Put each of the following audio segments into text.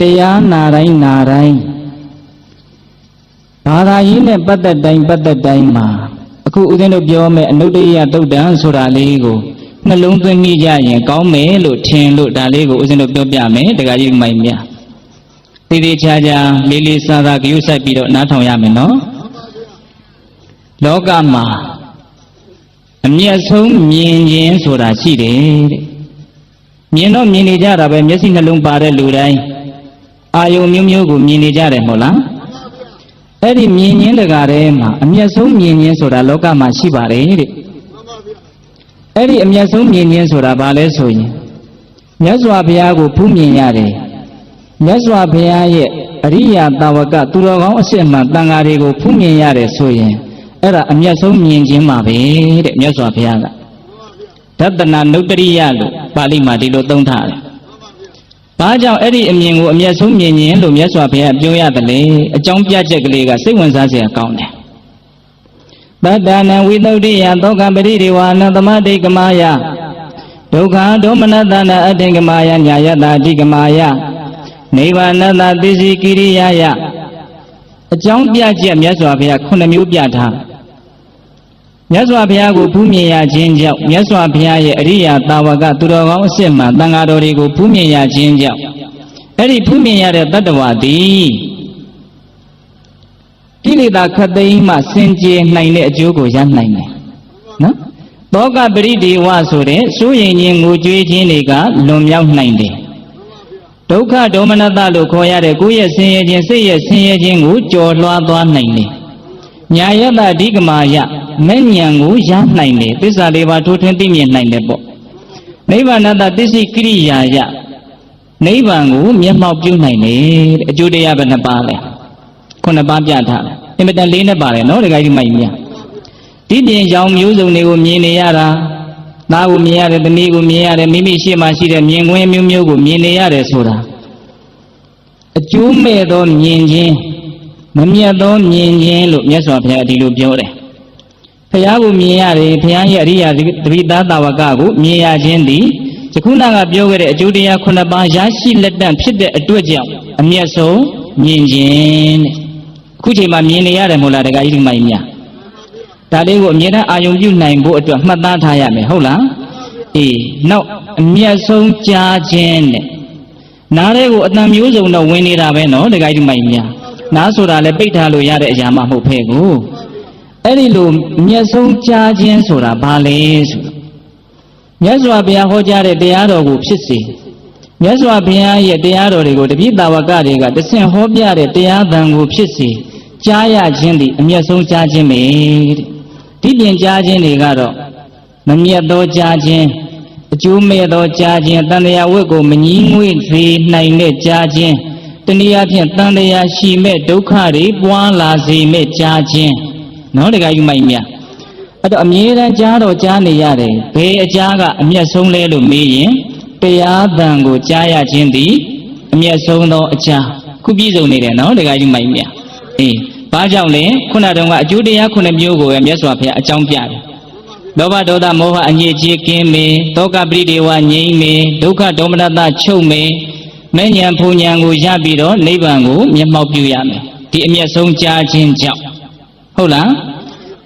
တရားနာတိုင်းဘာသာရေးနဲ့ပတ်သက်တိုင်းမှာအခုဦးဇင်းတို့ပြောမယ်အနုတ္တရိယတုတ်တံဆိုတာလေးကိုနှလုံးသွင်းမိကြရင်ကောင်းမယ်လို့ထင်လို့ဒါလေးကိုဦးဇင်းတို့ပြောပြမယ်တခါကြီးမိုင်မြတေးသေးချာချာလေးလေးစားစားကြိုးဆိုင်ပြီးတော့နားထောင်ရမယ်နော်လောကမှာအမျက်ဆုံးမြင်ခြင်းဆိုတာရှိတယ်တဲ့မြင်တော့မြင်နေကြတာပဲမျက်စိနှလုံးပါတဲ့လူတိုင်းအာယုံမျိုးမျိုးကိုမြင်နေကြတယ်မဟုတ်လားအဲ့ဒီမြင်ခြင်းတကားထဲမှာအမျက်ဆုံးမြင်ခြင်းဆိုတာလောကမှာရှိပါတယ်တဲ့အဲ့ဒီအမျက်ဆုံးမြင်ခြင်းဆိုတာဘာလဲဆိုရင်မြတ်စွာဘုရားကိုဖူးမြင်ရတယ်မြတ်စွာဘုရားရဲ့အရိယာတာဝကသူတော်ကောင်းအစစ်မှန်တန်ဃာတွေကိုဖူးမြင်ရတယ်ဆိုရင်အဲ့ဒါအမျက်ဆုံးမြင်ခြင်းပါပဲတဲ့မြတ်စွာဘုရားကဒတ္တနာနုတ္တရိယလို့ပါဠိမှာဒီလိုသုံးထားတယ်။ဘာကြောင့်အဲ့ဒီအမြင်ကိုအမျက်ဆုံးမြင်ခြင်းလို့မြတ်စွာဘုရားပြောရတယ်လေအကြောင်းပြချက်ကလေးကစိတ်ဝင်စားစရာကောင်းတယ်။တတ္တနံဝိသုဒ္ဓိယသောကပရိဒေဝနသမတိကမာယဒုက္ခဒေါမနတနာအတေကမာယညာယတအဓိကမာယနိဗ္ဗာနတသစ္စည်းကိရိယာယအကြောင်းပြချက်မြတ်စွာဘုရား9မျိုးပြထားမြတ်စွာဘုရားကိုဖူးမြင်ရခြင်းကြောင့်မြတ်စွာဘုရားရဲ့အရိယာတာဝကသူတော်ကောင်းအစစ်မှန်တန်ဃာတော်တွေကိုဖူးမြင်ရခြင်းကြောင့်အဲ့ဒီဖူးမြင်ရတဲ့တတ္တဝါသည်ကိလေသာခတ်သိမ်းမှစင်ကြယ်နိုင်တဲ့အကျိုးကိုရနိုင်တယ်နော်သောကပရိဒေဝဆိုတဲ့စိုးရိမ်ခြင်းငိုကြွေးခြင်းတွေကလွန်မြောက်နိုင်တယ်ဒုက္ခဒေါမနတလို့ခေါ်ရတဲ့ကိုယ့်ရဲ့ဆင်းရဲခြင်းစိတ်ရဲ့ဆင်းရဲခြင်းကိုကျော်လွှားသွားနိုင်တယ်ညာယတအဓိကမာယမဲ့ဉဏ်ကိုရနိုင်တယ်သစ္စာလေးပါးထိုးထွင်းသိမြင်နိုင်တယ်ပေါ့နိဗ္ဗာနတသစ္စည်းကိရိယာယနိဗ္ဗာန်ကိုမျက်မှောက်ပြုနိုင်တယ်အကျိုးတရားပဲနှစ်ပါးလဲ9ပါးပြထားတယ်အင်မတန်လေးနဲ့ပါတယ်နော်ဒီကိစ္စမိုက်မြဒီပြင်ရောင်မျိုးစုံတွေကိုမြင်နေရတာသားကိုမြင်ရတယ်သမီးကိုမြင်ရတယ်မိမိရှေ့မှာရှိတဲ့မြင်ကွင်းမျိုးမျိုးကိုမြင်နေရတယ်ဆိုတာအကျိုးမဲ့သောမြင်ခြင်းမမြတ်သောမြင်ခြင်းလို့မြတ်စွာဘုရားဒီလိုပြောတယ်ဘုရားကိုမြင်ရတယ်ဘုရားရဲ့အရိယာတပိသားတာဝကကိုမြင်ရခြင်းသည်ယခုနကပြောခဲ့တဲ့အကျိုးတရား9ပါးရရှိလက်တန့်ဖြစ်တဲ့အတွက်ကြောင့်အမျက်ဆုံးမြင်ခြင်းတဲ့အခုချိန်မှာမြင်နေရတယ်မို့လားတခါကြီးဒီမိုင်းများဒါလေးကိုအမြဲတမ်းအာယုံပြုနိုင်ဖို့အတွက်မှတ်သားထားရမယ်ဟုတ်လားအေးနောက်အမျက်ဆုံးကြားခြင်းတဲ့နားလေးကိုအတန်မျိုးစုံတော့ဝင်နေတာပဲနော်တခါကြီးဒီမိုင်းများနားဆိုတာလည်းပိတ်ထားလို့ရတဲ့အရာမှမဟုတ်ဖဲကိုအဲ့ဒီလိုမျက်ဆုံးကြားခြင်းဆိုတာဘာလဲဆိုမြတ်စွာဘုရားဟောကြားတဲ့တရားတော်ကိုဖြစ်စေမြတ်စွာဘုရားရဲ့တရားတော်တွေကိုတပည့်တာဝကတွေကတဆင့်ဟောပြတဲ့တရားသံကိုဖြစ်စေကြားရခြင်းသည်အမျက်ဆုံးကြားခြင်းပဲတဲ့ဒီပြင်ကြားခြင်းတွေကတော့မမြတ်သောကြားခြင်းအကျိုးမဲ့သောကြားခြင်းတန်တရားဝတ်ကိုမငြီးငွေ့စေနိုင်တဲ့ကြားခြင်းတနည်းအားဖြင့်တန်တရားရှိမဲ့ဒုက္ခတွေပွားလာစေမဲ့ကြားခြင်းနော်တခါယူမိုက်မြအဲ့တော့အမြဲတမ်းကြားတော့ကြားနေရတယ်ဘယ်အကြားကအမျက်ဆုံးလဲလို့မေးရင်တရားသံကိုကြားရခြင်းသည်အမျက်ဆုံးသောအကြားခုပြည့်စုံနေတယ်နော်တခါယူမိုက်မြအေးဘာကြောင့်လဲခုနတုန်းကအကျိုးတရား9မျိုးကိုပဲမြတ်စွာဘုရားအကြောင်းပြတယ်လောဘဒေါသမောဟအငြိအကျေးကင်းမေသောကပရိဒေဝငြိမ့်မေဒုက္ခဒေါမနတချုပ်မေမဲ့ဉဏ်ဖူဉဏ်ကိုရပြီးတော့နိဗ္ဗာန်ကိုမျက်မှောက်ပြုရမယ်ဒီအမျက်ဆုံးကြားခြင်းကြောင့်ဟုတ်လား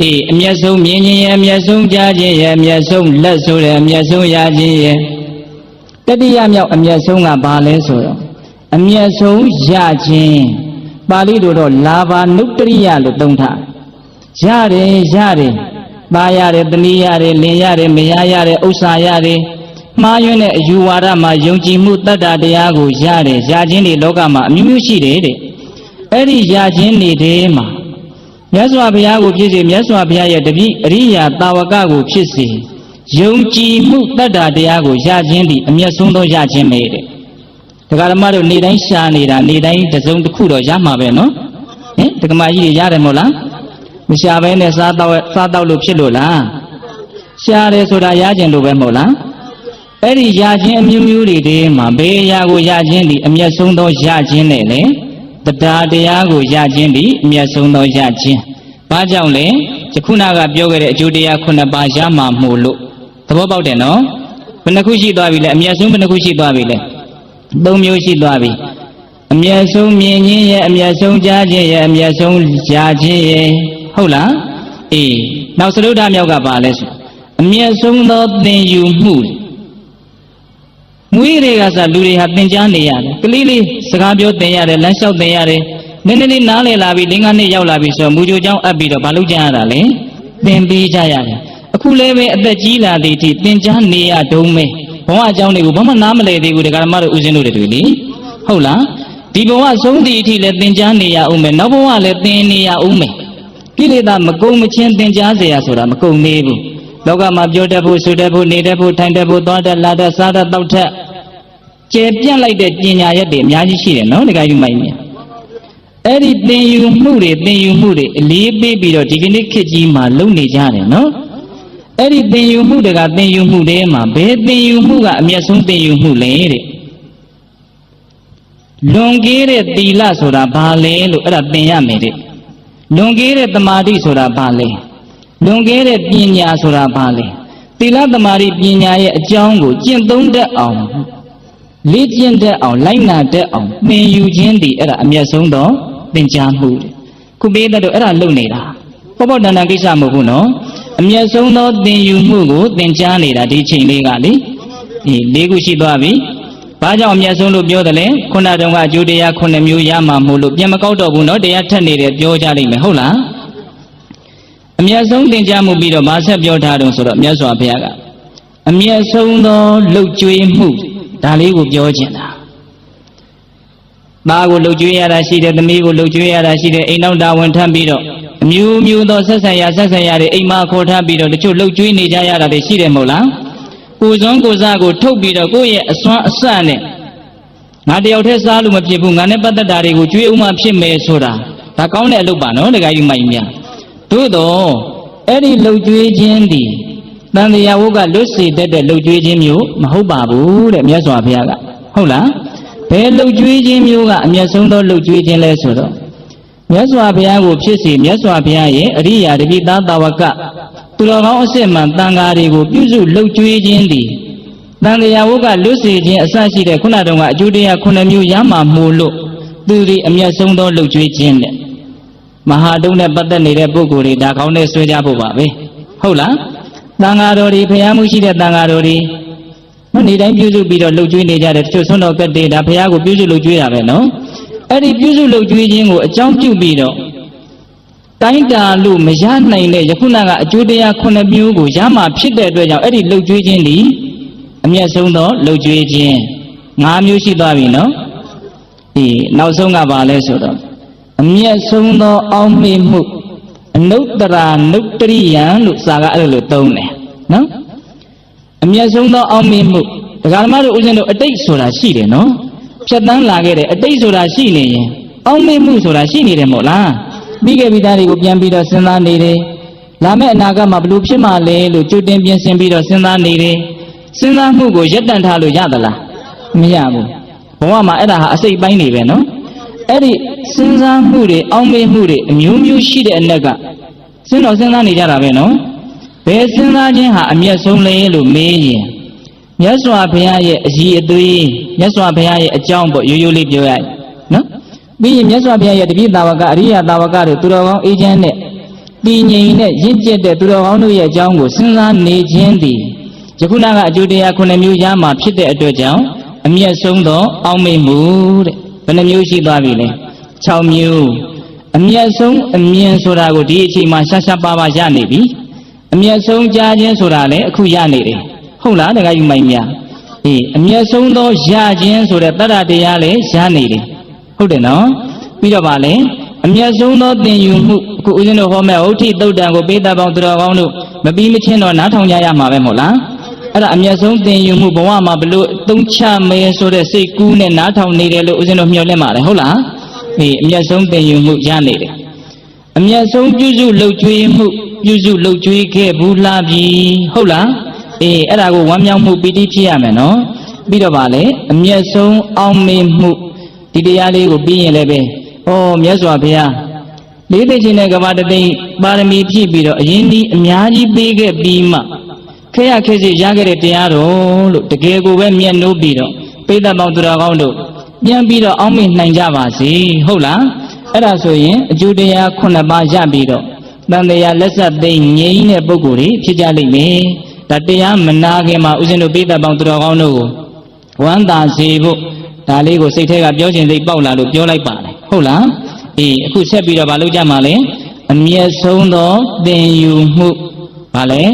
အေးအမျက်ဆုံးမြင်ခြင်းရဲ့အမျက်ဆုံးကြားခြင်းရဲ့အမျက်ဆုံးလက်ဆိုတဲ့အမျက်ဆုံးရခြင်းရဲ့တတိယမြောက်အမျက်ဆုံးကဘာလဲဆိုတော့အမျက်ဆုံးရခြင်းပါဠိလိုတော့လာဘာနုတ္တရိယလို့သုံးထားရတယ်ပါရတယ်တဏှိရတယ်လင်ရတယ်မရရတယ်ဥစ္စာရတယ်မှားယွင်းတဲ့အယူဝါဒမှာယုံကြည်မှုတတ္တတရားကိုရတယ်ရခြင်းတွေလောကမှာအမျိုးမျိုးရှိတယ်တဲ့အဲ့ဒီရခြင်းတွေထဲမှာမြတ်စွာဘုရားကိုဖြစ်စေမြတ်စွာဘုရားရဲ့တပည့်အရိယာတာဝကကိုဖြစ်စေယုံကြည်မှုတတ္တတရားကိုရခြင်းသည်အမျက်ဆုံးသောရခြင်းပဲတဲ့ဒကာဓမ္မတို့နေတိုင်းရှာနေတာနေတိုင်းတစ်စုံတစ်ခုတော့ရမှာပဲနော်ဟင်ဒကာမကြီးတွေရတယ်မို့လားမရှာဘဲနဲ့စားတော့လို့ဖြစ်လို့လားရှာတယ်ဆိုတာရခြင်းလို့ပဲမဟုတ်လားအဲ့ဒီရခြင်းအမျိုးမျိုးတွေတည်းမှာဘယ်အရာကိုရခြင်းသည်အမျက်ဆုံးသောရခြင်းနဲ့လေတရားတရားကိုရခြင်းသည်အမျက်ဆုံးသောရခြင်းဘာကြောင့်လဲခုနကပြောခဲ့တဲ့အကျိုးတရား9ပါးရမှာမို့လို့သဘောပေါက်တယ်နော်ဘယ်နှခုရှိသွားပြီလဲအမျက်ဆုံးဘယ်နှခုရှိသွားပြီလဲ3မျိုးရှိသွားပြီ အမျက်ဆုံးမြင်ခြင်းရဲ့အမျက်ဆုံးကြားခြင်းရဲ့အမျက်ဆုံးကြားခြင်းရဲ့ဟုတ်လားအေးနောက်စရုဒ္ဓမြောက်ကပါလဲဆိုအမျက်ဆုံးသောသင်ယူမှုမွေးတွေကစလူတွေဟာသင်ကြားနေရတယ်ကလေးလေးစကားပြောသင်ရတယ်လမ်းလျှောက်သင်ရတယ်နည်းနည်းလေးနားလည်လာပြီ၄-၅နှစ်ရောက်လာပြီဆိုတော့မူကြိုကြောင့်အပ်ပြီးတော့ဘာလုပ်ကြရတာလဲသင်ပေးကြရတယ်အခုလည်းပဲအသက်ကြီးလာသည့်အထိသင်ကြားနေရတုံးပဲဘဝအကြောင်းတွေကိုဘာမှနားမလည်သေးဘူးတရားဓမ္မတို့ဦးဇင်းတို့တွေလေဟုတ်လားဒီဘဝဆုံးသည့်အထိလည်းသင်ကြားနေရအောင်မယ်နောက်ဘဝလည်းသင်နေရအောင်မယ်ကိလေသာမကုန်မချင်းသင်ကြားเสียရဆိုတာမကုန်သေးဘူးလောကမှာပြောတတ်ဖို့ဆိုတတ်ဖို့နေတတ်ဖို့ထိုင်တတ်ဖို့သွားတတ်လာတတ်စားတတ်တောက်တတ်ကျေပြန့်လိုက်တဲ့ပညာရက်တွေအများကြီးရှိတယ်နော်ဒီကိစ္စမိုင်းမြအဲ့ဒီသင်ယူမှုတွေအလေးပေးပြီးတော့ဒီကနေ့ခေတ်ကြီးမှာလုပ်နေကြတယ်နော်အဲ့ဒီသင်ယူမှုတွေကသင်ယူမှုတွေမှာဘယ်သင်ယူမှုကအမျက်ဆုံးသင်ယူမှုလဲတဲ့လွန်ကဲတဲ့သီလဆိုတာဘာလဲလို့အဲ့ဒါသင်ရမယ်တဲ့လွန်ကဲတဲ့သမာဓိဆိုတာဘာလဲလွန်ကဲတဲ့ပညာဆိုတာဘာလဲသီလသမာဓိပညာရဲ့အကြောင်းကိုကျင့်သုံးတတ်အောင်လေ့ကျင့်တတ်အောင်လိုက်နာတတ်အောင်သင်ယူခြင်းဒီအဲ့ဒါအမျက်ဆုံးသောသင်ကြားမှုတဲ့ခုပေးတဲ့တော့အဲ့ဒါလုပ်နေတာပေါ့ပေါ့တန်တန်ကိစ္စမဟုတ်ဘူးနော်အမျက်ဆုံးသောသင်ယူမှုကိုသင်ကြားနေတာဒီချိန်လေးကလေ၄ခုရှိသွားပြီဘာကြောင့်အမျက်ဆုံးလို့ပြောတယ်လဲခုနတုန်းကအကျိုးတရား9မျိုးရမှာမို့လို့ပြန်မကောက်တော့ဘူးနော်တရားထက်နေတယ်ပြောကြလိမ့်မယ်ဟုတ်လားအမျက်ဆုံးသင်ကြားမှုပြီးတော့မဆက်ပြောထားတော့ဆိုတော့မြတ်စွာဘုရားကအမျက်ဆုံးသောလှုပ်ကြွေးမှုဒါလေးကိုပြောချင်တာသားကိုလှုပ်ကြွေးရတာရှိတယ်သမီးကိုလှုပ်ကြွေးရတာရှိတယ်အိမ်နောက်တာဝန်ထမ်းပြီးတော့အမျိုးမျိုးသောဆက်ဆံရတွေအိမ်မှာခေါ်ထားပြီးတော့တချို့လှုပ်ကြွေးနေကြရတာတွေရှိတယ်မဟုတ်လားကိုစွမ်းကိုစားကိုထုတ်ပြီးတော့ကိုယ့်ရဲ့အစွမ်းအစနဲ့ငါတယောက်တည်းစားလို့မဖြစ်ဘူးငါနဲ့ပတ်သက်တာတွေကိုကြွေးဥမှဖြစ်မယ်ဆိုတာဒါကောင်းတဲ့အလုပ်ပါနော်တခါကြီးမိုင်များသို့တော့အဲ့ဒီလှုပ်ကြွေးခြင်းဒီတန်တရားဝုတ်ကလွတ်စေတတ်တဲ့လှုပ်ကြွေးခြင်းမျိုးမဟုတ်ပါဘူးတဲ့မြတ်စွာဘုရားကဟုတ်လားဘယ်လှုပ်ကြွေးခြင်းမျိုးကအမျက်ဆုံးသောလှုပ်ကြွေးခြင်းလဲဆိုတော့မြတ်စွာဘုရားကိုဖြစ်စေမြတ်စွာဘုရားရဲ့အရိယာတပိသားတာဝကသူတော်ကောင်းအစစ်မှန်တန်ဃာတွေကိုပြုစုလှုပ်ကြွေးခြင်းသည်တန်တရားဝုတ်ကလွတ်စေခြင်းအစရှိတဲ့ခုနတုန်းကအကျိုးတရား9မျိုးရမှာမို့လို့သူဒီအမျက်ဆုံးသောလှုပ်ကြွေးခြင်းတဲ့မဟာတုံးနဲ့ပတ်သက်နေတဲ့ပုဂ္ဂိုလ်တွေဒါကောင်းတဲ့ဆွဲကြဖို့ပါပဲဟုတ်လားတန်ဃာတော်တွေဖျားမှုရှိတဲ့တန်ဃာတော်တွေနေ့တိုင်းပြုစုပြီးတော့လှုပ်ကြွေးနေကြတယ်တချို့ဆွမ်းတော်ကတ်တွေဒါဖျားကိုပြုစုလှုပ်ကြွေးတာပဲနော်အဲ့ဒီပြုစုလှုပ်ကြွေးခြင်းကိုအကြောင်းပြုပြီးတော့တိုင်းတာလို့မရနိုင်တဲ့ယခုနကအကျိုးတရား9မျိုးကိုရမှာဖြစ်တဲ့အတွက်ကြောင့်အဲ့ဒီလှုပ်ကြွေးခြင်းဒီအမျက်ဆုံးသောလှုပ်ကြွေးခြင်း5မျိုးရှိသွားပြီနော်နောက်ဆုံးကပါလဲဆိုတော့အမျက်ဆုံးသောအောက်မေ့မှုအနုတ္တရာနုတ္တရိယံလို့စာကအဲ့လိုသုံးတယ်နော်အမျက်ဆုံးသောအောက်မေ့မှုဒကာဓမ္မတို့ဦးဇင်းတို့အတိတ်ဆိုတာရှိတယ်နော်ဖြတ်တန်းလာခဲ့တယ်အတိတ်ဆိုတာရှိနေရင်အောက်မေ့မှုဆိုတာရှိနေတယ်မို့လားပြီးခဲ့ပြီးသားတွေကိုပြန်ပြီးတော့စဉ်းစားနေတယ်လာမယ့်အနာဂတ်မှာဘလို့ဖြစ်မှာလဲလို့ကြိုတင်ပြင်ဆင်ပြီးတော့စဉ်းစားနေတယ်စဉ်းစားမှုကိုရပ်တန့်ထားလို့ရသလားမရဘူးဘဝမှာအဲ့ဒါဟာအစိတ်ပိုင်းနေပဲနော်အဲ့ဒီစဉ်းစားမှုတွေအောက်မေ့မှုတွေအမျိုးမျိုးရှိတဲ့အနက်ကစဉ်းစားနေကြတာပဲနော်ဘယ်စဉ်းစားခြင်းဟာအမျက်ဆုံးလဲလို့မေးရင်မြတ်စွာဘုရားရဲ့အည်အသွေးမြတ်စွာဘုရားရဲ့အကြောင်းပေါ့ရိုးရိုးလေးပြောရနော်ပြီးရင်မြတ်စွာဘုရားရဲ့တပိသာဝကအရိယသာဝကတို့သူတော်ကောင်းအေးချမ်းတဲ့တည်ငြိမ်တဲ့ရင့်ကျက်တဲ့သူတော်ကောင်းတို့ရဲ့အကြောင်းကိုစဉ်းစားနေခြင်းသည်ယခုနကအကျိုးတရား9မျိုးရမှာဖြစ်တဲ့အတွက်ကြောင့်အမျက်ဆုံးသောအောက်မေ့မှုတဲ့ဘယ်နှမျိုးရှိသွားပြီလဲ6မျိုးအမျက်ဆုံးအမြင်ဆိုတာကိုဒီအချိန်မှာရှားရှားပါးပါးရနေပြီအမျက်ဆုံးကြားခြင်းဆိုတာလည်းအခုရနေတယ်ဟုတ်လားတခါယူမိုင်းများအမျက်ဆုံးသောရခြင်းဆိုတဲ့တတ္တတရားလည်းရနေတယ်ဟုတ်တယ်နော်ပြီးတော့ဗာလဲအမျက်ဆုံးသောသင်ယူမှုအခုဦးဇင်းတို့ဟောမဲ့ဟုတ်ထိတုတ်တံကိုပေးတတ်ပေါင်းသူတော်ကောင်းတို့မပြီးမချင်းတော့နားထောင်ကြရမှာပဲမဟုတ်လားအဲ့ဒါအမျက်ဆုံးသင်ယူမှုဘဝမှာဘလို့သုံးချမယ်ဆိုတဲ့စိတ်ကူးနဲ့နားထောင်နေတယ်လို့ဦးဇင်းတို့မျှော်လင့်ပါတယ်ဟုတ်လားအမျက်ဆုံးသင်ယူမှုရနေတယ်အမျက်ဆုံးပြုစုလှုပ်ကြွေးမှုပြုစုလှုပ်ကြွေးခဲ့ဘူးလားပြီဟုတ်လားအဲ့ဒါကိုဝမ်းမြောက်မှုပီတိဖြစ်ရမယ်နော်ပြီးတော့ဗာလဲအမျက်ဆုံးအောင်မေမှုဒီတရားလေးကိုပြီးရင်လည်းပဲမြတ်စွာဘုရားလေးသိချင်းတဲ့ကဘာတသိပါရမီဖြည့်ပြီးတော့အရင်ဒီအများကြီးပေးခဲ့ပြီးမှခဲရခဲစီရခဲ့တဲ့တရားတော်လို့တကယ်ကိုပဲမျက်နှိုးပြီးတော့ပိဋကပေါင်းသူတော်ကောင်းတို့ ပြန်ပြီးတော့အောင်းမေ့နိုင်ကြပါစေဟုတ်လားအဲ့ဒါဆိုရင်အကျိုးတရား9ပါးရပြီးတော့တန်တရားလက်ဆက်သိငြိမ်းတဲ့ပုဂ္ဂိုလ်တွေဖြစ်ကြလိမ့်မယ်ဒါတရားမနာခင်မှာဥစဉ်တို့ပိဋကပေါင်းသူတော်ကောင်းတို့ကိုဝမ်းသာစေဖို့ဒါလေးကိုစိတ်ထဲကပြောခြင်းစိတ်ပေါက်လာလို့ပြောလိုက်ပါတယ်ဟုတ်လားအေးအခုဆက်ပြီးတော့မလုပ်ကြမှာလဲအမျက်ဆုံးသောသင်ယူမှုဘာလဲ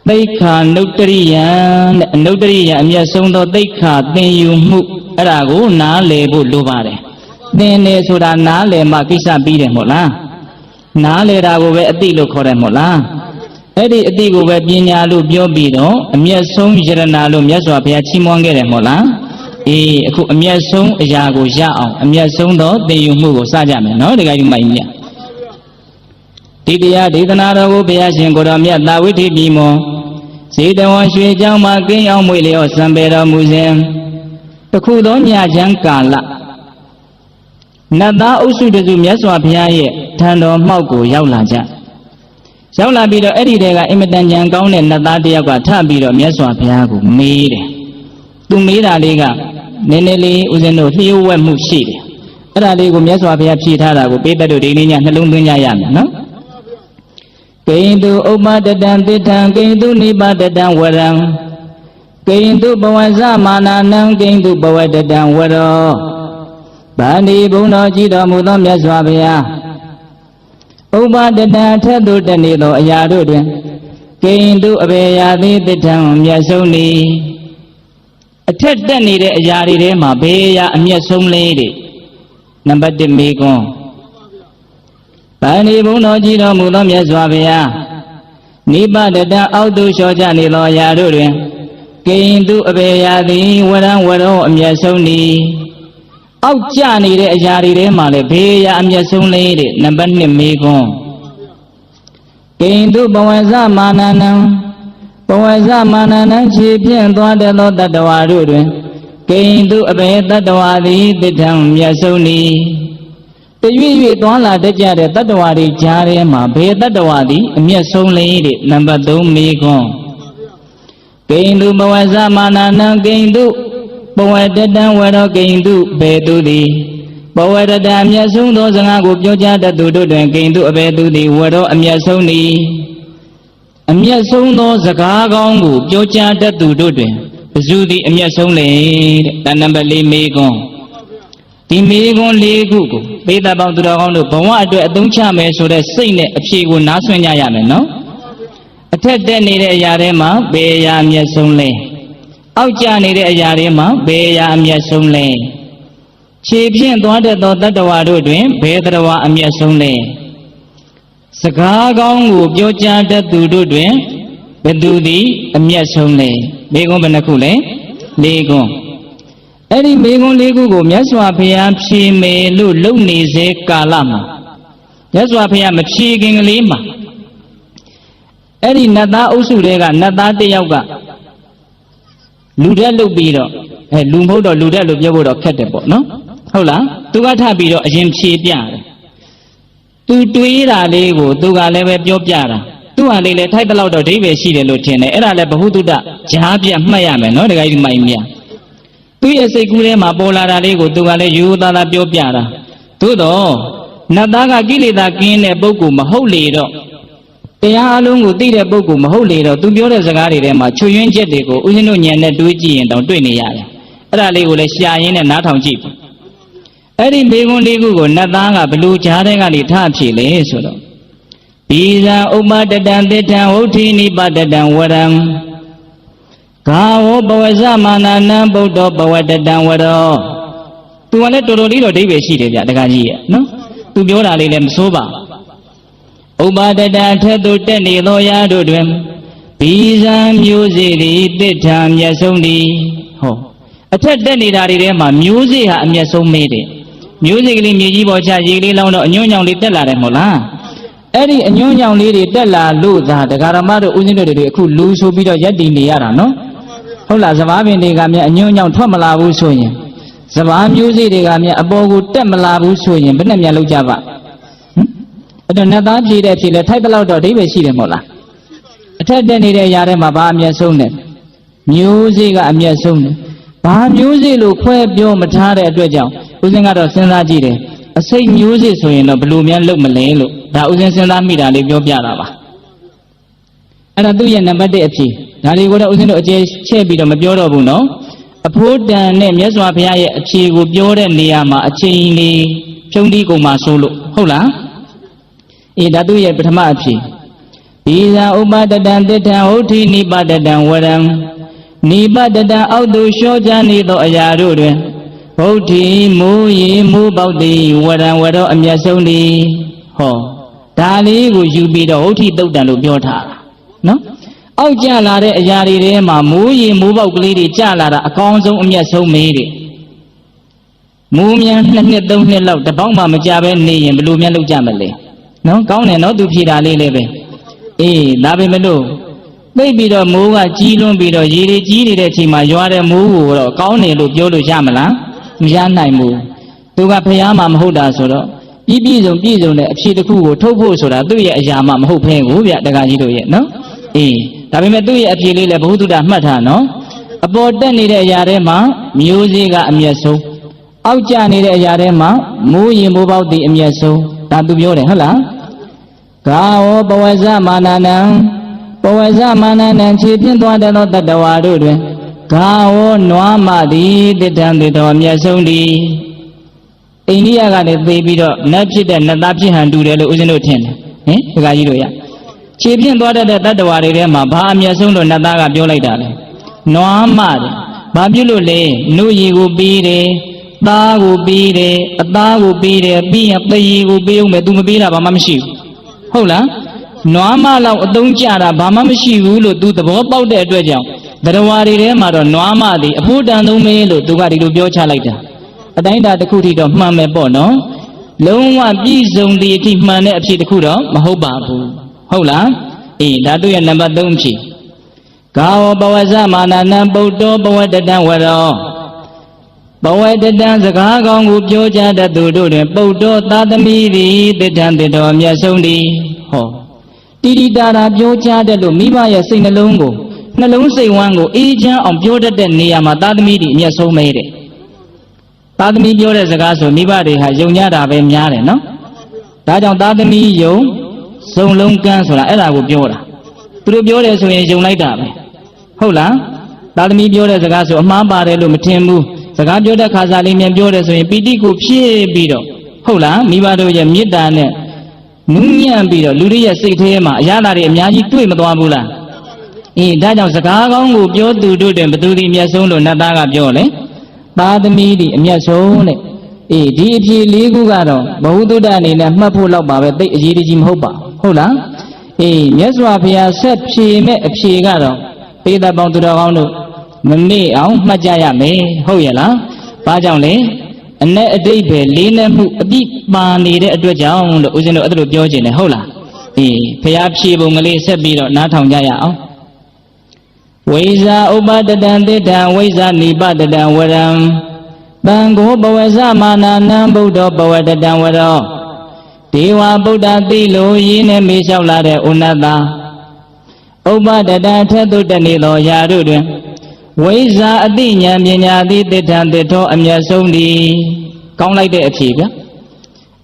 သိက္ခာနုတ္တရိယံတဲ့အနုတ္တရိယံအမျက်ဆုံးသောသိက္ခာသင်ယူမှုအဲ့ဒါကိုနားလည်ဖို့လိုပါတယ်သင်တယ်ဆိုတာနားလည်မှကိစ္စပြီးတယ်မဟုတ်လားနားလည်တာကိုပဲအတိလို့ခေါ်တယ်မဟုတ်လားအဲ့ဒီအတိကိုပဲပညာလို့ပြောပြီးတော့အမျက်ဆုံးယရနာလို့မြတ်စွာဘုရားချီးမွမ်းခဲ့တယ်မဟုတ်လားအေးအခုအမျက်ဆုံးအရာကိုရအောင်အမျက်ဆုံးသောသင်ယူမှုကိုစကြမယ်နော်ဒီကိစ္စမိုက်မြတ်ဒီတရားဒေသနာတော်ကိုဘုရားရှင်ကိုတော်မြတ်သာဝိထိပြီမောဇေတဝန်ရွှေကျောင်းမှာကင်းအောင်မွေလျော့စံပေတော်မူစဉ်တခုသောညချမ်းကာလနတ်သားအုပ်စုတစုမြတ်စွာဘုရားရဲ့ထံတော်မှောက်ကိုရောက်လာကြရောက်လာပြီးတော့အဲ့ဒီတဲကအင်မတန်ကြံကောင်းတဲ့နတ်သားတစ်ယောက်ကထပြီးတော့မြတ်စွာဘုရားကိုမေးတယ်သူမေးတာလေးကနည်းနည်းလေးဦးဇင်းတို့လျှို့ဝှက်မှုရှိတယ်အဲ့ဒါလေးကိုမြတ်စွာဘုရားဖြေထားတာကိုပေးတတ်လို့ဒီနေ့ညနှလုံးသွင်းကြရမယ်နော်ကိဉ္တုဥပ္ပတတံတိထံကိဉ္တုနိပါတတံဝရံကိဉ္တုဘဝဇမာနာနံကိဉ္တုဘဝတတံဝရောဗန္ဒီဘုံတော်ကြည်တော်မူသောမြတ်စွာဘုရားဥပ္ပတတံထက်သို့တနေသောအရာတို့တွင်ကိဉ္တုအဘေယာတိတိထံမြတ်ဆုံးနေအထက်တက်နေတဲ့အရာတွေထဲမှာဘေးအရာအမျက်ဆုံးလေးတွေနံပါတ်1မေကွန်းဗန္ဒီဘုံတော်ကြည်တော်မူသောမြတ်စွာဘုရားနိပတတံအောက်သို့လျှော်ကြနေသောအရာတို့တွင်ကိဉ္တုအဘေယာတိဝရံဝရောအမျက်ဆုံးနေအောက်ကျနေတဲ့အရာတွေထဲမှာလည်းဘေးအရာအမျက်ဆုံးလေးတွေနံပါတ်2မေကွန်းကိဉ္တုဘဝဇမာနနံဘဝဇမာနနံခြေဖြင့်သွားတဲ့သောတတ္တဝါတို့တွင်ကိဉ္တုအဘေတတ္တဝါသည်တိထံမျက်ဆုံးနေတရွေ့ရွေ့သွားလာတတ်ကြတဲ့တတ္တဝါတွေကြားထဲမှာဘေတတ္တဝါသည်အမျက်ဆုံးလေးတွေနံပါတ်3မေကွန်းကိဉ္တုဘဝဇမာနနံကိဉ္တုဘဝတတံဝရောကိဉ္တုဘေတုသည်ဘဝတတံအမျက်ဆုံးသောစကားကိုပြောကြားတတ်သူတို့တွင်ကိဉ္တုအဘေတုသည်ဝရောအမျက်ဆုံးသည်အမျက်ဆုံးသောစကားကောင်းကိုပြောကြားတတ်သူတို့တွင်ဘယ်သူသည်အမျက်ဆုံးလဲတဲ့နံပါတ်4မေကွန်းဒီမေကွန်း4ခုကိုပိဋကပေါင်းသူတော်ကောင်းတို့ဘဝအတွက်အသုံးချမယ်ဆိုတဲ့စိတ်နဲ့အဖြေကိုနားဆွင့်ကြရမယ်နော်အထက်တက်နေတဲ့အရာထဲမှာဘယ်အရာအမျက်ဆုံးလဲအောက်ကျနေတဲ့အရာတွေမှာဘယ်အရာအမျက်ဆုံးလဲခြေဖြင့်သွားတတ်သောတတ္တဝါတို့တွင်ဘယ်တတ္တဝါအမျက်ဆုံးလဲစကားကောင်းကိုပြောကြားတတ်သူတို့တွင်ဘယ်သူသည်အမျက်ဆုံးလဲမေကွန်းဘယ်နှခုလဲ4ကွန်းအဲ့ဒီမေကွန်း4ခုကိုမြတ်စွာဘုရားဖြေမယ်လို့လုံနေစေကာလမှာမြတ်စွာဘုရားမဖြေခင်ကလေးမှာအဲ့ဒီနတ်သားအုပ်စုတွေကနတ်သားတစ်ယောက်ကလူတက်လုပ်ပြီးတော့လူမဟုတ်တော့လူတက်လို့ပြောဖို့တော့ခက်တယ်ပေါ့နော်ဟုတ်လားသူကထပြီးတော့အရင်ဖြေပြတယ်သူတွေးတာလေးကိုသူကလည်းပဲပြောပြတာသူ့ဟာလေးလည်းထိုက်တဲ့လောက်တော့အဓိပ္ပာယ်ရှိတယ်လို့ထင်တယ်အဲ့ဒါလည်းဘ ഹു တုတ္တဂျားပြမှတ်ရမယ်နော်တခါကြီးမိုင်မြသူ့ရဲ့စိတ်ကူးထဲမှာပေါ်လာတာလေးကိုသူကလည်းရိုးသားသားပြောပြတာသို့တော့နတ်သားကကိလေသာကင်းတဲ့ပုဂ္ဂိုလ်မဟုတ်လေတော့တရားအလုံးကိုသိတဲ့ပုဂ္ဂိုလ်မဟုတ်လေတော့သူပြောတဲ့စကားတွေထဲမှာချွတ်ယွင်းချက်တွေကိုဦးဇင်းတို့ဉာဏ်နဲ့တွေးကြည့်ရင်တောင်တွေ့နေရတယ်အဲ့ဒါလေးကိုလည်းရှာရင်းနဲ့နားထောင်ကြည့်ပြီအဲ့ဒီမေကွန်းလေးခုကိုနတ်သားကဘလူကြားတဲ့ကနေထဖြေလေဆိုတော့ဘီဇံဥပ္ပတတံတိထံဝုဋ္ဌိနိပတတံဝရံဂါဝဘဝဇမာနာနံဗုဒ္ဓဘဝတတံဝရောသူကလည်းတော်တော်လေးတော့အဓိပ္ပာယ်ရှိတယ်ဗျတခါကြီးရဲ့နော်သူပြောတာလေးလည်းမဆိုးပါဥပ္ပတတံထက်သို့တက်နေသောရာတို့တွင်ဘီဇံမျိုးစေ့သည်တိထံမျက်ဆုံးသည်ဟောအထက်တက်နေတာတွေထဲမှာမျိုးစေ့ဟာအမျက်ဆုံးမေးတယ်မျိုးစေ့ကလေးမြေကြီးပေါ်ချရေလေးလောင်းတော့အညွန့်ညောင်လေးတက်လာတယ်မဟုတ်လားအဲ့ဒီအညွန့်ညောင်လေးတွေတက်လာလို့သာဒကာရမတို့ဦးဇင်းတို့တွေအခုလူဆိုပြီးတော့ရက်တည်နေရတာနော်ဟုတ်လားစဘာပင်တွေကမြအညွန့်ညောင်ထွက်မလာဘူးဆိုရင်စဘာမျိုးစေ့တွေကမြအပေါ်ကိုတက်မလာဘူးဆိုရင်ဘယ်နဲ့မြလောက်ကြပါအဲ့တော့နတ်သားဖြေတဲ့ဖြေလဲထိုက်တဲ့လောက်တော့အဓိပ္ပာယ်ရှိတယ်မဟုတ်လားအထက်တက်နေတဲ့အရာထဲမှာဘာအမျက်ဆုံးလဲမျိုးစေ့ကအမျက်ဆုံးတယ် ဘာမျိုးစေ့လို့ခွဲပြောမထားတဲ့အတွက်ကြောင့်ဦးဇင်းကတော့စဉ်းစားကြည့်တယ်အစိတ်မျိုးစေ့ဆိုရင်တော့ဘယ်လိုများလုပ်မလဲလို့ဒါဦးဇင်းစဉ်းစားမိတာလေးပြောပြတာပါအဲ့ဒါသူ့ရဲ့နံပါတ်1အဖြစ်ဒါလေးကိုတော့ဦးဇင်းတို့အကျယ်ချဲ့ပြီးတော့မပြောတော့ဘူးနော်အဖိုးတန်နဲ့မြတ်စွာဘုရားရဲ့အဖြေကိုပြောတဲ့နေရာမှာအချိန်လေးဖြုံးတီးကုန်မှာဆိုလို့ဟုတ်လားအေးဒါသူ့ရဲ့ပထမအဖြေဘိဇာဥပဒတံတထံဟုတ်ထိနိပတတံဝရံနိပတတံအောက်သို့လျှောကြနေသောအရာတို့တွင်ဟုတ်ထိမိုးရေမိုးပေါက်သည်ဝရံဝရောအမျက်ဆုံးသည်ဟောဒါလေးကိုယူပြီးတော့ဟုတ်ထိတုတ်တံလို့ပြောထားတာနော်အောက်ကျလာတဲ့အရာတွေထဲမှာမိုးရေမိုးပေါက်ကလေးတွေကျလာတာအကောင်းဆုံးအမျက်ဆုံးမေးတဲ့မိုးမြန်2နှစ်3နှစ်လောက်တပေါက်မှမကြပဲနေရင်ဘယ်လိုများလုပ်ကြမလဲနော်ကောင်းတယ်နော်သူဖြေတာလေးလည်းပဲအေးဒါပဲမလို့သိပြီးတော့မိုးကကြီးလွန်းပြီးတော့ရေတွေကြီးနေတဲ့အချိန်မှာရွာတဲ့မိုးကိုတော့ကောင်းတယ်လို့ပြောလို့ရမလားမရနိုင်ဘူးသူကဖျားမှမဟုတ်တာဆိုတော့ပြည့်စုံတဲ့အဖြေတစ်ခုကိုထုတ်ဖို့ဆိုတာသူ့ရဲ့အရာမှမဟုတ်ဖဲကိုဗျတက္ကကြီးတို့ရဲ့နော်အေးဒါပေမဲ့သူ့ရဲ့အဖြေလေးလည်းဘုဟုတ္တမှတ်ထားနော်အပေါ်တက်နေတဲ့အရာထဲမှာမျိုးစေ့ကအမျက်ဆုံးအောက်ကျနေတဲ့အရာထဲမှာမိုးရင်မိုးပေါက်သည်အမျက်ဆုံးဒါသူပြောတယ်ဟုတ်လားကာဝပဝဇမာနနံပဝဇမာနနံခြေပြင်းသွားတဲ့သောတတ္တဝါတို့တွင်ကာဝနွားမသည်တထံတေတော်အမျက်ဆုံးသည်အိန္ဒိယကလည်းသိပြီးတော့နတ်ဖြစ်တဲ့နတ်သားဖြစ်ဟန်တူတယ်လို့ဦးဇင်းတို့ထင်တယ်ဟင်ဒကာကြီးတို့ရခြေပြင်းသွားတဲ့တတ္တဝါတွေထဲမှာဘာအမျက်ဆုံးလို့နတ်သားကပြောလိုက်တာလဲနွားမတယ်ဘာပြုလို့လဲနှုတ်ရည်ကိုပြီးတယ်သားကိုပြီးတယ်အသားကိုပြီးတယ်ပြီးရင်သေရည်ကိုပြီးအောင်မယ် तू မပြီးတာဘာမှမရှိဘူးဟုတ်လားနွားမလောက်အသုံးကျတာဘာမှမရှိဘူးလို့ तू သဘောပေါက်တဲ့အတွက်ကြောင့်တရားတွေထဲမှာတော့နွားမသည်အဖို့တန်သုံးမေးလို့ तू ကဒီလိုပြောချလိုက်တာအတိုင်းတာတစ်ခုထိတော့မှန်မယ်ပေါ့နော်လုံးဝပြည့်စုံသည့်အထိမှန်တဲ့အဖြစ်တစ်ခုတော့မဟုတ်ပါဘူးဟုတ်လားအေးဒါသူ့ရဲ့နံပါတ်3အဖြစ်ကာဝပဝဇမာနနံပုတ္တောပဝတတံဝရောပဝတတံစကားကောင်းကိုပြောကြတတ်သူတို့တွင်ပုတ္တောသာသမီသည်တထံတေတော်အမျက်ဆုံးသည်ဟောတိတိတာတာပြောကြတတ်လို့မိဘရဲ့စိတ်နှလုံးကိုနှလုံးစိတ်ဝမ်းကိုအေးချမ်းအောင်ပြောတတ်တဲ့နေရာမှာသာသမီသည်အမျက်ဆုံးမဲတဲ့သာသမီပြောတဲ့စကားဆိုမိဘတွေဟာယုံကြတာပဲများတယ်နော်ဒါကြောင့်သာသမီယုံစုံလုံးကန်းဆိုတာအဲ့ဒါကိုပြောတာသူတို့ပြောတယ်ဆိုရင်ယုံလိုက်တာပဲဟုတ်လားသာသမီပြောတဲ့စကားဆိုအမှားပါတယ်လို့မထင်ဘူးစကားပြောတဲ့ခါစားလေးမြန်ပြောတယ်ဆိုရင်ပီတိကိုဖြည့်ပြီးတော့ဟုတ်လားမိဘတို့ရဲ့မေတ္တာနဲ့နူးညံ့ပြီးတော့လူတွေရဲ့စိတ်ထဲမှာအရာတွေအများကြီးတွေ့မသွားဘူးလားအေးဒါကြောင့်စကားကောင်းကိုပြောသူတို့တွင်ဘသူသည်အမျက်ဆုံးလို့နတ်သားကပြောလေသာသမီသည်အမျက်ဆုံးတဲ့အေးဒီအဖြေ၄ခုကတော့ဘဝတုဒ္ဒအနေနဲ့မှတ်ဖို့လောက်ပါပဲသိအရေးကြီးမဟုတ်ပါဟုတ်လားအေးမြတ်စွာဘုရားဆက်ဖြေမဲ့အဖြေကတော့ပေတပေါင်းသူတော်ကောင်းတို့မမေ့အောင်မှတ်ကြရမယ်ဟုတ်ရဲ့လားဘာကြောင့်လဲအ내အတိတ်ပဲလေးနဲ့မှုအတိပါနေတဲ့အတွက်ကြောင့်လို့ဦးဇင်းတို့အဲ့ဒါလိုပြောခြင်းတယ်ဟုတ်လားအေးဘုရားဖြေပုံကလေးဆက်ပြီးတော့နားထောင်ကြရအောင်ဝိဇာဥပတတံတိတံဝိဇာနိပတတံဝရံတံကိုပဝဇမာနနံဗုဒ္ဓပဝတတံဝရောဒေဝဗုဒ္ဓသိလို့ရင်းနဲ့မေးလျှောက်လာတဲ့ဥနတ္တဥပတတံထက်သို့တနေသောယာတို့တွင်ဝိဇာအတိညာပညာသည်တိထံတိထောအမျက်ဆုံးသည်ကောင်းလိုက်တဲ့အဖြေဗျ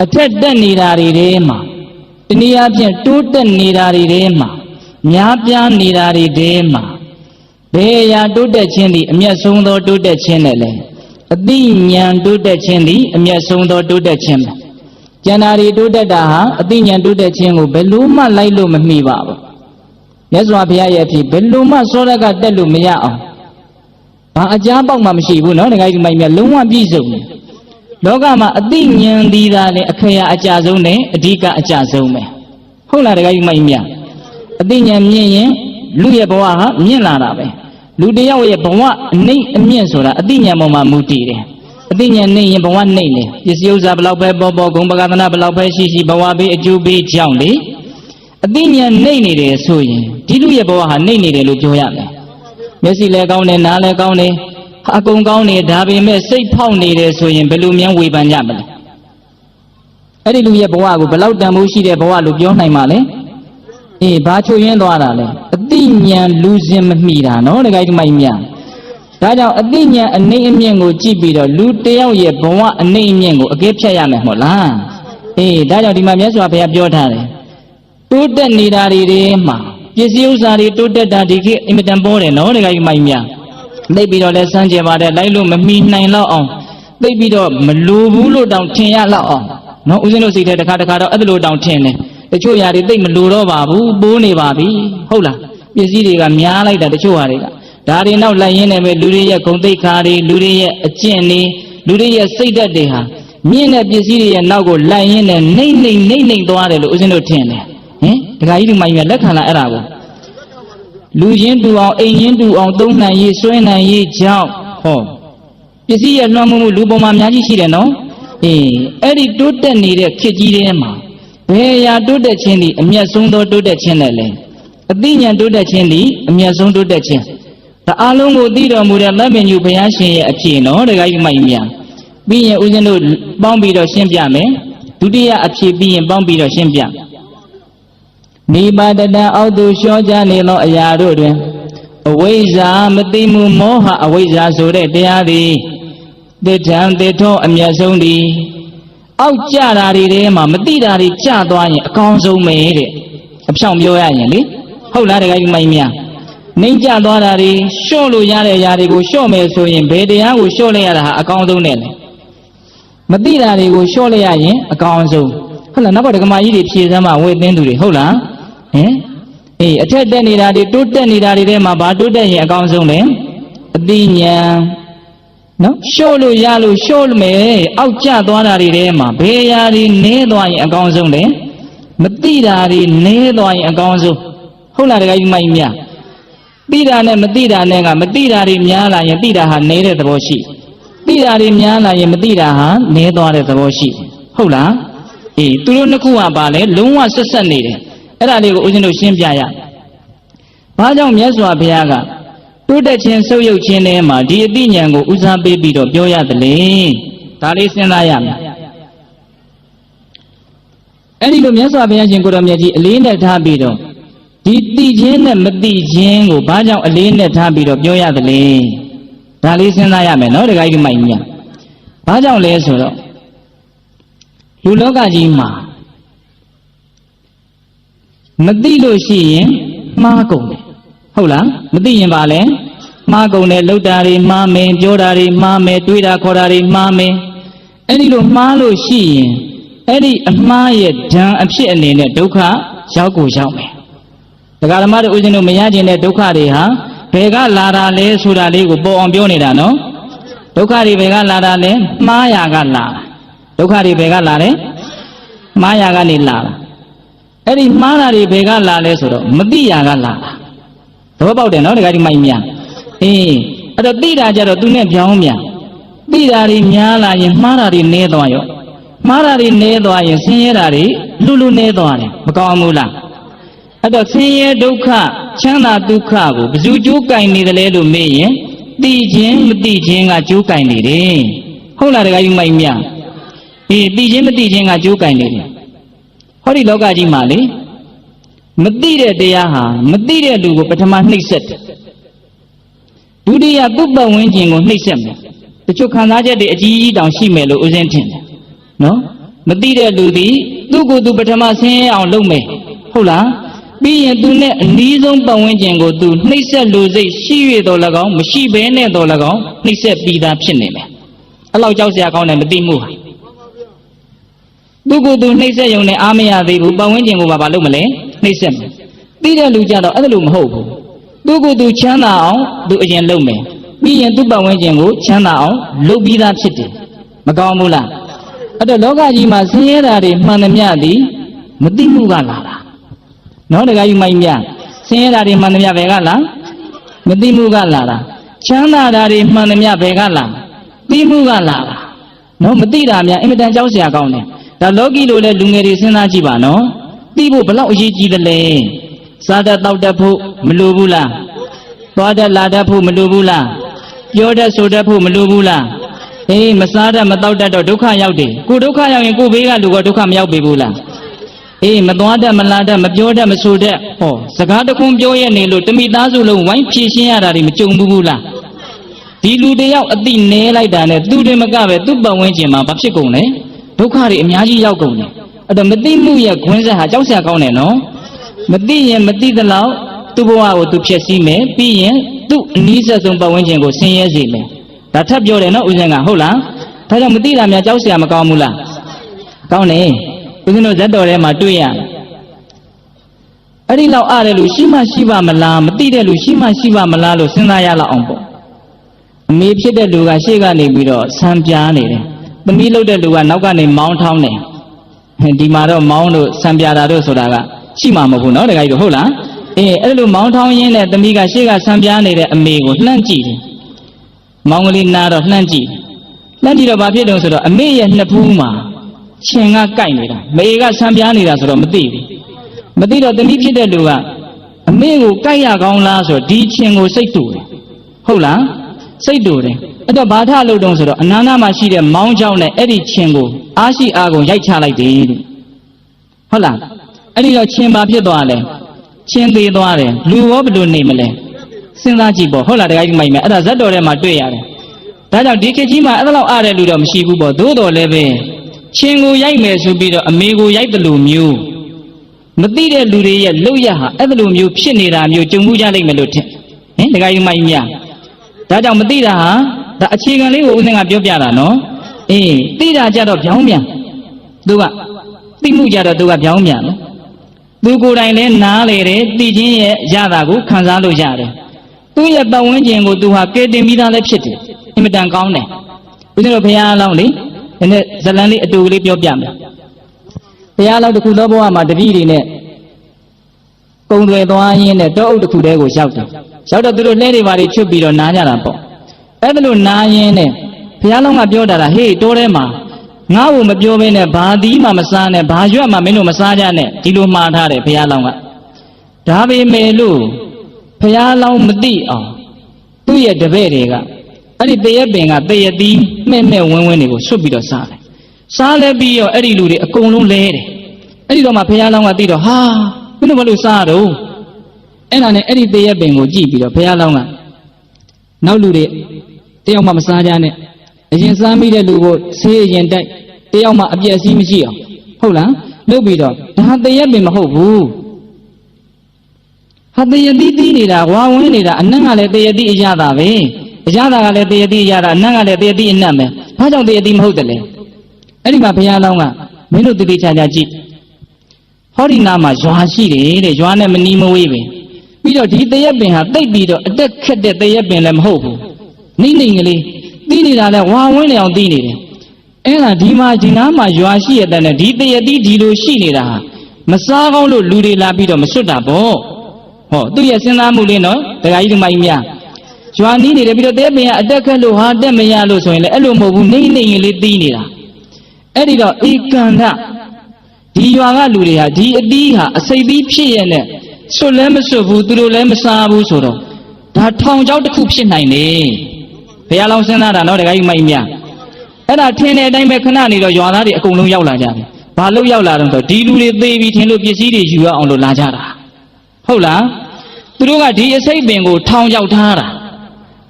အထက်တက်နေတာတွေထဲမှာတနည်းအားဖြင့်တိုးတက်နေတာတွေထဲမှာများပြားနေတာတွေထဲမှာဘယ်အရာတိုးတက်ခြင်းသည်အမျက်ဆုံးသောတိုးတက်ခြင်းနဲ့လဲအတိညာတိုးတက်ခြင်းသည်အမျက်ဆုံးသောတိုးတက်ခြင်းပဲကျန်တာတွေတိုးတက်တာဟာအတိညာတိုးတက်ခြင်းကိုဘယ်လို့မှလိုက်လို့မမိပါဘူးမြတ်စွာဘုရားရဲ့အဖြစ်ဘယ်လို့မှစောရကတက်လို့မရအောင်ဘာအကြားပေါက်မှမရှိဘူးနော်ဒကာကြီးမိုင်မြလုံးဝပြည့်စုံတယ်လောကမှာအတိညာသည်သာလည်းအခရာအကြဆုံးနဲ့အဓိကအကြဆုံးပဲဟုတ်လားဒကာကြီးမိုင်မြအတိညာမြင်ရင်လူရဲ့ဘဝဟာမြင့်လာတာပဲလူတယောက်ရဲ့ဘဝအနှိမ့်အမြင့်ဆိုတာအတိညာပေါ်မှာမူတည်တယ်အတိညာနှိမ့်ရင်ဘဝနှိမ့်တယ်ပစ္စည်းဥစ္စာဘလောက်ပဲပေါ်ပေါ်ဂုဏ်ပကသနာဘလောက်ပဲရှိဘဝဘေးအကျိုးဘေးကြောင့်လေအတိညာနှိမ့်နေတယ်ဆိုရင်ဒီလူရဲ့ဘဝဟာနှိမ့်နေတယ်လို့ပြောရမယ်မျက်စိလည်းကောင်းတယ်နားလည်းကောင်းတယ်အကုန်ကောင်းတယ်ဒါပေမဲ့စိတ်ဖောက်နေတယ်ဆိုရင်ဘယ်လိုများဝေဖန်ကြမလဲအဲ့ဒီလူရဲ့ဘဝကိုဘယ်လောက်တန်ဖိုးရှိတဲ့ဘဝလို့ပြောနိုင်မှာလဲအေးဘာချွတ်ရင်းသွားတာလဲအတိညာလူစင်မမိတာနော်ဒကာကြီးမိုင်မြ ဒါကြောင့်အသိဉာဏ်အနေအမြင့်ကိုကြည့်ပြီးတော့လူတယောက်ရဲ့ဘဝအနေအမြင့်ကိုအကဲဖြတ်ရမယ်မဟုတ်လားအေးဒါကြောင့်ဒီမှာမြတ်စွာဘုရားပြောထားတယ်တိုးတက်နေတာတွေမှာပစ္စည်းဥစ္စာတွေတိုးတက်တာဒီခေတ်အင်မတန်ပေါ်တယ်နော်ဒကာကြီးမိုင်များသိပြီးတော့လဲစမ်းကြပါတယ်လိုက်လို့မမီနိုင်တော့အောင်သိပြီးတော့မလိုဘူးလို့တောင်ထင်ရလောက်အောင်နော်ဦးဇင်းတို့စိတ်ထဲတစ်ခါတော့အဲ့လိုတောင်ထင်တယ်တချို့ຢာတွေသိမလိုတော့ပါဘူးပိုးနေပါပြီဟုတ်လားပစ္စည်းတွေကများလိုက်တာတချို့ဟာတွေကဒါတွေနောက်လိုက်ရင်းနေပဲလူတွေရဲ့ဂုဏ်သိက္ခာတွေလူတွေရဲ့အကျင့်တွေလူတွေရဲ့စိတ်ဓာတ်တွေဟာမြင့်တဲ့ပစ္စည်းတွေရဲ့နောက်ကိုလိုက်ရင်းနဲ့နှိမ့်သွားတယ်လို့ဦးဇင်းတို့ထင်တယ်ဟင်ဒကာကြီးဒီမိုင်မြလက်ခံလာအဲ့ဒါကိုလူချင်းတူအောင်အိမ်ချင်းတူအောင်သုံးနိုင်ရေးဆွဲနိုင်ရေးကြောင့်ဟောပစ္စည်းရဲ့လွှမ်းမိုးမှုလူပေါ်မှာအများကြီးရှိတယ်နော်အေးအဲ့ဒီတိုးတက်နေတဲ့ခေတ်ကြီးထဲမှာဘယ်ရာတိုးတက်ခြင်းဒီအမျက်ဆုံးသောတိုးတက်ခြင်းနဲ့လဲအသိဉာဏ်တိုးတက်ခြင်းဒီအမျက်ဆုံးတိုးတက်ခြင်းဒါအလုံးကိုသိတော်မူတဲ့လက်ပင်ညူဘုရားရှင်ရဲ့အဖြစ်နော်ဒကာကြီးမိုက်များပြီးရင်ဦးဇင်းတို့ပေါင်းပြီးတော့ရှင်းပြမယ်ဒုတိယအဖြစ်ပြီးရင်ပေါင်းပြီးတော့ရှင်းပြနိပါတတအောက်သို့လျှောကြနေသောအရာတို့တွင်အဝိဇ္ဇာမသိမှုမောဟအဝိဇ္ဇာဆိုတဲ့တရားသည်တိထံတိထောအမျက်ဆုံးသည်အောက်ကြတာတွေထဲမှာမသိတာတွေကြသွားရင်အကောင်းဆုံးပဲတဲ့အဖြောင့်ပြောရရင်လေဟုတ်လားတကယ်ကြီးမိုင်းများနှိမ့်ကြသွားတာတွေလျှော့လို့ရတဲ့အရာတွေကိုလျှော့မယ်ဆိုရင်ဘယ်တရားကိုလျှော့လိုက်ရတာဟာအကောင်းဆုံးနဲ့လေမသိတာတွေကိုလျှော့လိုက်ရရင်အကောင်းဆုံးဟုတ်လားနောက်ကဒကမာကြီးတွေဖြည့်စမ်းမှဝေသင်းသူတွေဟုတ်လားဟင်အေးအထက်တက်နေတာတွေတိုးတက်နေတာတွေထဲမှာဘာတိုးတက်ရင်အကောင်းဆုံးလဲအသိဉာဏ်နော်လျှော့လို့ရလို့လျှော့မယ်အောက်ကျသွားတာတွေထဲမှာဘယ်ရာတွေနည်းသွားရင်အကောင်းဆုံးလဲမသိတာတွေနည်းသွားရင်အကောင်းဆုံးဟုတ်လားတကယ်ကြီးမိုက်မြသိတာနဲ့မသိတာနဲ့ကမသိတာတွေများလာရင်သိတာဟာနည်းတဲ့သဘောရှိသိတာတွေများလာရင်မသိတာဟာနည်းသွားတဲ့သဘောရှိဟုတ်လားအေးသူတို့နှစ်ခုကပါလဲလုံးဝဆက်ဆက်နေတယ်အဲ့ဒါလေးကိုဦးဇင်းတို့ရှင်းပြရဘာကြောင့်မြတ်စွာဘုရားကတိုးတက်ခြင်းဆုပ်ယုပ်ခြင်းထဲမှာဒီအသိဉာဏ်ကိုဦးစားပေးပြီးတော့ပြောရသလဲဒါလေးစဉ်းစားရမယ်အဲ့ဒီလိုမြတ်စွာဘုရားရှင်ကိုရောမြတ်ကြီးအလေးနဲ့ထားပြီးတော့ဒီသိခြင်းနဲ့မသိခြင်းကိုဘာကြောင့်အလေးနဲ့ထားပြီးတော့ပြောရသလဲဒါလေးစဉ်းစားရမယ်နော်ဒကာကြီးမိုက်မြဘာကြောင့်လဲဆိုတော့လူလောကကြီးမှာမသိလို့ရှိရင်မှားကုန်တယ်ဟုတ်လားမသိရင်ပါလဲမှားကုန်တယ်လှုပ်တာတွေမှားမယ်ပြောတာတွေမှားမယ်တွေးတာခေါ်တာတွေမှားမယ်အဲ့ဒီလိုမှားလို့ရှိရင်အဲ့ဒီအမှားရဲ့ဓာန်အဖြစ်အနေနဲ့ဒုက္ခရောက်ကိုရောက်မယ်တရားဓမ္မတို့ဦးဇင်းတို့မရခြင်းတဲ့ဒုက္ခတွေဟာဘယ်ကလာတာလဲဆိုတာလေးကိုပေါ်အောင်ပြောနေတာနော်ဒုက္ခတွေဘယ်ကလာတာလဲမှားရာကလာဒုက္ခတွေဘယ်ကလာလဲမှားရာကနေလာတာအဲ့ဒီမှားတာတွေဘယ်ကလာလဲဆိုတော့မသိရာကလာတာသဘောပေါက်တယ်နော်ဒကာကြီးမိုက်များအေးအဲ့တော့သိတာကြတော့သူနဲ့ပြောင်းမြန်သိတာတွေများလာရင်မှားတာတွေနည်းသွားရောမှားတာတွေနည်းသွားရင်ဆင်းရဲတာတွေလူနည်းသွားတယ်မကောင်းဘူးလားအဲ့တော့ဆင်းရဲဒုက္ခချမ်းသာဒုက္ခကိုဘယ်သူကြိုးကင်နေတယ်လဲလို့မေးရင်သိခြင်းမသိခြင်းကကြိုးကင်နေတယ်ဟုတ်လားဒကာကြီးမိုက်များအေးသိခြင်းမသိခြင်းကကြိုးကင်နေတယ်ဟောဒီလောကကြီးမှာလေမသိတဲ့တရားဟာမသိတဲ့လူကိုပထမနှိပ်စက်တယ်ဒုတိယသူ့ပတ်ဝန်းကျင်ကိုနှိပ်စက်မယ်တချို့ခံစားချက်တွေအကြီးကြီးတောင်ရှိမယ်လို့ဦးဇင်းထင်တယ်နော်မသိတဲ့လူသည်သူ့ကိုယ်သူပထမဆင်းရဲအောင်လုပ်မယ်ဟုတ်လားပြီးရင်သူနဲ့အနီးဆုံးပတ်ဝန်းကျင်ကိုသူနှိပ်စက်လူစိတ်ရှိရတော်၎င်းမရှိဘဲနဲ့တော်၎င်းနှိပ်စက်ပြီးသားဖြစ်နေမယ်အဲ့လောက်ကြောက်စရာကောင်းတယ်မသိမှုဟာသူကိုယ်သူနှိပ်စက်ရုံနဲ့အားမရသေးဘူးပတ်ဝန်းကျင်ကိုဘာလုပ်မလဲနှိပ်စက်မယ်ပြီးတဲ့လူကြတော့အဲ့လိုမဟုတ်ဘူးသူကိုယ်သူချမ်းသာအောင်သူအရင်လုပ်မယ်ပြီးရင်သူ့ပတ်ဝန်းကျင်ကိုချမ်းသာအောင်လုပ်ပြီးသားဖြစ်တယ်မကောင်းဘူးလားအဲ့တော့လောကကြီးမှာဆင်းရဲတာတွေမှန်သမျှသည်မသိမှုကလာတာနော်တခါယူမိုင်းမြဆင်းရဲတာတွေမှန်သမျှဘယ်ကလာမသိမှုကလာတာချမ်းသာတာတွေမှန်သမျှဘယ်ကလာသိမှုကလာတာနော်မသိတာများအင်မတန်ကြောက်စရာကောင်းတယ်ဒါလောကီလိုလဲလူငယ်တွေစဉ်းစားကြည့်ပါနော်သိဖို့ဘလောက်အရေးကြီးသလဲစားတတ်တောက်တတ်ဖို့မလိုဘူးလားသွားတတ်လာတတ်ဖို့မလိုဘူးလားပြောတတ်ဆိုတတ်ဖို့မလိုဘူးလားအေးမစားတတ်မတောက်တတ်တော့ဒုက္ခရောက်တယ်ကိုဒုက္ခရောက်ရင်ကိုဘေးကလူကဒုက္ခမရောက်ပေဘူးလားအေးမသွားတတ်မလာတတ်မပြောတတ်မဆိုတတ်ဟောစကားတခွန်းပြောရနေလို့တမိသားစုလုံးဝိုင်းဖြည့်ရှင်းရတာတွေမကြုံဘူးလား ဒီလူတယောက်အတိနဲလိုက်တာနဲ့သူတွေမကပဲသူ့ပတ်ဝန်းကျင်မှာဘာဖြစ်ကုန်လဲဒုက္ခတွေအများကြီးရောက်ကုန်တယ်အဲ့တော့မသိမှုရဲ့ခွင်းဆက်ဟာကြောက်စရာကောင်းတယ်နော်မသိရင်မသိသလောက်သူ့ဘဝကိုသူဖြည့်ဆည်းမယ်ပြီးရင်သူ့အနည်းဆုံးပတ်ဝန်းကျင်ကိုဆင်းရဲစေမယ်ဒါထပ်ပြောတယ်နော်ဦးဇင်းကဟုတ်လားဒါကြောင့်မသိတာများကြောက်စရာမကောင်းဘူးလားကောင်းတယ်ဦးဇင်းတို့ဇတ်တော်ထဲမှာတွေ့ရတယ်အဲ့ဒီလောက်အားတဲ့လူရှိမှရှိပါမလားမသိတဲ့လူရှိမှရှိပါမလားလို့စဉ်းစားရလောက်အောင်ပေါ့အမေဖြစ်တဲ့လူကရှေ့ကနေပြီးတော့ဆံပြားနေတယ်သမီးလုပ်တဲ့လူကနောက်ကနေမောင်းထောင်းတယ်ဒီမှာတော့မောင်းတို့ဆံပြားတာတို့ဆိုတာကရှိမှာမဟုတ်ဘူးနော်တခါကြီးတို့ဟုတ်လားအဲ့လိုမောင်းထောင်းရင်းနဲ့သမီးကရှေ့ကဆံပြားနေတဲ့အမေကိုလှမ်းကြည့်တယ်မောင်းကလေးနားတော့လှမ်းကြည့်တော့ဘာဖြစ်တုံးဆိုတော့အမေရဲ့နှစ်ဖူးမှာရှင်ကကိုက်နေတာမေကဆံပြားနေတာဆိုတော့မသိဘူးမသိတော့သမီးဖြစ်တဲ့လူကအမေကိုကိုက်ရကောင်းလားဆိုတော့ဒီချင်းကိုစိတ်တူတယ်ဟုတ်လားစိတ်တူတယ်အဲ့တော့ဘာထလို့တုံးဆိုတော့အနာနာမှာရှိတဲ့မောင်းချောင်းနဲ့အဲ့ဒီချင်းကိုအားရှိအားကုန်ရိုက်ချလိုက်တယ်တဲ့ဟုတ်လားအဲ့ဒီတော့ချင်းဘာဖြစ်သွားလဲချင်းသေးသွားတယ်လူရောဘယ်လိုနေမလဲစဉ်းစားကြည့်ပေါ့ဟုတ်လားတခါကြီးမိုက်မယ်အဲ့ဒါဇတ်တော်ထဲမှာတွေ့ရတယ်ဒါကြောင့်ဒီခေတ်ကြီးမှာအဲ့လောက်အားတဲ့လူတော့မရှိဘူးပေါ့သို့တော်လည်းပဲချင်းကိုရိုက်မယ်ဆိုပြီးတော့အမေကိုရိုက်တယ်လို့မျိုးမသိတဲ့လူတွေရဲ့လုပ်ရဟာအဲ့လိုမျိုးဖြစ်နေတာမျိုးကြုံမှုကြလိမ့်မယ်လို့ထင်တခါကြီးမိုက်မြဒါကြောင့်မသိတာဟာဒါအခြေခံလေးကိုဦးစင်ကပြောပြတာနော်သိတာကြတော့ပြောင်းပြန်သူကသိမှုကြတော့သူကပြောင်းပြန်နော်သူကိုယ်တိုင်လည်းနားလေတယ်သိချင်းရဲ့ရတာကိုခံစားလို့ရတယ်သူ့ရဲ့ပတ်ဝန်းကျင်ကိုသူဟာကဲတင်ပြီးသားလည်းဖြစ်တယ်အင်မတန်ကောင်းတယ်ဦးဇင်းတို့ဘုရားအလောင်းလေဒီနေ့ဇလန်လေးအတူလေးပြောပြမယ်ဘုရားအလောင်းတစ်ခုသောဘဝမှာတပည့်တွေနဲ့ကုံတွေသွားရင်းနဲ့တောအုပ်တစ်ခုတည်းကိုရောက်တယ်ရောက်တော့သူတို့လှဲတွေပါတွေချွတ်ပြီးတော့နားကြတာပေါ့အဲ့ဒါလို့နားရင်းနဲ့ဘုရားလောင်းကပြောတာဟေးတိုးထဲမှာငါ့ကိုမပြောဘဲနဲ့ဘာသီးမှမစားနဲ့ဘာရွက်မှမင်းတို့မစားကြနဲ့ဒီလိုမှားထားတယ်ဘုရားလောင်းကဒါပေမဲ့လို့ဘုရားလောင်းမသိအောင်သူ့ရဲ့တပည့်တွေကအဲ့ဒီတရက်ပင်ကတရက်သီးမဲ့မဲ့ဝင်းဝင်းတွေကိုဆွတ်ပြီးတော့စားတယ်စားလဲပြီးတော့အဲ့ဒီလူတွေအကုန်လုံးလဲတယ်အဲ့ဒီတော့မှဘုရားလောင်းကသိတော့ဟာမင်းတို့ဘာလို့စားတော့အဲ့ဒါနဲ့အဲ့ဒီတရက်ပင်ကိုကြည့်ပြီးတော့ဘုရားလောင်းကနောက်လူတွေတယောက်မှမစားကြနဲ့အရင်စားမိတဲ့လူကိုဆေးရင်တိုက်တယောက်မှအပြည့်အစည်းမရှိအောင်ဟုတ်လားလုပ်ပြီးတော့ဒါတရက်ပင်မဟုတ်ဘူးဟာတရက်သီးသီးနေတာဝါဝင်းနေတာအနက်ကလည်းတရက်သီးအရသာပဲအရသာကလည်းတရက်သီးအရသာအနက်ကလည်းတရက်သီးအနက်ပဲဘာကြောင့်တရက်သီးမဟုတ်တယ်လဲအဲ့ဒီမှာဘုရားလောင်းကမင်းတို့တည်တည်ချာချာကြည့်ဟောဒီနာမှာရွာရှိတယ်တဲ့ရွာနဲ့မနီးမဝေးပဲပြီးတော့ဒီတရက်ပင်ဟာတိတ်ပြီးတော့အတက်ခက်တဲ့တရက်ပင်လည်းမဟုတ်ဘူးနိမ့်နိမ့်ကလေးတီးနေတာလဲဝါဝင်းနေအောင်တီးနေတယ်အဲ့ဒါဒီမှာဒီနားမှာရွာရှိရတဲ့နဲ့ဒီတရက်တီးဒီလိုရှိနေတာဟာမစားကောင်းလို့လူတွေလာပြီးတော့မစွတ်တာပေါ့ဟောသူ့ရဲ့စဉ်းစားမှုလေးနော်ဒကာကြီးတို့မကြီးများရွာနီးနေတယ်ပြီးတော့တရက်ပင်ကအတက်ခက်လို့ဟာတက်မရလို့ဆိုရင်လည်းအဲ့လိုမဟုတ်ဘူးနိမ့်နိမ့်ကလေးတီးနေတာအဲ့ဒီတော့ဧကန္တဒီရွာကလူတွေဟာဒီအတီးဟာအစိတ်သီးဖြစ်ရတဲ့စွတ်လည်းမစွတ်ဘူးသူတို့လည်းမစားဘူးဆိုတော့ဒါထောင်ချောက်တစ်ခုဖြစ်နိုင်တယ်ဘုရားလောင်းစဉ်းစားတာနော်တခါကြီးမိုက်မြအဲ့ဒါထင်တဲ့အတိုင်းပဲခဏနေတော့ရွာသားတွေအကုန်လုံးရောက်လာကြတယ်ဘာလို့ရောက်လာတော့ဆိုဒီလူတွေသေးပြီးထင်လို့ပစ္စည်းတွေယူရအောင်လို့လာကြတာဟုတ်လားသူတို့ကဒီအစိတ်ပင်ကိုထောင်ချောက်ထားတာ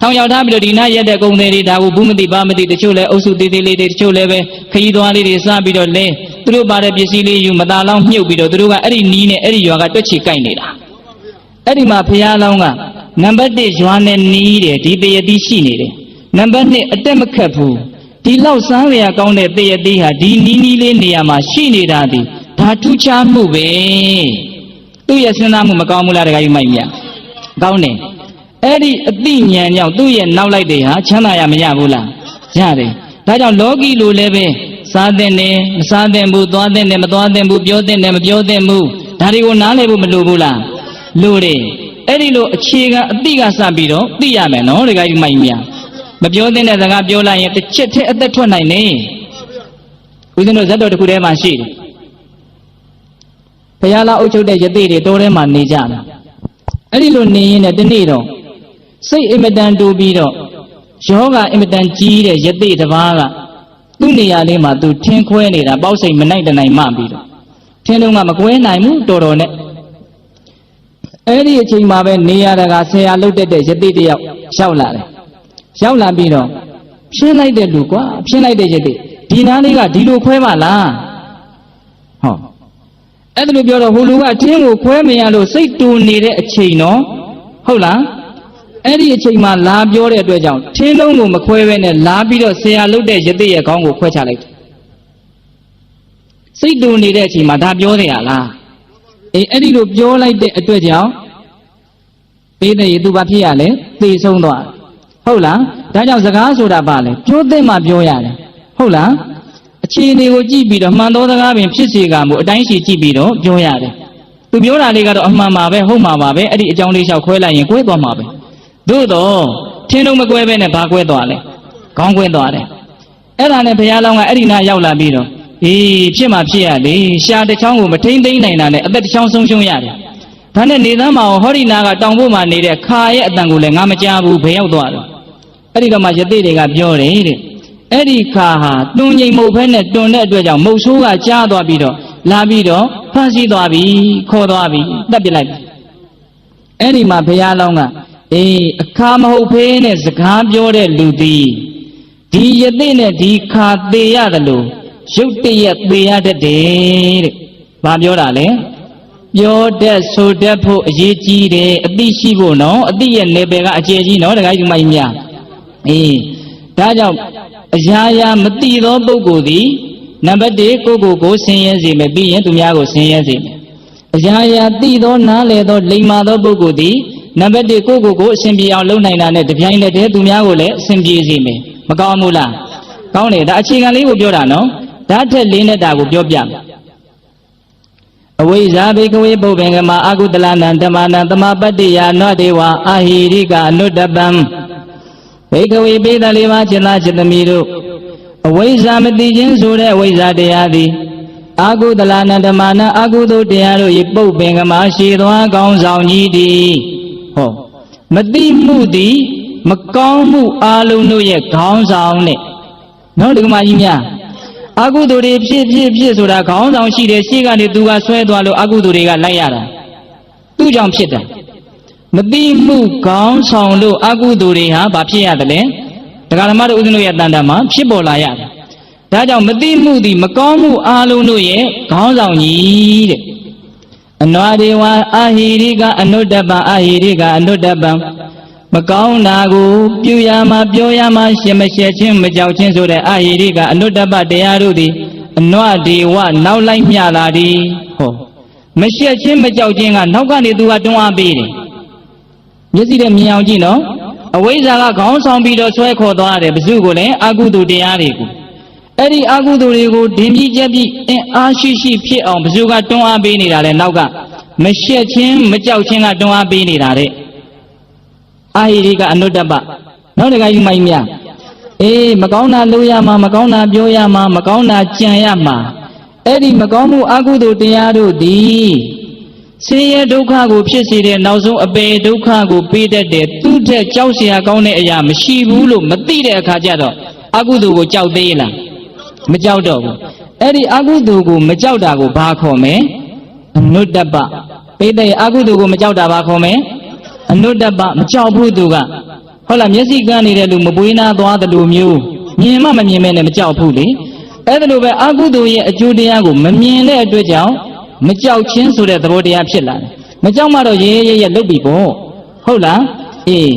ထောင်ချောက်ထားပြီးတော့ဒီနားရက်တဲ့ကုံတွေတွေဒါကိုဘူးမသိပါမသိတချို့လဲအုပ်စုသေးသေးလေးတွေတချို့လဲပဲခရီးသွားလေးတွေစပြီးတော့လဲသူတို့ပါတဲ့ပစ္စည်းလေးယူမသားလောင်းမြုပ်ပြီးတော့သူတို့ကအဲ့ဒီနီးနဲ့အဲ့ဒီရွာကတွက်ချီကိုက်နေတာအဲ့ဒီမှာဘုရားလောင်းကနံပါတ်1ရွာနဲ့နီးတယ်ဒီတရတိရှိနေတယ်နံပါတ်2အတက်မခတ်ဘူးဒီလောက်စားရကောင်းတဲ့တရတိဟာဒီနီးနီးလေးနေရာမှာရှိနေတာဒီဒါထူးခြားမှုပဲသူ့ရဲ့စဉ်းစားမှုမကောင်းဘူးလားတခါကြီးမိုက်မြကောင်းတယ်အဲ့ဒီအသိဉာဏ်ကြောင့်သူ့ရဲ့နောက်လိုက်တွေဟာချမ်းသာရမရဘူးလားရတယ်ဒါကြောင့်လောကီလိုလည်းပဲစားတဲ့နဲ့မစားတဲ့ဘူးသွားတဲ့နဲ့မသွားတဲ့ဘူးပြောတဲ့နဲ့မပြောတဲ့ဘူးဒါတွေကိုနားလည်ဖို့မလိုဘူးလားလိုတယ်အဲ့ဒီလိုအခြေခံအသိကစပြီးတော့သိရမယ်နော်တခါကြီးမိုက်မြမပြောတဲ့စကားပြောလိုက်ရင်တစ်ချက်တည်းအသက်ထွက်နိုင်နေဦးဇင်းတို့ဇတ်တော်တစ်ခုထဲမှာရှိတယ်ဘုရားလာအုပ်ချုပ်တဲ့ယသိတွေတောထဲမှာနေကြတာအဲ့ဒီလိုနေရင်လည်းဒီနေ့တော့စိတ်အင်မတန်တူပြီးတော့ယောဂအင်မတန်ကြီးတဲ့ယသိတစ်ပါးကသူ့နေရာလေးမှာသူထင်းခွဲနေတာပေါ့စိတ်မနိုင်တနိုင်မှပြီးတော့ထင်းလုံးကမကွဲနိုင်ဘူးတော်တော်နဲ့အဲ့ဒီအချိန်မှာပဲနေရတကဆရာလုတ်တဲ့ယသိတယောက်ရောက်လာတယ် ရောက်လာပြီးတော့ဖြင်းလိုက်တဲ့လူကွာဖြင်းလိုက်တဲ့ရက်ဒီနားလေးကဒီလိုခွဲပါလားဟောအဲ့ဒါလိုပြောတော့ဟိုလူကထင်းကိုခွဲမရလို့စိတ်တူနေတဲ့အချိန်နော်ဟုတ်လားအဲ့ဒီအချိန်မှာလာပြောတဲ့အတွက်ကြောင့်ထင်းလုံးကိုမခွဲဘဲနဲ့လာပြီးတော့ဆရာလုပ်တဲ့ရသေးရဲ့ခေါင်းကိုခွဲချလိုက်တယ်စိတ်တူနေတဲ့အချိန်မှာဒါပြောတယ်လားအဲ့ဒီလိုပြောလိုက်တဲ့အတွက်ကြောင့်ပေးတဲ့ရသူဘာဖြစ်ရလဲသိဆုံးသွားဟုတ်လားဒါကြောင့်စကားဆိုတာပါလေပြောတဲ့မှပြောရတယ်ဟုတ်လားအခြေအနေကိုကြည့်ပြီးတော့မှန်သောစကားပင်ဖြစ်စေကမှုအတိုင်းရှိကြည့်ပြီးတော့ပြောရတယ်သူပြောတာလေးကတော့အမှန်ပါပဲဟုတ်မှာပါပဲအဲ့ဒီအကြောင်းလေးလျှောက်ခွဲလိုက်ရင်ကွဲသွားမှာပဲသို့တော့ထင်းလုံးမကွဲပဲနဲ့ဘာကွဲသွားလဲခေါင်းကွဲသွားတယ်အဲ့ဒါနဲ့ဘုရားလောင်းကအဲ့ဒီနာရောက်လာပြီးတော့အေးဖြစ်မှဖြစ်ရလေရှားတစ်ချောင်းကိုမထိမ့်သိမ့်နိုင်တာနဲ့အသက်တစ်ချောင်းဆုံးရှုံးရတယ်ဒါနဲ့နေသားမအောင်ဟောဒီနာကတောင်ဖို့မှာနေတဲ့ခါရဲ့အတန်ကိုလည်းငါမကြားဘူးဘယ်ရောက်သွားတော့အဲ့ဒီတော့မှယသိတွေကပြောတယ်တဲ့အဲ့ဒီခါဟာတွန်းငိမ်မဟုတ်ဖဲနဲ့တွန်းတဲ့အတွက်ကြောင့်မုတ်ဆိုးကကြားသွားပြီးတော့လာပြီးတော့ဖမ်းဆီးသွားပြီခေါ်သွားပြီတတ်ပြလိုက်ပြီအဲ့ဒီမှာဘုရားလောင်းကအေးအခါမဟုတ်ဖဲနဲ့စကားပြောတဲ့လူသည်ဒီယသိနဲ့ဒီခါသေးရတယ်လို့ရုပ်တရက်သေးရတတ်တယ်တဲ့ဘာပြောတာလဲပြောတတ်ဆိုတတ်ဖို့အရေးကြီးတယ်အသိရှိဖို့နော်အသိရဲ့နယ်ပယ်ကအကျယ်ကြီးနော်တခါကြီးမိုင်းများအေးဒါကြောင့်အရာရာမသိသောပုဂ္ဂိုလ်သည်နံပါတ်1ကိုဆင်းရဲစေမယ်ပြီးရင်သူများကိုဆင်းရဲစေမယ်အရာရာသိသောနားလည်သောလိမ္မာသောပုဂ္ဂိုလ်သည်နံပါတ်1ကိုအစဉ်ပြေအောင်လုပ်နိုင်တာနဲ့တပြိုင်နက်တည်းသူများကိုလည်းအစဉ်ပြေစေမယ်မကောင်းဘူးလားကောင်းတယ်ဒါအခြေခံလေးကိုပြောတာနော်ဒါထက်လေးနဲ့တာကိုပြောပြမယ်အဝိဇ္ဇာဘိကဝေပုဗ္ဗင်္ဂမအာကုတလနံဓမ္မနံသမပတ္တိယနောဒေဝအာဟိရိကအနုတ္တပံဘိကဝေပိသလေးပါးจิตသားจิตသမီးတို့အဝိဇ္ဇာမသိခြင်းဆိုတဲ့အဝိဇ္ဇာတရားသည်အာကုတလနံဓမ္မနံအာကုသိုလ်တရားတို့၏ပုဗ္ဗင်္ဂမရှိသွားကောင်းဆောင်ကြီးသည်ဟောမသိမှုသည်မကောင်းမှုအလုံးတို့ရဲ့ခေါင်းဆောင်နဲ့နော်ဒီကမကြီးများအကုသိုလ်တွေဖြစ်ဆိုတာခေါင်းဆောင်ရှိတယ်ရှေ့ကနေသူကဆွဲသွားလို့အကုသိုလ်တွေကလိုက်ရတာသူ့ကြောင့်ဖြစ်တာမသိမှုခေါင်းဆောင်လို့အကုသိုလ်တွေဟာဘာဖြစ်ရတယ်လဲတရားဓမ္မတို့ဥဒ္ဒနရဲ့တန်တမှာဖြစ်ပေါ်လာရတယ်ဒါကြောင့်မသိမှုသည်မကောင်းမှုအလုံးတို့ရဲ့ခေါင်းဆောင်ကြီးတဲ့အနွာဒေဝအာဟိရိကအနုတ္တပံအာဟိရိကအနုတ္တပံမကောင်းတာကိုပြုရမှာပြောရမှာရှင်မရှက်ခြင်းမကြောက်ခြင်းဆိုတဲ့အာဟိရိကအနုတ္တပတရားတို့သည်အနွဒေဝနောက်လိုက်မျှလာသည်ဟောမရှက်ခြင်းမကြောက်ခြင်းကနောက်ကနေသူကတွန်းအားပေးတယ်မျက်စိနဲ့မြင်အောင်ကြည့်နော်အဝိဇ္ဇာကခေါင်းဆောင်ပြီးတော့ဆွဲခေါ်သွားတယ်ဘုစုကိုလည်းအကုသိုလ်တရားတွေကိုအဲ့ဒီအကုသိုလ်တွေကိုဒင်းပြီးချက်ပြီးအင်အားရှိဖြစ်အောင်ဘုစုကတွန်းအားပေးနေတာလေနောက်ကမရှက်ခြင်းမကြောက်ခြင်းကတွန်းအားပေးနေတာတဲ့အာဟိရိကအနုတ္တပနောက်တခါယူမိုင်းများအေးမကောင်းတာလုပ်ရမှာမကောင်းတာပြောရမှာမကောင်းတာကြံရမှာအဲ့ဒီမကောင်းမှုအကုသိုလ်တရားတို့သည်ဆင်းရဲဒုက္ခကိုဖြစ်စေတဲ့နောက်ဆုံးအပေဒုက္ခကိုပေးတတ်တဲ့သူ့ထက်ကြောက်เสียကောင်းတဲ့အရာမရှိဘူးလို့မသိတဲ့အခါကျတော့အကုသိုလ်ကိုကြောက်သေးလားမကြောက်တော့ဘူးအဲ့ဒီအကုသိုလ်ကိုမကြောက်တာကိုဘာခေါ်မလဲအနုတ္တပပေးတဲ့အကုသိုလ်ကိုမကြောက်တာဘာခေါ်မလဲအနုတ္တပမကြောက်ဘူးသူကဟုတ်လားမျက်စိကန်းနေတဲ့လူမပွေးနာသွားတယ်လို့မျိုးမြင်မှမမြင်မဲနဲ့မကြောက်ဘူးလေအဲ့ဒါလိုပဲအကုသိုလ်ရဲ့အကျိုးတရားကိုမမြင်တဲ့အတွက်ကြောင့်မကြောက်ခြင်းဆိုတဲ့သဘောတရားဖြစ်လာတယ်မကြောက်မှတော့ရဲလုပ်ပြီပေါ့ဟုတ်လားအေး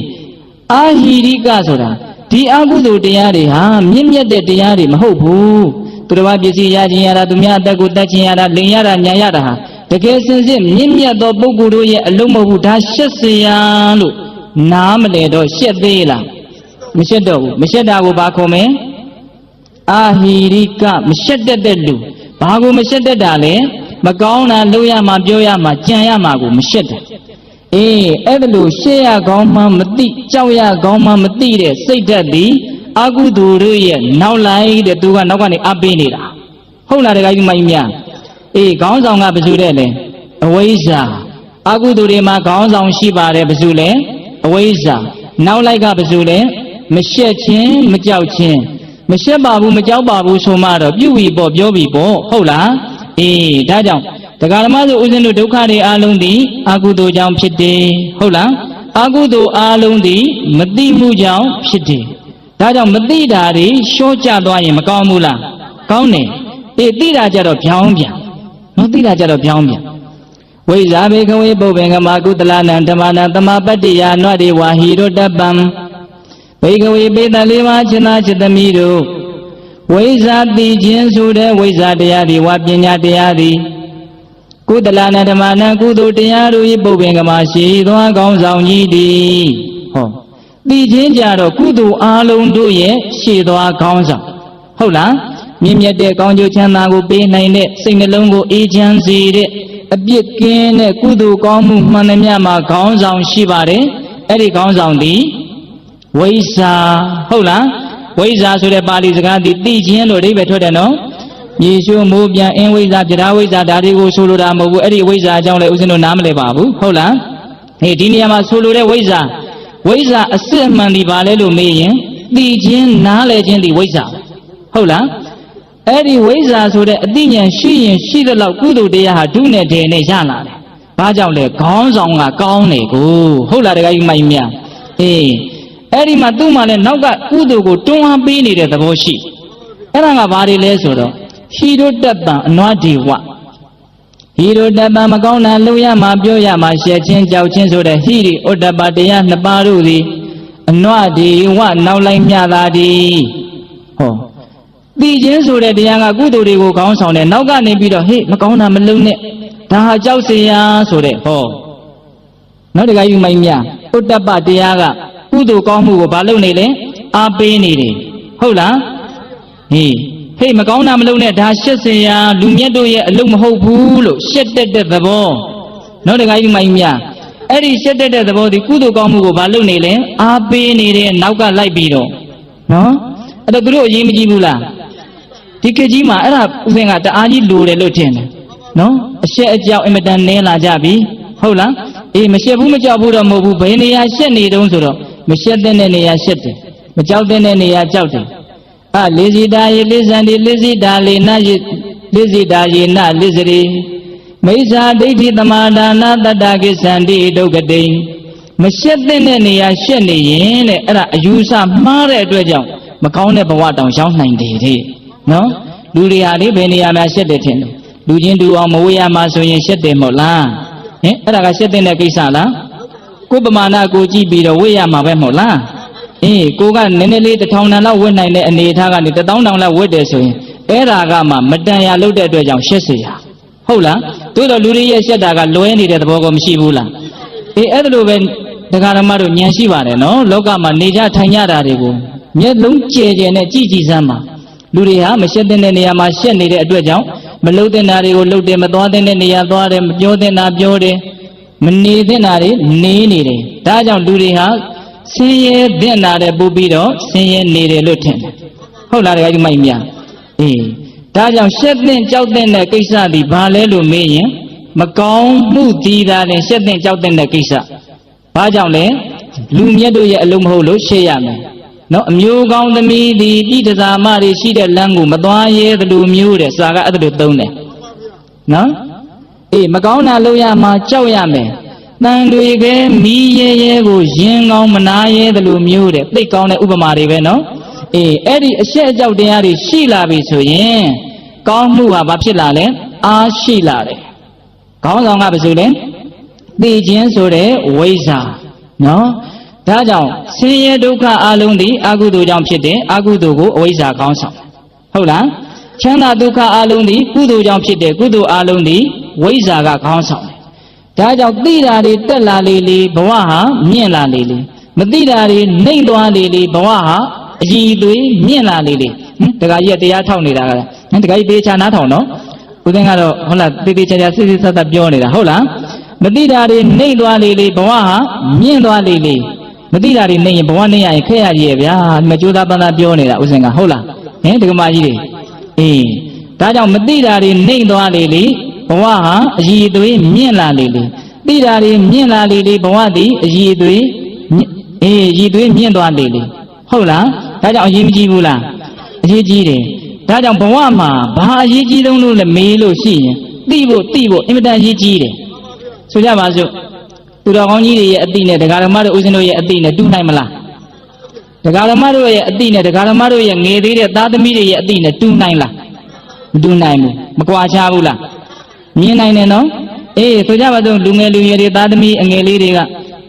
အာဟိရိကဆိုတာဒီအကုသိုလ်တရားတွေဟာမြင့်မြတ်တဲ့တရားတွေမဟုတ်ဘူးသူတော်ဘာပစ္စည်းရခြင်းရတာသူများအသက်ကိုတတ်ခြင်းရတာလိန်ရတာညာရတာဟာတကယ်စင်စစ်မြင့်မြတ်သောပုဂ္ဂိုလ်တို့ရဲ့အလုံးမဟုတ်ဘူးဒါရှက်เสียလို့နားမလဲတော့ရှက်သေးလားမရှက်တော့ဘူးမရှက်တာကိုဘာခေါ်မလဲအာဟိရိကမရှက်တတ်တဲ့လူဘာကိုမရှက်တတ်တာလဲမကောင်းတာလုပ်ရမှာပြောရမှာကြံရမှာကိုမရှက်တယ်အေးအဲ့ဒါလို့ရှက်ရကောင်းမှမသိကြောက်ရကောင်းမှမသိတဲ့စိတ်ဓာတ်သည်အကုသိုလ်တို့ရဲ့နောက်လိုက်တဲ့သူကနောက်ကနေအပေးနေတာဟုတ်လားတခါကြီးမိုင်းများအေးခေါင်းဆောင်ကဘယ်သူတဲ့လဲအဝိဇ္ဇာအကုသိုလ်တွေမှာခေါင်းဆောင်ရှိပါတယ်ဘယ်သူလဲအဝိဇ္ဇာနောက်လိုက်ကဘယ်သူလဲမရှက်ခြင်းမကြောက်ခြင်းမရှက်ပါဘူးမကြောက်ပါဘူးဆိုမှတော့ပြုပြီပေါ့ပြောပြီပေါ့ဟုတ်လားအေးဒါကြောင့်တရားဓမ္မဆိုဦးဇင်းတို့ဒုက္ခတွေအလုံးသည်အကုသိုလ်ကြောင့်ဖြစ်တယ်ဟုတ်လား အာကုသိုလ်အားလုံးသည်မသိမှုကြောင့်ဖြစ်တယ်ဒါကြောင့်မသိတာတွေရှော့ကျသွားရင်မကောင်းဘူးလားကောင်းတယ်အေးသိတာကြတော့ဖြောင်းပြန်နော်သိတာကြတော့ဖြောင်းပြန်ဝိဇာဘေကဝေပုပ္ပင်္ဂမကုသလနံဓမ္မနံသမပတ္တိယနွတိဝါဟိရောတပံဘေကဝေပေတလေးပါးจิตသားจิตသမီးတို့ဝိဇာတိခြင်းဆိုတဲ့ဝိဇာတရားသည်ဝါပညာတရားသည်ကုသလနံဓမ္မနံကုသိုလ်တရားတို့၏ပုပ္ပင်္ဂမရှိသောကောင်းဆောင်ကြီးသည်ဟောတိခြင်းကြတော့ကုသိုလ်အားလုံးတို့ရဲ့ရှေ့သွားကောင်းဆောင်ဟုတ်လားမြင့်မြတ်တဲ့ကောင်းကျိုးချမ်းသာကိုပေးနိုင်တဲ့စိတ်နှလုံးကိုအေးချမ်းစေတဲ့အပြစ်ကင်းတဲ့ကုသိုလ်ကောင်းမှုမှန်သမျှမှာခေါင်းဆောင်ရှိပါတယ်အဲ့ဒီခေါင်းဆောင်သည်ဝိဇ္ဇာဟုတ်လားဝိဇ္ဇာဆိုတဲ့ပါဠိစကားသည်သိခြင်းလို့အဓိပ္ပာယ်ထွက်တယ်နော်မြေရှုမိုးပြန်အင်းဝိဇ္ဇာပြဒါဝိဇ္ဇာဒါတွေကိုဆိုလိုတာမဟုတ်ဘူးအဲ့ဒီဝိဇ္ဇာအကြောင်းလည်းဦးဇင်းတို့နားမလည်ပါဘူးဟုတ်လားဒီနေရာမှာဆိုလိုတဲ့ဝိဇ္ဇာအစစ်အမှန်ဒီပါလဲလို့မေးရင်သိခြင်းနားလည်ခြင်းဒီဝိဇ္ဇာဟုတ်လားအဲ့ဒီဝိဇ္ဇာဆိုတဲ့အသိဉာဏ်ရှိရင်ရှိသလောက်ကုသိုလ်တရားဟာဒုနဲ့ဒေနဲ့ရလာတယ်ဘာကြောင့်လဲခေါင်းဆောင်ကကောင်းနေကိုဟုတ်လားတခါကြီးမိုင်မြအေးအဲ့ဒီမှာသူ့မှာလည်းနောက်ကကုသိုလ်ကိုတွန်းအားပေးနေတဲ့သဘောရှိအဲ့ဒါကဘာတွေလဲဆိုတော့ဟိရုတ္တပံအနွားဒီဝဟိရုတ္တပံမကောင်းတာလုပ်ရမှာပြောရမှာရှက်ချင်းကြောက်ချင်းဆိုတဲ့ဟိရိဥတ္တပတရားနှစ်ပါးတို့သည်အနွားဒီဝနောက်လိုက်မြတာသည်ဟောသိခြင်းဆိုတဲ့တရားကကုသိုလ်တွေကိုခေါင်းဆောင်တယ်နောက်ကနေပြီးတော့ဟေ့မကောင်းတာမလုပ်နဲ့ဒါဟာကြောက်စရာဆိုတဲ့ဟောနောက်တခါယူမိုင်းမြဥတ္တပတရားကကုသိုလ်ကောင်းမှုကိုဘာလုပ်နေလဲအားပေးနေတယ်ဟုတ်လားဟေ့မကောင်းတာမလုပ်နဲ့ဒါရှက်စရာလူမြတ်တို့ရဲ့အလုပ်မဟုတ်ဘူးလို့ရှက်တက်တဲ့သဘောနောက်တခါယူမိုင်းမြအဲ့ဒီရှက်တက်တဲ့သဘောဒီကုသိုလ်ကောင်းမှုကိုဘာလုပ်နေလဲအားပေးနေတဲ့နောက်ကလိုက်ပြီးတော့နော်အဲ့တော့သူတို့အရေးမကြီးဘူးလားဒီခေတ်ကြီးမှာအဲ့ဒါဥစဉ်ကတအားကြီးလိုတယ်လို့ထင်တယ်နော်အရှက်အကြောက်အင်မတန်နဲလာကြပြီဟုတ်လားအေးမရှက်ဘူးမကြောက်ဘူးတော့မဟုတ်ဘူးဘယ်နေရာရှက်နေတုံးဆိုတော့မရှက်တဲ့နေရာရှက်တယ်မကြောက်တဲ့နေရာကြောက်တယ်လေးစီတာရေလေးစံဒီလေးစီတာလေးနရေလေးစီတာရေနလေးစရီမိစ္ဆာဒိဋ္ဌိသမာဒါနတတ္တကိစ္ဆန္တိဒုက္ခတိမရှက်တဲ့နေရာရှက်နေရင်တဲ့အဲ့ဒါအယူဆမှားတဲ့အတွက်ကြောင့်မကောင်းတဲ့ဘဝတောင်ရောက်နိုင်တယ်တဲ့နော်လူတွေဟာလေဘယ်နေရာမှာရှက်တယ်ထင်တယ်လူချင်းတူအောင်မဝေးရမှာဆိုရင်ရှက်တယ်မဟုတ်လားအဲ့ဒါကရှက်တဲ့ကိစ္စလားကိုယ်ပမာဏကိုကြည့်ပြီးတော့ဝေးရမှာပဲမဟုတ်လားကိုကနည်းနည်းလေး1000တန်လောက်ဝတ်နိုင်တဲ့အနေအထားကနေ1000တောင်လောက်ဝတ်တယ်ဆိုရင်အဲ့ဒါကမှမတန်ရလို့တဲ့အတွက်ကြောင့်ရှက်เสียဟုတ်လားတို့တော့လူတွေရဲ့ရှက်တာကလွဲနေတဲ့သဘောကမရှိဘူးလားအဲ့ဒါလိုပဲတရားဓမ္မတို့ဉာဏ်ရှိပါတယ်နော်လောကမှာနေကြထိုင်ကြတာတွေကိုမျက်လုံးကျဲကျဲနဲ့ကြည်ကြည်စမ်းပါလူတွေဟာမရှက်တဲ့နေရာမှာရှက်နေတဲ့အတွက်ကြောင့်မလှုပ်တဲ့နာတွေကိုလှုပ်တယ်မသွားတဲ့နေရာသွားတယ်မပြောတဲ့နာပြောတယ်မနေတဲ့နာတွေနေနေတယ်ဒါကြောင့်လူတွေဟာဆင်းရဲတဲ့နာတွေပို့ပြီးတော့ဆင်းရဲနေတယ်လို့ထင်တယ်ဟုတ်လားတခါကြီးမိုက်မြဒါကြောင့်ရှက်တဲ့ကြောက်တဲ့ကိစ္စဒီဘာလဲလို့မေးရင်မကောင်းမှုဒီတာနဲ့ရှက်တဲ့ကြောက်တဲ့ကိစ္စဘာကြောင့်လဲလူမြတ်တို့ရဲ့အလုံးမဟုတ်လို့ရှေ့ရမယ်နော်အမျိုးကောင်းသမီးဒီတိတ္တဇာမတွေရှိတဲ့လမ်းကိုမသွားရဲသလိုမျိုးတဲ့စာကအဲ့ဒါလိုသုံးတယ်နော်မကောင်းတာလုပ်ရမှာကြောက်ရမယ်တန်တွေကဲမီးရဲရဲကိုရင်ကောင်းမနာရဲသလိုမျိုးတဲ့သိကောင်းတဲ့ဥပမာတွေပဲနော်အဲ့ဒီအရှက်အကြောက်တရားတွေရှိလာပြီဆိုရင်ကောင်းမှုဟာဘာဖြစ်လာလဲအားရှိလာတယ်ခေါင်းဆောင်ကဘာဆိုလဲသိခြင်းဆိုတဲ့ဝိဇ္ဇာနော်ဒါကြောင့်ဆင်းရဲဒုက္ခအလုံးသည်အကုသိုလ်ကြောင့်ဖြစ်တယ်အကုသိုလ်ကိုအဝိဇ္ဇာခေါင်းဆောင်ဟုတ်လားချမ်းသာဒုက္ခအလုံးသည်ကုသိုလ်ကြောင့်ဖြစ်တယ်ကုသိုလ်အလုံးသည်ဝိဇ္ဇာကခေါင်းဆောင်တယ်ဒါကြောင့်သိတာတွေတက်လာလေလေဘဝဟာမြင့်လာလေလေမသိတာတွေနှိမ့်သွားလေလေဘဝဟာအကြီးအသေးမြင့်လာလေလေတခါကြီးကတရားထောက်နေတာကတခါကြီးပေးချာနားထောင်နော်ဦးသိန်းကတော့ဟုတ်လားတေးသေးချာချာစစ်စစ်ဆက်ဆက်ပြောနေတာဟုတ်လားမသိတာတွေနှိမ့်သွားလေလေဘဝဟာမြင့်သွားလေလေမသိတာတွေနှိမ့်ရင်ဘဝနှိမ့်ရရင်ခဲ့ရကြီးရဲ့ဗျာမကြိုးစားပန်းသားပြောနေတာဦးစင်ကဟုတ်လားဒကမာကြီးတွေဒါကြောင့်မသိတာတွေနှိမ့်သွားလေလေဘဝဟာအကြီးအသေးမြင့်လာလေလေသိတာတွေမြင့်လာလေလေဘဝသည်အကြီးအသေးအကြီးအသေးမြင့်သွားလေလေဟုတ်လားဒါကြောင့်အရေးမကြီးဘူးလားအရေးကြီးတယ်ဒါကြောင့်ဘဝမှာဘာအရေးကြီးဆုံးလို့လဲမေးလို့ရှိရင်သိဖို့အင်မတန်အရေးကြီးတယ်ဆိုကြပါစို့ သူတော်ကောင်းကြီးတွေရဲ့အတိနဲ့တရားဓမ္မတို့ဦးဇင်းတို့ရဲ့အတိနဲ့တူနိုင်မလားတရားဓမ္မတို့ရဲ့အတိနဲ့တရားဓမ္မတို့ရဲ့ငယ်သေးတဲ့သားသမီးတွေရဲ့အတိနဲ့တူနိုင်လားမတူနိုင်ဘူးမကွာခြားဘူးလားမြင်နိုင်တယ်နော်အေးဆိုကြပါစို့လူငယ်လူရွယ်တွေသားသမီးအငယ်လေးတွေက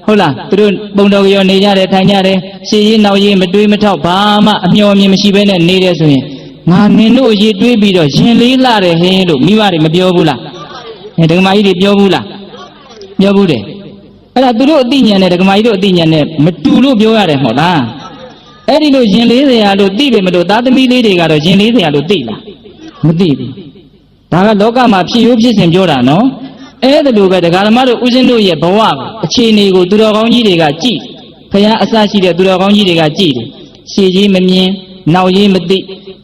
ဟုတ်လားသူတို့ပုံတော်ကြောနေကြတယ်ထိုင်ကြတယ်ရှေ့ရေးနောက်ရေးမတွေးမထောက်ဘာမှအမျှော်အမြင်မရှိဘဲနဲ့နေတယ်ဆိုရင်ငါနင်တို့ရေးတွေးပြီးတော့ရင်လေးလာတယ်ဟဲ့လို့မိဘတွေမပြောဘူးလားဒကမာကြီးတွေပြောဘူးလားပြောဘူးတယ်အဲ့ဒါသူတို့အသိဉာဏ်နဲ့ဒကမာကြီးတို့အသိဉာဏ်နဲ့မတူလို့ပြောရတယ်မဟုတ်လားအဲ့ဒီလိုရင်လေးစရာလို့သိပေမလို့သားသမီးလေးတွေကတော့ရင်လေးစရာလို့သိလားမသိဘူးဒါကလောကမှာဖြစ်ရိုးဖြစ်စဉ်ပြောတာနော်အဲ့ဒါလိုပဲဒကာဓမ္မတို့ဦးဇင်းတို့ရဲ့ဘဝအခြေအနေကိုသူတော်ကောင်းကြီးတွေကကြည့်ဖခင်အစရှိတဲ့သူတော်ကောင်းကြီးတွေကကြည့်တယ်ရှေ့ကြီးမမြင်နောက်ကြီးမသိ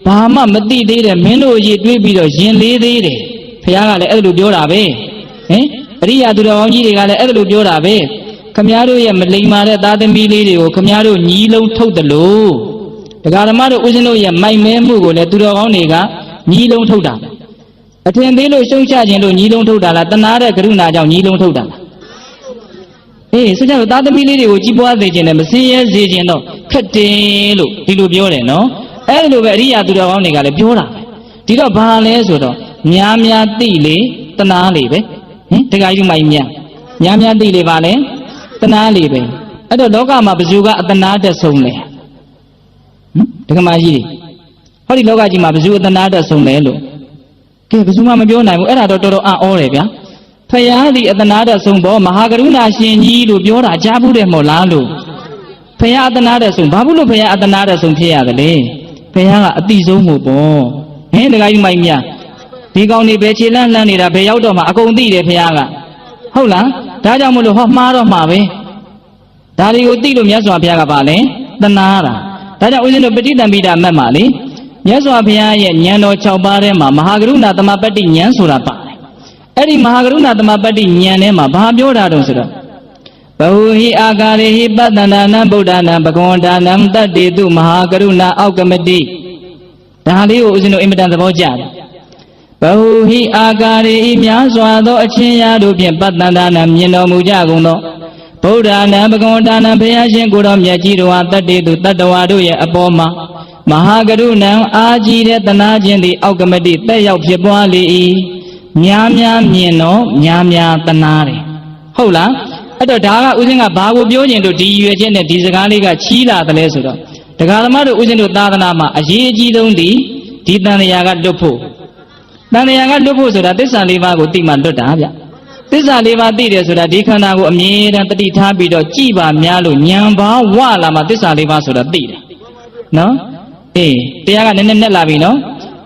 ဘာမှမသိသေးတယ်မင်းတို့ရေးတွေးပြီးတော့ရင်လေးသေးတယ်ဖခင်ကလည်းအဲ့လိုပြောတာပဲဟင်အရိယာသူတော်ကောင်းကြီးတွေကလည်းအဲ့လိုပြောတာပဲခမည်းတော်ရဲ့မလိမ္မာတဲ့သားသမီးလေးတွေကိုခမည်းတော်ညီးလုံးထုတ်တယ်လို့ဒကာဓမ္မတို့ဦးဇင်းတို့ရဲ့မိုက်မဲမှုကိုလည်းသူတော်ကောင်းတွေကညီးလုံးထုတ်တာအထင်သေးလို့ရှုံချခြင်းလို့ညီးလုံးထုတ်တာလားတနာတဲ့ကရုဏာကြောင့်ညီးလုံးထုတ်တာလားအေးဆိုကြတော့သားသမီးလေးတွေကိုကြီးပွားစေခြင်းနဲ့မစင်းရဲစေခြင်းတော့ခက်တယ်လို့ဒီလိုပြောတယ်နော်အဲ့လိုပဲအရိယာသူတော်ကောင်းတွေကလည်းပြောတာပဲဒီတော့ဘာလဲဆိုတော့များများသိလေတနာလေပဲဟင်တခါကြီးမိုင်များများသိလေပါလေတနာလေပဲအဲ့တော့လောကမှာဘယ်သူကအတနာတက်ဆုံးလဲဒကမာကြီးဟောဒီလောကကြီးမှာဘယ်သူအတနာတက်ဆုံးလဲလို့ကဲဘယ်သူမှမပြောနိုင်ဘူးအဲ့ဒါတော့တော်တော်အံ့ဩတယ်ဗျာဖယားသည်အတနာတက်ဆုံးပေါ့မဟာကရုဏာရှင်ကြီးလို့ပြောတာကြားဘူးတယ်မို့လားလို့ဖယားအတနာတက်ဆုံးဘာဘူးလို့ဖယားအတနာတက်ဆုံးဖြစ်ရတယ်လေဖယားကအတိဆုံးမို့ပေါ့ဟင်တခါကြီးမိုင်မြဒီကောင်နေပဲခြေလန့်လှမ်းနေတာဘယ်ရောက်တော့မှအကုန်သိတယ်ဖယားကဟုတ်လားဒါကြောင့်မလို့ဟောမှားတော့မှာပဲဒါတွေကိုသိလို့မြတ်စွာဘုရားကပါလဲတနာတာဒါကြောင့်ဦးဇင်းတို့ပဋိသင်္ပိဒမတ်မှာလေမြတ်စွာဘုရားရဲ့ဉာဏ်တော်6ပါးထဲမှာမဟာကရုဏာသမပတ္တိဉာဏ်ဆိုတာပါတယ်အဲ့ဒီမဟာကရုဏာသမပတ္တိဉာဏ်ထဲမှာဘာပြောတာတုံးဆိုတော့ဘဟုဟိအာကာရေဟိပတ္တနာနံဗုဒ္ဓနာဘဂဝန္တာနံတတ္တေတုမဟာကရုဏာအောက်ကမတိဒါလေးကိုဦးဇင်းတို့အင်မတန်သဘောကျတယ်ဘဟုဟိအာကာရေဤများစွာသောအချင်းရာတို့ဖြင့်ပတ္တနာနံမြင်တော်မူကြကုန်သောဗုဒ္ဓနာဘဂဝန္တာနံဘုရားရှင်ကိုယ်တော်မြတ်ကြီးတော်ဟာတတ္တေတုတတ္တဝါတို့ရဲ့အပေါ်မှာမဟာကရုဏာအာကြီးတဲ့တနာခြင်းသည်အောက်ကမတိတက်ရောက်ဖြစ်ပွားလေ၏များများမြင်တော့များများတနာတယ်ဟုတ်လားအဲ့တော့ဒါကဦးဇင်းကဘာကိုပြောခြင်းလို့ဒီရွယ်ချက်နဲ့ဒီစကားလေးကချီးလာတယ်လဲဆိုတော့တရားဓမ္မတို့ဦးဇင်းတို့သာသနာမှာအရေးအကြီးဆုံးဒီတန်တရားကလွတ်ဖို့တန်တရားကလွတ်ဖို့ဆိုတာသစ္စာလေးပါးကိုသိမှလွတ်တာဗျသစ္စာလေးပါးသိတယ်ဆိုတာဒီခန္ဓာကိုအမြဲတမ်းတတိထားပြီးတော့ကြည်ပါများလို့ဉာဏ်ပါဝလာမှသစ္စာလေးပါးဆိုတာသိတယ်နော်အေးတရားကနည်းနည်းနဲ့လာပြီနော်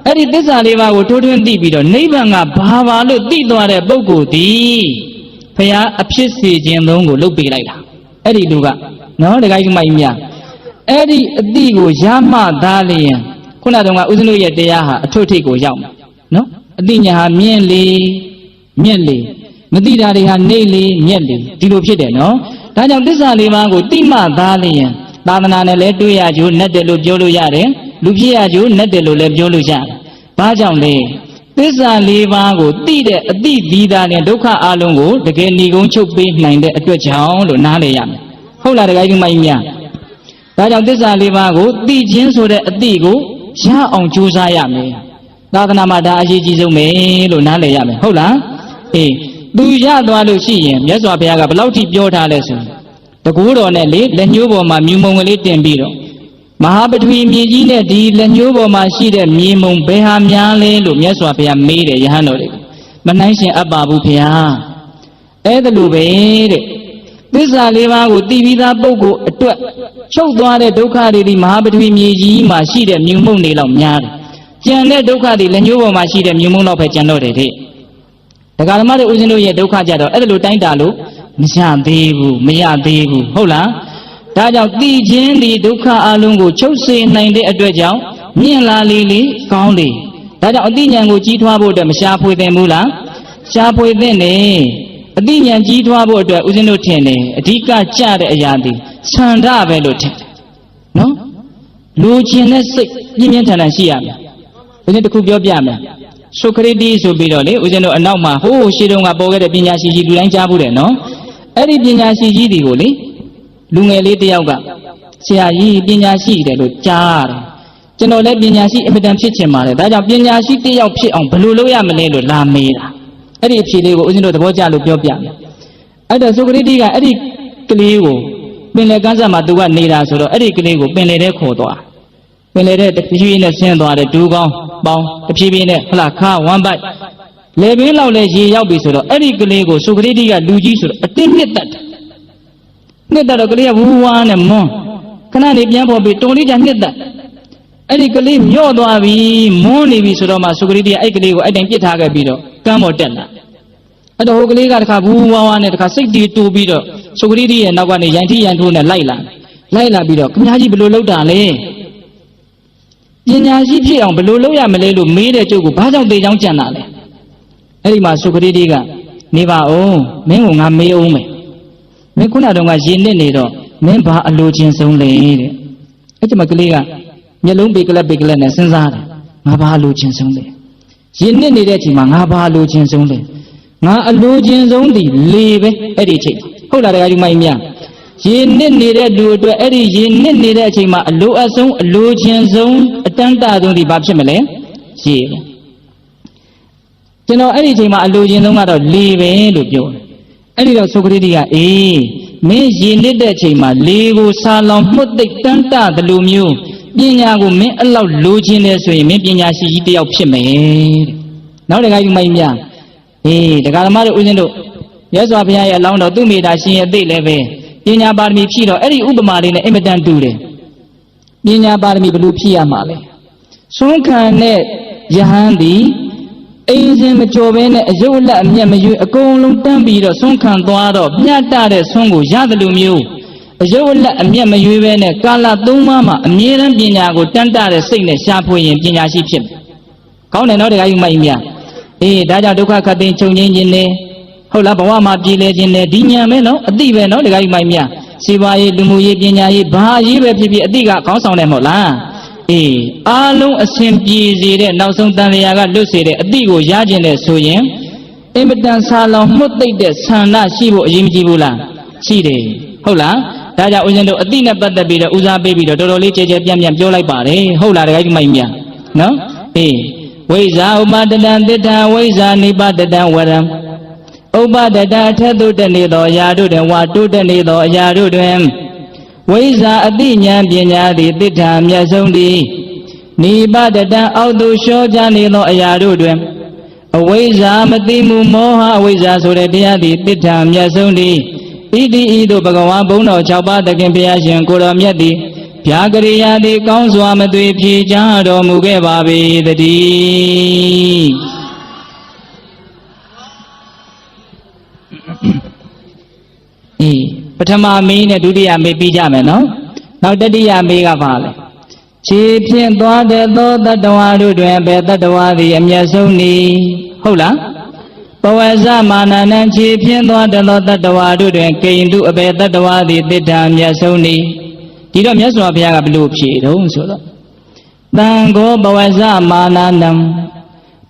အဲ့ဒီသစ္စာလေးပါးကိုထိုးထွင်းသိပြီးတော့နိဗ္ဗာန်ကဘာပါလို့သိသွားတဲ့ပုဂ္ဂိုလ်သည်ဘုရားအဖြစ်စေခြင်းသုံးကိုလုပ်ပေးလိုက်တာအဲ့ဒီလူကနော်တခါကြီးမိုက်မြအဲ့ဒီအတိကိုရမှသားလျင်ခုနတုန်းကဦးဇင်းတို့ရဲ့တရားဟာအထွတ်ထိပ်ကိုရောက်မှာနော်အတိညာဟာမြင့်လေမတိတာတွေဟာနေလေမြက်လေဒီလိုဖြစ်တယ်နော်ဒါကြောင့်သစ္စာလေးပါးကိုတိမှသားလျင်သာသနာနဲ့လည်းတွေ့ရကြိုးနဲ့တယ်လို့ပြောလို့ရတယ်လူဖြစ်ရကြိုးနဲ့တယ်လို့လည်းပြောလို့ရတယ်ဘာကြောင့်လဲသစ္စာလေးပါးကိုသိတဲ့အတိဒီတာနဲ့ဒုက္ခအလုံးကိုတကယ်ဏီကုန်းချုပ်ပေးနိုင်တဲ့အတွက်ကြောင့်လို့နားလည်ရမယ်ဟုတ်လားတကယ်ကြီးမိုင်းများဒါကြောင့်သစ္စာလေးပါးကိုသိခြင်းဆိုတဲ့အတိကိုရအောင်ကြိုးစားရမယ်သာသနာမှာဒါအရေးကြီးဆုံးပဲလို့နားလည်ရမယ်ဟုတ်လားအေးသူရသွားလို့ရှိရင်မြတ်စွာဘုရားကဘယ်လောက်ထိပြောထားလဲဆိုတကူတော်နဲ့လေလက်ညှိုးပေါ်မှာမြူမုံကလေးတင်ပြီးတော့မဟာပထဝီမြေကြီးနဲ့ဒီလက်ညှိုးပေါ်မှာရှိတဲ့မြေမုံဘယ်ဟာများလဲလို့မြတ်စွာဘုရားမေးတယ်ယဟန်တော်တွေမနှိုင်းရှင်အပ်ပါဘူးဘုရားအဲ့ဒါလိုပဲတဲ့သစ္စာလေးပါးကိုသိပြီးသားပုဂ္ဂိုလ်အတွက်ချုပ်သွားတဲ့ဒုက္ခတွေဒီမဟာပထဝီမြေကြီးမှာရှိတဲ့မြူမုံတွေလောက်များတယ်ကျန်တဲ့ဒုက္ခတွေလက်ညှိုးပေါ်မှာရှိတဲ့မြူမုံလောက်ပဲကျန်တော့တယ်တဲ့ဒကာဓမ္မတို့ဦးဇင်းတို့ရဲ့ဒုက္ခကြတော့အဲ့ဒါလိုတိုင်းတာလို့မရသေးဘူးဟုတ်လားဒါကြောင့်သိခြင်းဒီဒုက္ခအလုံးကိုချုပ်စေနိုင်တဲ့အတွက်ကြောင့်မြင့်လာလေကောင်းလေဒါကြောင့်အတိညာဏ်ကိုကြီးထွားဖို့အတွက်မရှားဖွေသင့်ဘူးလားရှားဖွေသင့်တယ်အတိညာဏ်ကြီးထွားဖို့အတွက်ဦးဇင်းတို့ထင်တယ်အဓိကကြတဲ့အရာဒီဆန္ဒပဲလို့ထင်တယ်နော်လူချင်းတဲ့စိတ်ပြင်းပြင်းထန်ထန်ရှိရမယ်ဦးဇင်းတစ်ခုပြောပြမယ်ဆိုခရတီဆိုပြီးတော့လေဦးဇင်းတို့အနောက်မှာဟိုးရှေးတုန်းကပေါ်ခဲ့တဲ့ပညာရှိကြီးလူတိုင်းကြားဘူးတယ်နော် အဲ့ဒီပညာရှိကြီးတွေကိုလေလူငယ်လေးတယောက်ကဆရာကြီးပညာရှိတယ်လို့ကြားရတယ်ကျွန်တော်လည်းပညာရှိအမြဲတမ်းဖြစ်ချင်ပါတယ်ဒါကြောင့်ပညာရှိတယောက်ဖြစ်အောင်ဘယ်လိုလုပ်ရမလဲလို့လာမေးတာအဲ့ဒီအဖြေလေးကိုဦးဇင်းတို့သဘောကျလို့ပြောပြမယ်အဲ့တော့ဆိုကရိတိကအဲ့ဒီကလေးကိုပင်လယ်ကမ်းစပ်မှာသူကနေတာဆိုတော့အဲ့ဒီကလေးကိုပင်လယ်ထဲခေါ်သွားပင်လယ်ထဲတဖြည်းဖြည်းနဲ့ဆင်းသွားတယ်ဒူးကောင်းပေါင်းတဖြည်းဖြည်းနဲ့ဟလာခါဝမ်းပိုက်လေပင်လောက်လဲရေရောက်ပြီဆိုတော့အဲ့ဒီကလေးကိုဆိုကရိတိကလူကြီးဆိုတော့အတင်းနှစ်တက်တယ်နှစ်တက်တော့ကလေးကဝူဝါနဲ့မွန်းခဏနေပြန်ပေါ်ပြီးတုံလေးချနှစ်တက်အဲ့ဒီကလေးညော့သွားပြီမွန်းနေပြီဆိုတော့မှဆိုကရိတိကအဲ့ကလေးကိုအဲ့တိုင်းပစ်ထားခဲ့ပြီးတော့ကမ်းပေါ်တက်လာအဲ့တော့ဟိုကလေးကတခါဝူဝါဝါနဲ့တခါစိတ်တီးတူပြီးတော့ဆိုကရိတိရဲ့နောက်ကနေရန်ထိရန်ထိုးနဲ့လိုက်လာပြီးတော့ခင်ဗျားကြီးဘယ်လိုလုပ်တာလဲပညာရှိဖြစ်အောင်ဘယ်လိုလုပ်ရမလဲလို့မေးတဲ့ကျုပ်ကိုဘာကြောင့်သေချောင်းကြံတာလဲအဲ့ဒီမှာဆိုကရိတိကနေပါအောင်မင်းကငါမေးအောင်မယ်မင်းခုနကတော့ရေနစ်နေတော့မင်းဘာအလိုချင်ဆုံးလဲတဲ့အဲ့ဒီမှာကလေးကမျက်လုံးပေကလက်နဲ့စဉ်းစားတယ်ငါဘာအလိုချင်ဆုံးလဲရေနစ်နေတဲ့အချိန်မှာငါဘာအလိုချင်ဆုံးလဲငါအလိုချင်ဆုံးဒီလေပဲအဲ့ဒီအချိန်ဟုတ်လားတရားကြီးမိုင်းများရေနစ်နေတဲ့လူအတွက်အဲ့ဒီရေနစ်နေတဲ့အချိန်မှာအလိုအဆုံးအလိုချင်ဆုံးအတန်းတဆုံးဒီဘာဖြစ်မလဲရေပဲကျွန်တော်အဲ့ဒီအချိန်မှာအလိုချင်ဆုံးကတော့လေပဲလို့ပြောတယ်အဲ့ဒီတော့ဆိုကရိတိကအေးမင်းရေနစ်တဲ့အချိန်မှာလေကိုဆာလောင်မှုတ်သိပ်တန်းတတယ်လို့မျိုးပညာကိုမင်းအဲ့လောက်လိုချင်တယ်ဆိုရင်မင်းပညာရှိကြီးတယောက်ဖြစ်မယ်တဲ့နောက်တခါယူမိုင်းများအေးတရားဓမ္မတို့ဦးဇင်းတို့မြတ်စွာဘုရားရဲ့အလောင်းတော်သူမိတာရှင်ရဲ့အသိလည်းပဲပညာပါရမီဖြည့်တော့အဲ့ဒီဥပမာလေးနဲ့အင်မတန်တူတယ်ပညာပါရမီဘယ်လိုဖြည့်ရမှာလဲသွန်းခံတဲ့ယဟန်သည်အိမ်စဉ်မကြော်ဘဲနဲ့အယုတ်လက်အမျက်မရွေးအကုန်လုံးတန်းပြီးတော့သွန်းခံသွားတော့မြတ်တတဲ့သွန်းကိုရတယ်လို့မျိုးအယုတ်လက်အမျက်မရွေးဘဲနဲ့ကာလသုံးပါးမှာအမြဲတမ်းပညာကိုတန်းတတဲ့စိတ်နဲ့ရှာဖွေရင်ပညာရှိဖြစ်မယ်ကောင်းတယ်နော်တရားယူမိုက်မြတ်အေးဒါကြောင့်ဒုက္ခခတ်သိမ်းချုပ်ငြိမ်းခြင်းနဲ့ဟုတ်လားဘဝမှာပြည်လဲခြင်းနဲ့ဒီဉာဏ်ပဲနော်အတိပဲနော်တရားယူမိုက်မြတ်စီပွားရေးလူမှုရေးပညာရေးဘာရေးပဲဖြစ်ဖြစ်အတိကခေါင်းဆောင်တယ်မဟုတ်လားအေးအားလုံးအစဉ်ပြေစေတဲ့နောက်ဆုံးတန်လျာကလွတ်စေတဲ့အတိကိုရခြင်းနဲ့ဆိုရင်အင်မတန်ဆာလောင်မှုတ်သိမ့်တဲ့ဆန္ဒရှိဖို့အရေးမကြီးဘူးလားရှိတယ်ဟုတ်လားဒါကြောင့်ဦးဇင်းတို့အတိနဲ့ပတ်သက်ပြီးတော့ဦးစားပေးပြီးတော့တော်တော်လေးကြဲကြဲပြန့်ပြန့်ပြောလိုက်ပါတယ်ဟုတ်လားတရားယူမိုက်မြတ်နော်အေးဝိဇာဥပဒတံသစ္စာဝိဇာနိပတတံဝရံဥပဒတအထက်သို့တက်နေသောအရာတို့တွင်ဝါတိုးတက်နေသောအရာတို့တွင်ဝိဇာအတိဉာဏ်ပညာသည်သစ္စာမြတ်ဆုံးသည်နိပတတံအောက်သို့လျှောကြနေသောအရာတို့တွင်အဝိဇ္ဇာမသိမှုမောဟအဝိဇ္ဇာဆိုတဲ့တရားသည်သစ္စာမြတ်ဆုံးသည်ဣတိဤသို့ဘဂဝါဘုန်းတော်6ပါးသခင်ဘုရားရှင်ကိုတော်မြတ်သည်ဗျာကရိယာသည်ကောင်းစွာမသွေဖြေချတော်မူခဲ့ပါပေတည်းပထမမေးနဲ့ဒုတိယမေးပြီးကြမယ်နော်နောက်တတိယမေးကပါလေခြေဖြင့်သွားတဲ့သောတတ္တဝါတို့တွင်ဘယ်တတ္တဝါသည်အမျက်ဆုံးနည်းဟုတ်လားပဝဇ္ဇမာနနံခြေဖြင့်သွားတဲ့သောတတ္တဝါတို့တွင်ကိဉ္တုအဘယ်တတ္တဝါသည်သစ္စာအမျက်ဆုံးနည်းဒီတော့မြတ်စွာဘုရားကဘယ်လိုဖြေတုံးဆိုတော့တံဃောပဝဇ္ဇမာနနံ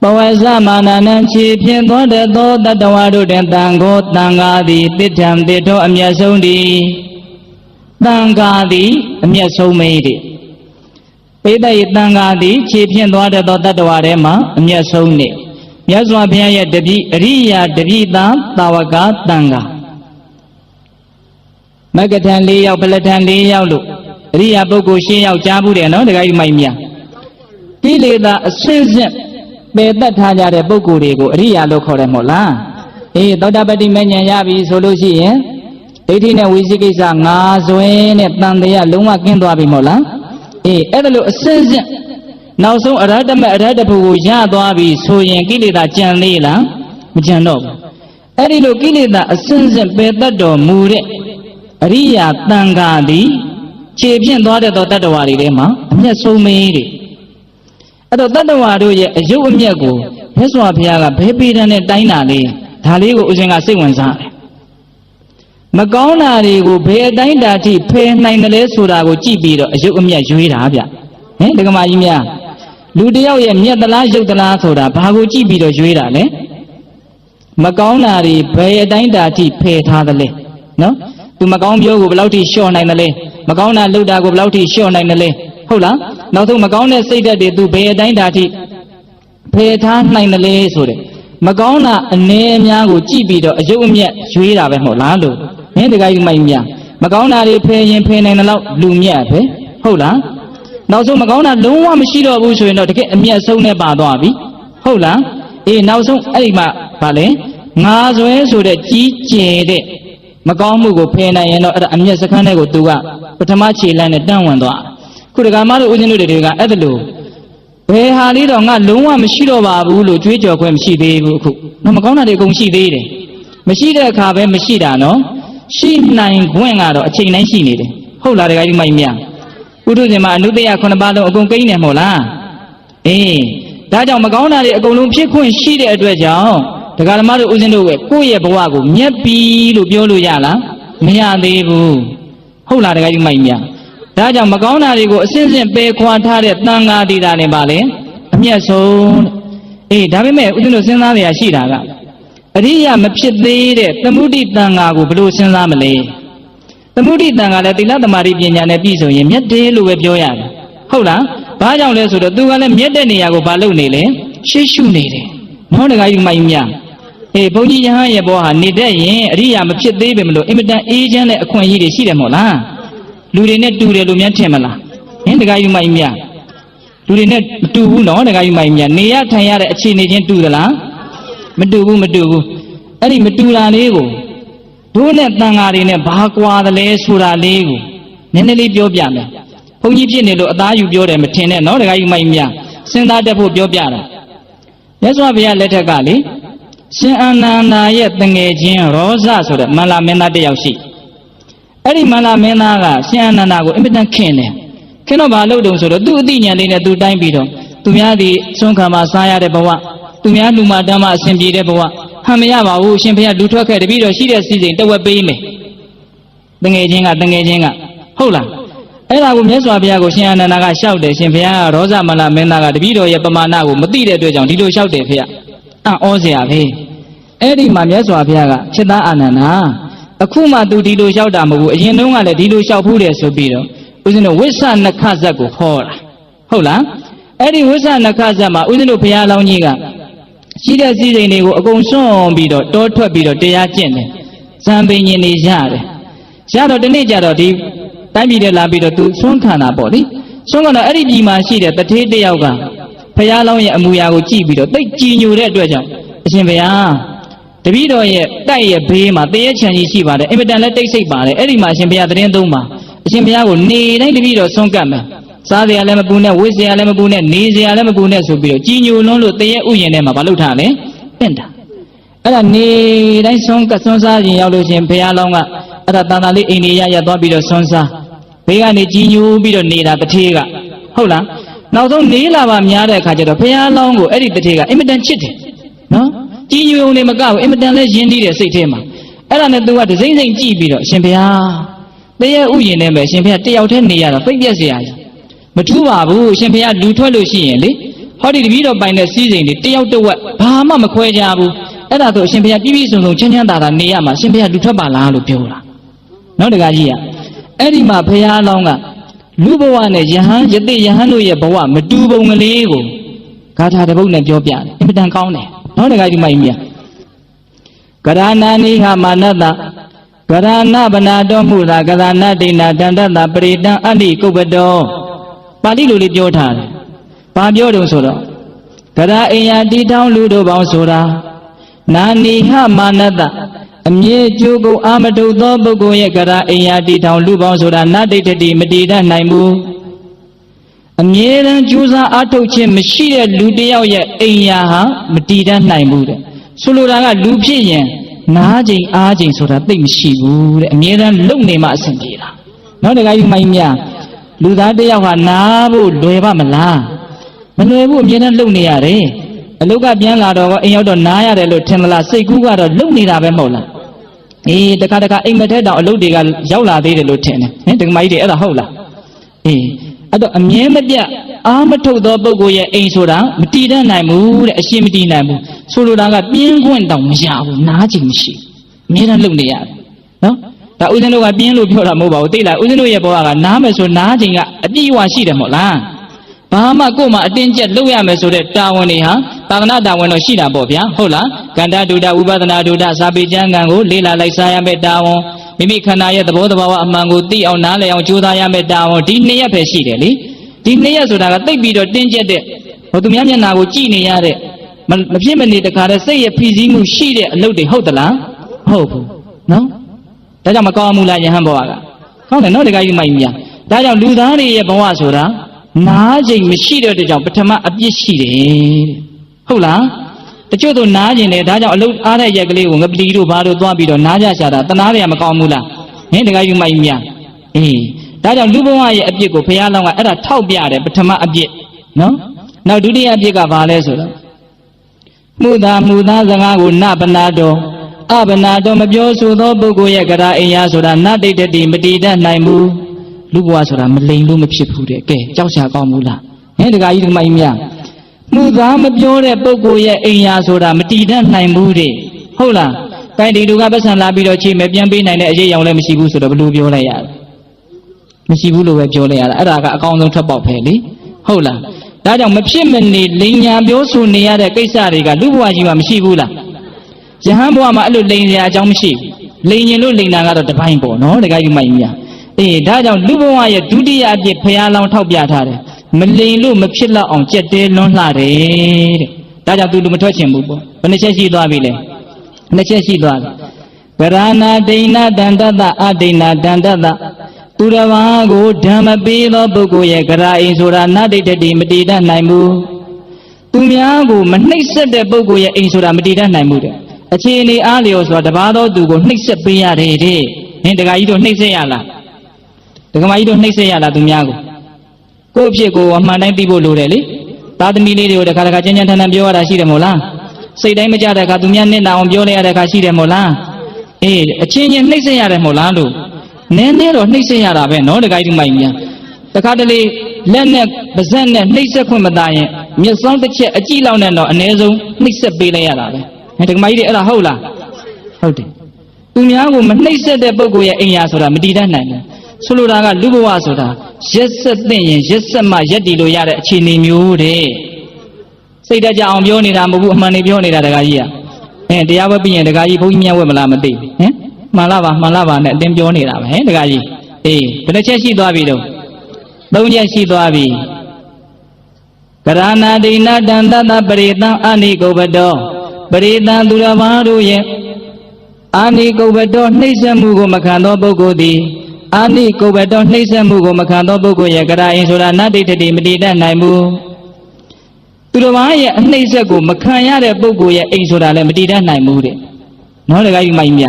ပဝဇ္ဇမာနနံခြေဖြင့်သွားတဲ့သောတတ္တဝါတို့တွင်တံဃောတံဃာသည်သစ္စာသစ္ထောအမျက်ဆုံးသည်တံဃာသည်အမျက်ဆုံးမေးသည်ပိဋကတံဃာသည်ခြေဖြင့်သွားတဲ့သောတတ္တဝါထဲမှာအမျက်ဆုံးနေမြတ်စွာဘုရားရဲ့တပည့်အရိယာတပည့်သားတာဝကတံဃာမဂ္ဂထံ၄ယောက်ပလထံ၄ယောက်လို့အရိယာပုဂ္ဂိုလ်၈ယောက်ကြားဘူးတယ်နော်တခါကြီးမိုက်မြကိလေသာအစင်းစင်းပယ်တတ်ထားကြတဲ့ပုဂ္ဂိုလ်တွေကိုအရိယာလို့ခေါ်တယ်မဟုတ်လားအေးသောတာပတ္တိမဉ္ဇဉ်ရပြီဆိုလို့ရှိရင်ဒိဋ္ဌိနဲ့ဝိသိကိစ္စငါဇွဲနဲ့တန်တရားလုံးဝကင်းသွားပြီမဟုတ်လားအေးအဲ့ဒါလို့အစင်းစင်းနောက်ဆုံးအရဟတမေအရဟတဘုကိုရသွားပြီဆိုရင်ကိလေသာကြံသေးလားမကြံတော့ဘူးအဲ့ဒီလိုကိလေသာအစင်းစင်းပယ်တတ်တော်မူတဲ့အရိယာတန်ဃာသည်ခြေဖြင့်သွားတဲ့သောတတ္တဝါတွေထဲမှာအမျက်ဆုံးမေးတယ်အဲ့တော့တတ္တဝါတို့ရဲ့အယုတ်အမျက်ကိုမြတ်စွာဘုရားကဘယ်ပေတံနဲ့တိုင်းတာလဲဒါလေးကိုဦးဇင်းကစိတ်ဝင်စားတယ်မကောင်းတာတွေကိုဘယ်အတိုင်းတာထိဖယ်နိုင်တယ်လဲဆိုတာကိုကြည့်ပြီးတော့အယုတ်အမျက်ရွေးတာဗျဟင်ဒကမာကြီးများလူတယောက်ရဲ့မျက်သလားယုတ်သလားဆိုတာဘာကိုကြည့်ပြီးတော့ရွေးတာလဲမကောင်းတာတွေဘယ်အတိုင်းတာထိဖယ်ထားသလဲ နော်သူမကောင်းပြောကိုဘယ်လောက်ထိလျှော့နိုင်တယ်လဲမကောင်းတာလုပ်တာကိုဘယ်လောက်ထိလျှော့နိုင်တယ်လဲဟုတ်လားနောက်ဆုံးမကောင်းတဲ့စိတ်ဓာတ်တွေသူဘယ်အတိုင်းဓာတ်ထိဖယ်ထားနိုင်တယ်လဲဆိုတဲ့မကောင်းတာအနေအများကိုကြည့်ပြီးတော့အယုတ်အမြတ်ရွေးတာပဲမဟုတ်လားလို့မင်းတကယ်ယူမိုက်များမကောင်းတာတွေဖယ်ရင်ဖယ်နိုင်တယ်လို့လူမြတ်ပဲဟုတ်လားနောက်ဆုံးမကောင်းတာလုံးဝမရှိတော့ဘူးဆိုရင်တော့တကယ်အမြတ်ဆုံးနဲ့ပါသွားပြီဟုတ်လားအေးနောက်ဆုံးအဲ့ဒီမှာဗာလဲငါဆွဲဆိုတဲ့ကြီးကျယ်တဲ့မကောင်းမှုကိုဖယ်နိုင်ရင်တော့အဲ့ဒါအမျက်စခန်းတွေကိုသူကပထမခြေလမ်းနဲ့တန်းဝင်သွားခုတက္ကမတို့ဦးဇင်းတို့တွေကအဲ့ဒါလို့ဘယ်ဟာလေးတော့ငါလုံးဝမရှိတော့ပါဘူးလို့ကြွေးကြော်ခွင့်မရှိသေးဘူးအခုနော်မကောင်းတာတွေအကုန်ရှိသေးတယ်မရှိတဲ့အခါပဲမရှိတာနော်ရှိနိုင်ခွင့်ကတော့အချိန်တိုင်းရှိနေတယ်ဟုတ်လားတကယ်ကြီးမိုက်မြဥဒုဇင်မှာအနုတ္တယ9ပါးလုံးအကုန်ကိန်းနေမို့လားအေးဒါကြောင့်မကောင်းတာတွေအကုန်လုံးဖြစ်ခွင့်ရှိတဲ့အတွက်ကြောင့်ဒကာဓမ္မတို့ဦးဇင်းတို့ကကိုယ့်ရဲ့ဘဝကိုမြတ်ပြီလို့ပြောလို့ရလားမရသေးဘူးဟုတ်လားတကယ်ကြီးမိုက်မြဒါကြောင့်မကောင်းတာတွေကိုအစဉ်စဉ်ပယ်ခွာထားတဲ့တန်ဃာတိတာနဲ့ပါလေအမျက်ဆုံးအေးဒါပေမဲ့ဦးဇင်းတို့စဉ်းစားနေရရှိတာကအရိယာမဖြစ်သေးတဲ့သမုဒိတန်ဃာကိုဘယ်လိုစဉ်းစားမလဲသမုဒိတန်ဃာလည်းသီလသမารိပညာနဲ့ပြည့်စုံရင်မြတ်တယ်လို့ပဲပြောရတယ်ဟုတ်လားဘာကြောင့်လဲဆိုတော့သူကလည်းမြတ်တဲ့နေရာကိုဘာလုပ်နေလဲရှေ့ရှုနေတယ်နော်တကယ်ကြီးမိုက်မြအေးဘုန်းကြီးယဟန်ရဲ့ဘောဟာနေတတ်ရင်အရိယာမဖြစ်သေးပဲမလို့အင်မတန်အေးချမ်းတဲ့အခွင့်အရေးတွေရှိတယ်မို့လားလူတွေနဲ့တူတယ်လို့များထင်မလားဟင်တကယ်ကြီးမိုက်မြလူတွေနဲ့မတူဘူးနော်တကယ်ကြီးမိုက်မြနေရထိုင်ရတဲ့အခြေအနေချင်းတူသလားမတူဘူးအဲ့ဒီမတူတာလေးကိုတို့နဲ့တန်ဃာတွေနဲ့ဘာကွာသလဲဆိုတာလေးကိုနည်းနည်းလေးပြောပြမယ်ဘုန်းကြီးဖြစ်နေလို့အသားယူပြောတယ်မထင်နဲ့နော်တကယ်ကြီးမိုက်မြစဉ်းစားတတ်ဖို့ပြောပြတာမြတ်စွာဘုရားလက်ထက်ကလေရှင်အာနန္ဒာရဲ့တငယ်ချင်းရောဇဆိုတဲ့မန္လာမင်းသားတစ်ယောက်ရှိအဲ့ဒီမန္လာမင်းသားကရှင်အာနန္ဒာကိုအင်မတန်ခင်တယ်ခင်တော့ဘာလုပ်တုံဆိုတော့သူ့အသိဉာဏ်လေးနဲ့သူတိုင်းပြီးတော့သူများဒီဆွမ်းခံမှာစားရတဲ့ဘဝသူများလူမာတမ်းမှာအစဉ်ပြေတဲ့ဘဝဟန်မရပါဘူးရှင်ဘုရားလူထွက်ခဲ့တပည့်တော်ရှိတဲ့စီစဉ်တဝက်ပေးမယ်တငယ်ချင်းကဟုတ်လားအဲ့ဒါကိုမြတ်စွာဘုရားကိုရှင်အာနန္ဒာကလျှောက်တယ်ရှင်ဘုရားရောဇမန္လာမင်းသားကတပည့်တော်ရဲ့ပမာဏကိုမသိတဲ့အတွက်ကြောင့်ဒီလိုလျှောက်တယ်ဖေ။ဩစရာပဲအဲ့ဒီမှာမြတ်စွာဘုရားကဖြစ်သားအာနန္ဒာအခုမှသူဒီလိုလျှောက်တာမဟုတ်ဘူးအရင်တုန်းကလည်းဒီလိုလျှောက်ဖူးတယ်ဆိုပြီးတော့ဦးဇင်းတို့ဝိသနခဇတ်ကိုခေါ်တာဟုတ်လားအဲ့ဒီဝိသနခဇတ်မှာဦးဇင်းတို့ဘုရားလောင်းကြီးကရှိတဲ့စည်းစိမ်တွေကိုအကုန်စွန့်ပြီးတော့တောထွက်ပြီးတော့တရားကျင့်တယ်ဇံပင်ရှင်နေရတယ်ရတော့ဒီနေ့ကျတော့ဒီတိုင်းပြည်ထဲလာပြီးတော့သူဆွမ်းခံတာပေါ့လေဆွမ်းခံတော့အဲ့ဒီပြည်မှာရှိတဲ့တထေးတစ်ယောက်ကဘုရားလောင်းရဲ့အမူအရာကိုကြည့်ပြီးတော့သိကြည်ညိုတဲ့အတွက်ကြောင့်အရှင်ဘုရားတပည့်တော်ရဲ့တိုက်ရဲ့ဘေးမှာတရေချံကြီးရှိပါတယ်အင်မတန်လည်းတိတ်ဆိတ်ပါတယ်အဲ့ဒီမှာအရှင်ဘုရားသတင်းသုံးပါအရှင်ဘုရားကိုနေတိုင်းတပည့်တော်ဆွမ်းကပ်မယ်စားစရာလည်းမပူနဲ့ဝတ်စရာလည်းမပူနဲ့နေစရာလည်းမပူနဲ့ဆိုပြီးတော့ကြည်ညိုလွန်းလို့တရေဥယျာဉ်ထဲမှာမလုပ်ထားလဲပင့်တာအဲ့ဒါနေတိုင်းဆွမ်းကပ်ဆွမ်းစားခြင်းရောက်လို့ရှင်ဘုရားလောင်းကအဲ့ဒါတန်တာလေးအိမ်ကြီးရသွားပြီးတော့ဆွမ်းစားဘေးကနေကြည်ညိုပြီးတော့နေတာတထေးကဟုတ်လားနောက်ဆုံးနေလာပါများတဲ့အခါကျတော့ဘုရားလောင်းကိုအဲ့ဒီတထေးကအင်မတန်ချစ်တယ်နော်ကြည်ညိုနေမကဘူးအင်မတန်လဲယဉ်တည်တဲ့စိတ်ထဲမှာအဲ့ဒါနဲ့သူကဒစိမ့်စိမ့်ကြည့်ပြီးတော့ရှင်ဘုရားတရေဥယျာဉ်ထဲမှာရှင်ဘုရားတယောက်တည်းနေရတာသိပ်ပြက်เสียရကြီးမထူးပါဘူးရှင်ဘုရားလူထွက်လို့ရှိရင်လေဟောဒီတပည့်တော်ပိုင်တဲ့စည်းစိမ်တွေတယောက်တစ်ဝက်ဘာမှမခွဲကြဘူးအဲ့ဒါဆိုရှင်ဘုရားပြည့်ပြည့်စုံစုံချမ်းချမ်းသာသာနေရမှာရှင်ဘုရားလူထွက်ပါလားလို့ပြောတာနော်တကားကြီးကအဲ့ဒီမှာဘုရားလောင်းကလူဘဝနဲ့ယဟန်ယတိယဟန်တို့ရဲ့ဘဝမတူပုံကလေးကိုဂါထာတစ်ပုဒ်နဲ့ပြောပြတယ်အင်မတန်ကောင်းတယ်နော်တကားကြီးမိုက်မြတ်ကရဏာနိဟမာနတကရဏဗနာတော်မူတာကရဏဒိဏတန္တတပရိတံအတ္တိကုပ္ပတောပါဠိလိုလေးပြောထားတယ်ဘာပြောတုံဆိုတော့ကရအိယတိထောင်းလူတို့ပေါင်းဆိုတာနာနိဟမာနတအမြဲကျိုးကိုအာမတုသောပုဂ္ဂိုလ်ရဲ့ကရအိယတိထောင်းလူပေါင်းဆိုတာနတ္တိတတိမတည်တတ်နိုင်ဘူးအမြဲတမ်းကြိုးစားအားထုတ်ခြင်းမရှိတဲ့လူတစ်ယောက်ရဲ့အိယာဟာမတည်တတ်နိုင်ဘူးတဲ့ဆိုလိုတာကလူဖြစ်ရင်နားချိန်အားချိန်ဆိုတာသိမရှိဘူးတဲ့အမြဲတမ်းလုံနေမှအဆင်ပြေတာနော်တခါကြီးမိုင်းများလူသားတစ်ယောက်ဟာနားဖို့လွယ်ပါမလားမလွယ်ဘူးအမြဲတမ်းလုံနေရတယ်အလုတ်ကပြန်လာတော့အိမ်ရောက်တော့နားရတယ်လို့ထင်သလားစိတ်ကူးကတော့လုံနေတာပဲမဟုတ်လားအေးတခါအိမ်မထဲတောင်အလုတ်တွေကရောက်လာသေးတယ်လို့ထင်တယ်ဟင်ဒကမကြီးတွေအဲ့ဒါဟုတ်လားအေးအဲ့တော့အမြဲမပြတ်အာမထုတ်သောပုဂ္ဂိုလ်ရဲ့အိမ်ဆိုတာမတည်တတ်နိုင်ဘူးတဲ့အရှင်မတည်နိုင်ဘူးဆိုလိုတာကပြင်းခွင့်တောင်မရဘူးနားချိန်မရှိအမြဲတမ်းလုံနေရတယ်နော် ဒါဥစဉ်တို့ကပြင်းလို့ပြောတာမဟုတ်ပါဘူးသိလားဥစဉ်တို့ရဲ့ဘဝကနားမယ်ဆိုနားချိန်ကအပြည့်အဝရှိတယ်မဟုတ်လားဘာမှကိုယ်မှအတင်းကျပ်လုပ်ရမယ်ဆိုတဲ့တာဝန်တွေဟာသာသနာတာဝန်တော့ရှိတာပေါ့ဗျာဟုတ်လားကန္တဒုဒဝိပဿနာဒုဒစာပေကျမ်းဂန်ကိုလေ့လာလိုက်စားရမယ့်တာဝန်မိမိခန္ဓာရဲ့သဘောတဘာဝအမှန်ကိုသိအောင်နားလည်အောင်ကြိုးစားရမယ့်တာဝန်ဒီနှစ်ရက်ပဲရှိတယ်လေဒီနှစ်ရက်ဆိုတာကသိပ်ပြီးတော့တင်းကျပ်တဲ့ဟိုသူများမျက်နှာကိုကြည့်နေရတဲ့မဖြစ်မနေတခါတည်းစိတ်ရဲ့ဖိစီးမှုရှိတဲ့အလုပ်တွေဟုတ်သလားဟုတ်ဘူးနော်ဒါကြောင့်မကောင်းမှုလားယဟန်ဘဝကကောင်းတယ်နော်တခါကြီးမိုက်မြဒါကြောင့်လူသားတွေရဲ့ဘဝဆိုတာနားချိန်မရှိတဲ့အတွက်ကြောင့်ပထမအပြစ်ရှိတယ်ဟုတ်လားတချို့တို့နားကျင်တယ်ဒါကြောင့်အလုပ်အားတဲ့ရက်ကလေးကိုငပလီတို့ဘာတို့သွားပြီးတော့နားကြရှာတာတနာတွေကမကောင်းဘူးလားဟင်တခါကြီးမိုက်မြအေးဒါကြောင့်လူဘဝရဲ့အပြစ်ကိုဘုရားလောင်းကအဲ့ဒါထောက်ပြတယ်ပထမအပြစ်နော်နောက်ဒုတိယအပြစ်ကဘာလဲဆိုတော့မှုသားစကားကိုနပနာတော်အပနာတော်မပြောဆိုသောပုဂ္ဂိုလ်ရဲ့ကရာအိယာဆိုတာနတိတ္တိမတည်တတ်နိုင်ဘူးလူဘဝဆိုတာမလိမ်လို့မဖြစ်ဘူးတဲ့ကဲကြောက်ရှာကောင်းဘူးလားဟင်တခါကြီးဒီမိုင်းမြမှုသားမပြောတဲ့ပုဂ္ဂိုလ်ရဲ့အိယာဆိုတာမတည်တတ်နိုင်ဘူးတဲ့ဟုတ်လားတိုင်ဒီလူကပတ်စံလာပြီးတော့ချိန်မပြန်ပေးနိုင်တဲ့အရေးအယံလည်းမရှိဘူးဆိုတော့ဘယ်လိုပြောလိုက်ရလဲမရှိဘူးလို့ပဲပြောလိုက်ရတာအဲ့ဒါကအကောင်းဆုံးထွက်ပေါက်ပဲလေဟုတ်လားဒါကြောင့်မဖြစ်မနေလိန်ညာပြောဆိုနေရတဲ့ကိစ္စတွေကလူဘဝကြီးမှာမရှိဘူးလားယဟန်ဘဝမှာအဲ့လိုလိန်စရာအကြောင်းမရှိဘူးလိန်ရင်လို့လိန်တာကတော့တပိုင်းပေါ့နော်တခါကြီးမိုက်မြအေးဒါကြောင့်လူဘဝရဲ့ဒုတိယအပြစ်ဘုရားလောင်းထောက်ပြထားတယ်မလိန်လို့မဖြစ်တော့အောင်ကြက်တဲလွန်းလှတယ်တဲ့ဒါကြောင့်သူလူမထွက်ချင်ဘူးပေါ့ဘယ်နှချက်ရှိသွားပြီလဲနှစ်ချက်ရှိသွားတယ်ဗရဏဒိဏတန္တတအဒိဏတန္တတသူတစ်ပါးကိုဓမ္မပေးသောပုဂ္ဂိုလ်ရဲ့ကရာအိမ်ဆိုတာနတိတ္တိမတည်တတ်နိုင်ဘူးသူများကိုမနှိပ်စက်တဲ့ပုဂ္ဂိုလ်ရဲ့အိမ်ဆိုတာမတည်တတ်နိုင်ဘူးတဲ့အခြေအနေအားလျော်ဆိုတာတပါးသောသူကိုနှိပ်စက်ပေးရတယ်တဲ့ဟင်တခါကြီးတို့နှိပ်စက်ရလားတခါမကြီးတို့နှိပ်စက်ရလားသူများကိုယ့်အဖြစ်ကိုအမှန်တိုင်းသိဖို့လိုတယ်လေသားသမီးလေးတွေကိုတခါတခါကြမ်းကြမ်းထန်ထန်ပြောရတာရှိတယ်မို့လားစိတ်တိုင်းမကြတဲ့အခါသူများနစ်နာအောင်ပြောလိုက်ရတဲ့အခါရှိတယ်မို့လားအေးအချင်းချင်းနှိပ်စက်ရတယ်မို့လားလို့နည်းနည်းတော့နှိပ်စက်ရတာပဲနော်တခါကြီးမိုက်များတခါတလေလက်နဲ့ပါးစပ်နဲ့နှိပ်စက်ခွင့်မသားရင်မျက်စောင်းတစ်ချက်အကြည့်လောက်နဲ့တော့အ ਨੇ ဆုံးနှိပ်စက်ပေးလိုက်ရတာပဲဟဲ့တခါမကြီးတွေအဲ့ဒါဟုတ်လားဟုတ်တယ်သူများကိုမနှိပ်စက်တဲ့ပုဂ္ဂိုလ်ရဲ့အိမ်ယာဆိုတာမတည်တတ်နိုင်ဘူးဆိုလိုတာကလူဘဝဆိုတာရက်ဆက်သိရင်ရက်ဆက်မှရက်တည်လို့ရတဲ့အခြေအနေမျိုးတဲ့စိတ်တကြအောင်ပြောနေတာမဟုတ်ဘူးအမှန်နေပြောနေတာတခါကြီးကတရားဝဲပြီးရင်တခါကြီးဘုန်းကြီးမြတ်ဝဲမလားမသိဘူးဟင်မှန်လားပါနဲ့အတင်းပြောနေတာပဲဟင်တခါကြီးအေးဘယ်နှချက်ရှိသွားပြီတော့သုံးချက်ရှိသွားပြီကရဏဒိဏတန္တတပရိသံအာနိကုပ္ပတောပရိသံသူတော်ဘာတို့ရဲ့အာနိကုပ္ပတောနှိမ့်ဆက်မှုကိုမခံသောပုဂ္ဂိုလ်သည်အာနိကုပ္ပတောနှိမ့်ဆက်မှုကိုမခံသောပုဂ္ဂိုလ်ရဲ့ကရာအိမ်ဆိုတာနတိတ္တိမတည်တတ်နိုင်ဘူးသူတော်ဘာရဲ့အနှိမ့်ဆက်ကိုမခံရတဲ့ပုဂ္ဂိုလ်ရဲ့အိမ်ဆိုတာလည်းမတည်တတ်နိုင်ဘူးတဲ့နော်တခါကြီးမိုက်မ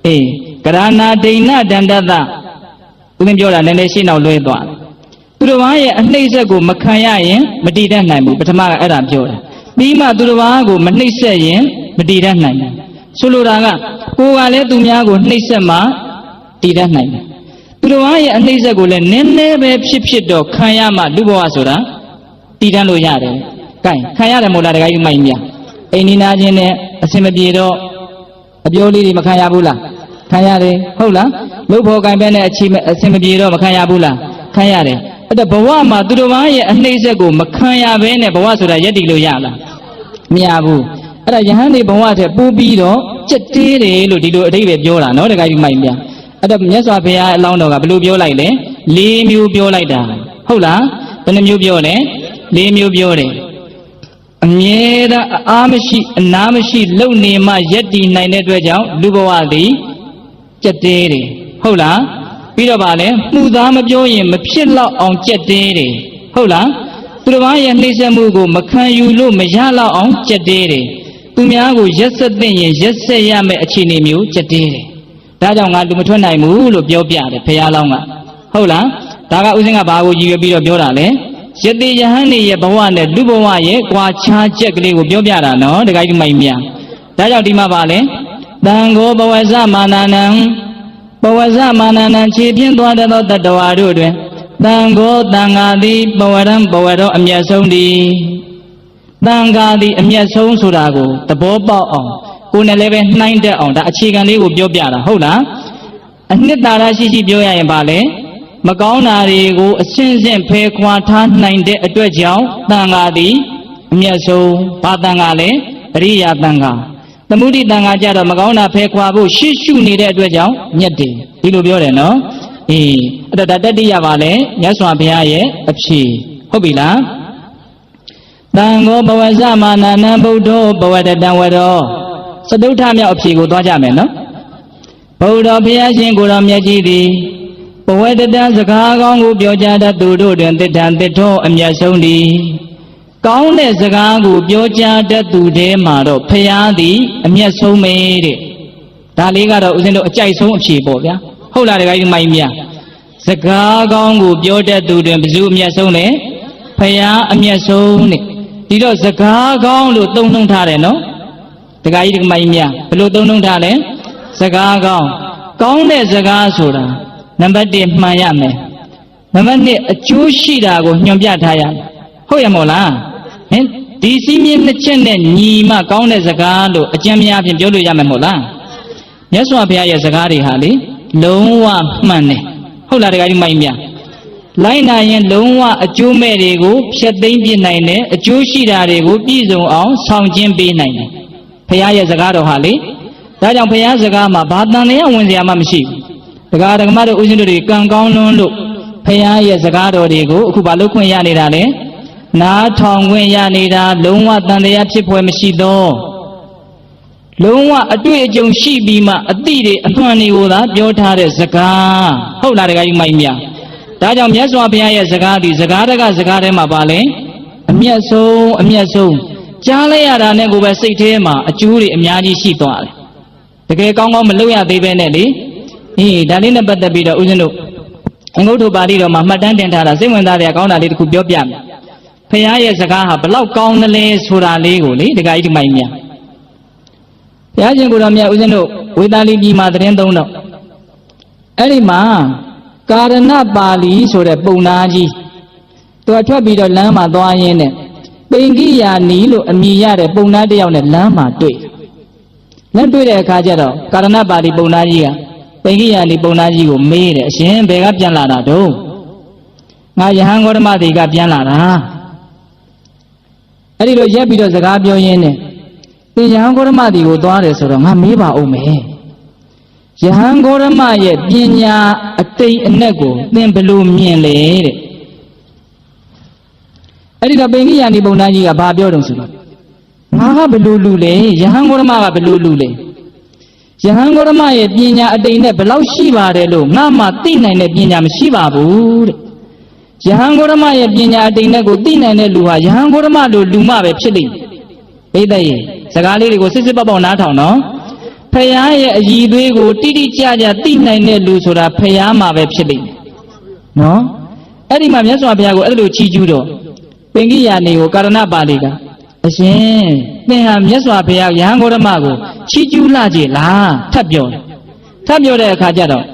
ြအေးကရဏဒိဏတန္တတဦးမင်းပြောတာနည်းနည်းရှင်းအောင်လွဲသွားသူတော်ဘာရဲ့အနှိမ့်ဆက်ကိုမခံရရင်မတည်တတ်နိုင်ဘူးပထမကအဲ့ဒါပြောတာပြီးမှသူတော်ဘာကိုမနှိမ့်ဆက်ရင်မတည်တတ်နိုင်ဘူးဆိုလိုတာကကိုယ်ကလည်းသူများကိုနှိမ့်ဆက်မှတည်တတ်နိုင်တယ်သူတော်ဘာရဲ့အနှိမ့်ဆက်ကိုလည်းနည်းနည်းပဲဖြစ်တော့ခံရမှလူဘဝဆိုတာတည်တတ်လို့ရတယ်ကဲခံရတယ်မို့လားတခါကြီးမိုက်မြအိမ်နီးနာချင်းနဲ့အဆင်မပြေတော့အပြောလေးတွေမခံရဘူးလားခံရတယ်ဟုတ်လားလုတ်ဖို့ကံပဲနဲ့အဆင်မပြေတော့မခံရဘူးလားခံရတယ်အဲ့တော့ဘဝမှာသူတော်ဘာရဲ့အနှိမ့်ဆက်ကိုမခံရဘဲနဲ့ဘဝဆိုတာရက်တည်လို့ရလားမရဘူးအဲ့ဒါယဟန်ဒီဘဝတဲ့ပိုးပြီးတော့ကြက်တေးတယ်လို့ဒီလိုအဓိပ္ပာယ်ပြောတာနော်တခါကြီးမိုက်မြအဲ့တော့မြတ်စွာဘုရားအလောင်းတော်ကဘယ်လိုပြောလိုက်လဲ၄မျိုးပြောလိုက်တာဟုတ်လားဘယ်နှမျိုးပြောလဲ၄မျိုးပြောတယ်အမြဲတမ်းအားမရှိအနာမရှိလုံနေမှရက်တည်နိုင်တဲ့အတွက်ကြောင့်လူဘဝသည်ကြက်တဲတယ်ဟုတ်လားပြီးတော့ဗာလဲမှုသားမပြောရင်မဖြစ်တော့အောင်ကြက်တဲတယ်ဟုတ်လားသူတစ်ပါးရဲ့နှိမ့်ဆက်မှုကိုမခံယူလို့မရတော့အောင်ကြက်တဲတယ်သူများကိုရက်ဆက်သိရင်ရက်ဆက်ရမယ့်အခြေအနေမျိုးကြက်တဲတယ်ဒါကြောင့်ငါလူမထွက်နိုင်ဘူးလို့ပြောပြတယ်ဖရာလောင်းကဟုတ်လားဒါကဥစဉ်ကဘာကိုရည်ရွယ်ပြီးတော့ပြောတာလဲယတိယဟန်နေရဲ့ဘဝနဲ့လူဘဝရဲ့ကွာခြားချက်ကလေးကိုပြောပြတာနော်တခါကြီးမိုက်မြဒါကြောင့်ဒီမှာပါလေတံဃောဘဝဇမာနနံဘဝဇမာနနံခြေပြင်းသွားတဲ့သောတတ္တဝါတို့တွင်တံဃောတန်ဃာသည်ဘဝရံဘဝတော်အမျက်ဆုံးသည်တန်ဃာသည်အမျက်ဆုံးဆိုတာကိုသဘောပေါက်အောင်ကိုယ်နဲ့လည်းပဲနှိုင်းတတ်အောင်ဒါအခြေခံလေးကိုပြောပြတာဟုတ်လား အနှစ်သာရရှိပြောရရင်ပါလေမကောင်းတာတွေကိုအစင်းစင်းဖယ်ခွာထားနိုင်တဲ့အတွက်ကြောင့်တန်ဃာသည်အမျက်ဆုံးဘာတန်ဃာလဲအရိယာတန်ဃာသမုဒိတန်ဃာကြတော့မကောင်းတာဖယ်ခွာဖို့ရှေ့ရှုနေတဲ့အတွက်ကြောင့်မြတ်တယ်ဒီလိုပြောတယ်နော်အဲ့တော့ဒါတတိယပါလေမြတ်စွာဘုရားရဲ့အဖြေဟုတ်ပြီလားတန်ဃောဘဝဇမာနနံဗုဒ္ဓောဘဝတတံဝရောစတုထမြောက်အဖြေကိုသွားကြမယ်နော်ဗုဒ္ဓဘုရားရှင်ကိုယ်တော်မြတ်ကြီးသည်ဘဝတတံစကားကောင်းကိုပြောကြားတတ်သူတို့တွင်တိဋ္ဌံတိဋ္ဌောအမျက်ဆုံးသည်ကောင်းတဲ့စကားကိုပြောကြားတတ်သူတဲမှာတော့ဘုရားသည်အမျက်ဆုံးပဲတဲ့ဒါလေးကတော့ဦးဇင်းတို့အကြိုက်ဆုံးအဖြေပေါ့ဗျာဟုတ်လားတခါကြီးမိုင်းမြစကားကောင်းကိုပြောတတ်သူတွင်ဘယ်သူအမျက်ဆုံးလဲဘုရားအမျက်ဆုံးတဲ့ဒီတော့စကားကောင်းလို့သုံးနှုန်းထားတယ်နော်တခါကြီးမိုင်းမြဘယ်လိုသုံးနှုန်းထားလဲစကားကောင်းကောင်းတဲ့စကားဆိုတာနံပါတ်1မှန်ရမယ်နံပါတ်2အကျိုးရှိတာကိုညွှန်ပြထားရမယ်ဟုတ်ရမို့လားဟင်ဒီစည်းမျဉ်းနှစ်ချက်နဲ့ညီမှကောင်းတဲ့စကားလို့အကျဉ်းများဖြင့်ပြောလို့ရမယ်မို့လားမြတ်စွာဘုရားရဲ့စကားတွေဟာလေလုံးဝမှန်တယ်ဟုတ်လားတခါကြီးမိုင်းမြလိုက်နာရင်လုံးဝအကျိုးမဲ့တွေကိုဖျက်သိမ်းပြနိုင်တယ်အကျိုးရှိတာတွေကိုပြည့်စုံအောင်ဆောင်ကျင်းပေးနိုင်တယ်ဘုရားရဲ့စကားတော်ဟာလေဒါကြောင့်ဘုရားစကားမှာဘာတန်တရားဝင်စရာမှမရှိဘူးဒကာဒကမတို့ဦးဇင်းတို့တွေကံကောင်းလွန်းလို့ဘုရားရဲ့စကားတော်တွေကိုအခုဘာလို့ခွင့်ရနေတာလဲနားထောင်ခွင့်ရနေတာလုံးဝတန်တရားဖြစ်ဖွယ်မရှိသောလုံးဝအတွေ့အကြုံရှိပြီးမှအတိတွေအမှန်တွေကိုသာပြောထားတဲ့စကားဟုတ်လားဒကာကြီးမိုက်မြဒါကြောင့်မြတ်စွာဘုရားရဲ့စကားဒီစကားတကစကားထဲမှာပါလဲအမျက်ဆုံးကြားလိုက်ရတာနဲ့ကိုပဲစိတ်ထဲမှာအကျိုးတွေအများကြီးရှိသွားတယ်တကယ်ကောင်းကောင်းမလုပ်ရသေးပဲနဲ့လေဒါလေးနဲ့ပတ်သက်ပြီးတော့ဦးဇင်းတို့အင်္ဂုတ္တပါဠိတော်မှာမှတ်တမ်းတင်ထားတာစိတ်ဝင်စားတဲ့အကောင်းတာလေးတစ်ခုပြောပြမယ်ဖခင်ရဲ့စကားဟာဘလောက်ကောင်းသလဲဆိုတာလေးကိုလေတခါကြီးဒီမိုင်းမြဘုရားရှင်ကိုယ်တော်မြတ်ဦးဇင်းတို့ဝေသာလီပြည်မှာသတင်းသုံးတော့အဲ့ဒီမှာကာရဏပါဠိဆိုတဲ့ပုံနာကြီးသူကထွက်ပြီးတော့လမ်းမှာသွားရင်းနဲ့ပိင်ကိယာနီလို့အမည်ရတဲ့ပုံနာတစ်ယောက်နဲ့လမ်းမှာတွေ့တဲ့အခါကျတော့ကာရဏပါဠိပုံနာကြီးကပိင်ကိယာနီပုံနာကြီးကိုမေးတယ်အရှင်ဘယ်ကပြန်လာတာတော့ငါယဟန်ဂေါတမတိကပြန်လာတာအဲ့ဒီလိုရက်ပြီးတော့စကားပြောရင်းနဲ့သင်ယဟန်ဂေါတမတိကိုသွားတယ်ဆိုတော့ငါမေးပါဦးမယ်ယဟန်ဂေါတမရဲ့ပညာအတိတ်အနက်ကိုသင်ဘယ်လိုမြင်လဲတဲ့အဲ့ဒီတော့ပိင်ကိယာနီပုံနာကြီးကဘာပြောတုံးဆိုတော့ငါကဘယ်လိုလူလဲယဟန်ဂေါတမကဘယ်လိုလူလဲယဟန်ဂေါတမရဲ့ပညာအတိတ်နဲ့ဘယ်လောက်ရှိပါတယ်လို့ငါမှသိနိုင်တဲ့ပညာမရှိပါဘူးတဲ့ယဟန်ဂေါတမရဲ့ပညာအတိတ်နဲ့ကိုသိနိုင်တဲ့လူဟာယဟန်ဂေါတမလိုလူမှပဲဖြစ်လိမ့်မယ်ဘိသိက်ရဲ့စကားလေးတွေကိုစစ်စစ်ပေါက်ပေါက်နားထောင်နော်ဖယားရဲ့အည်သွေးကိုတိတိကျကျသိနိုင်တဲ့လူဆိုတာဖယားမှာပဲဖြစ်လိမ့်မယ်နော်အဲ့ဒီမှာမြတ်စွာဘုရားကိုအဲ့လိုချီးကျူးတော့ပင်ကိယာနေကိုကာရဏပါဠိကအရှင်သင်ဟာမြတ်စွာဘုရားယဟန်ဂေါတမကိုချီးကျူးလာကြလားထပ်ပြောတဲ့အခါကျတော့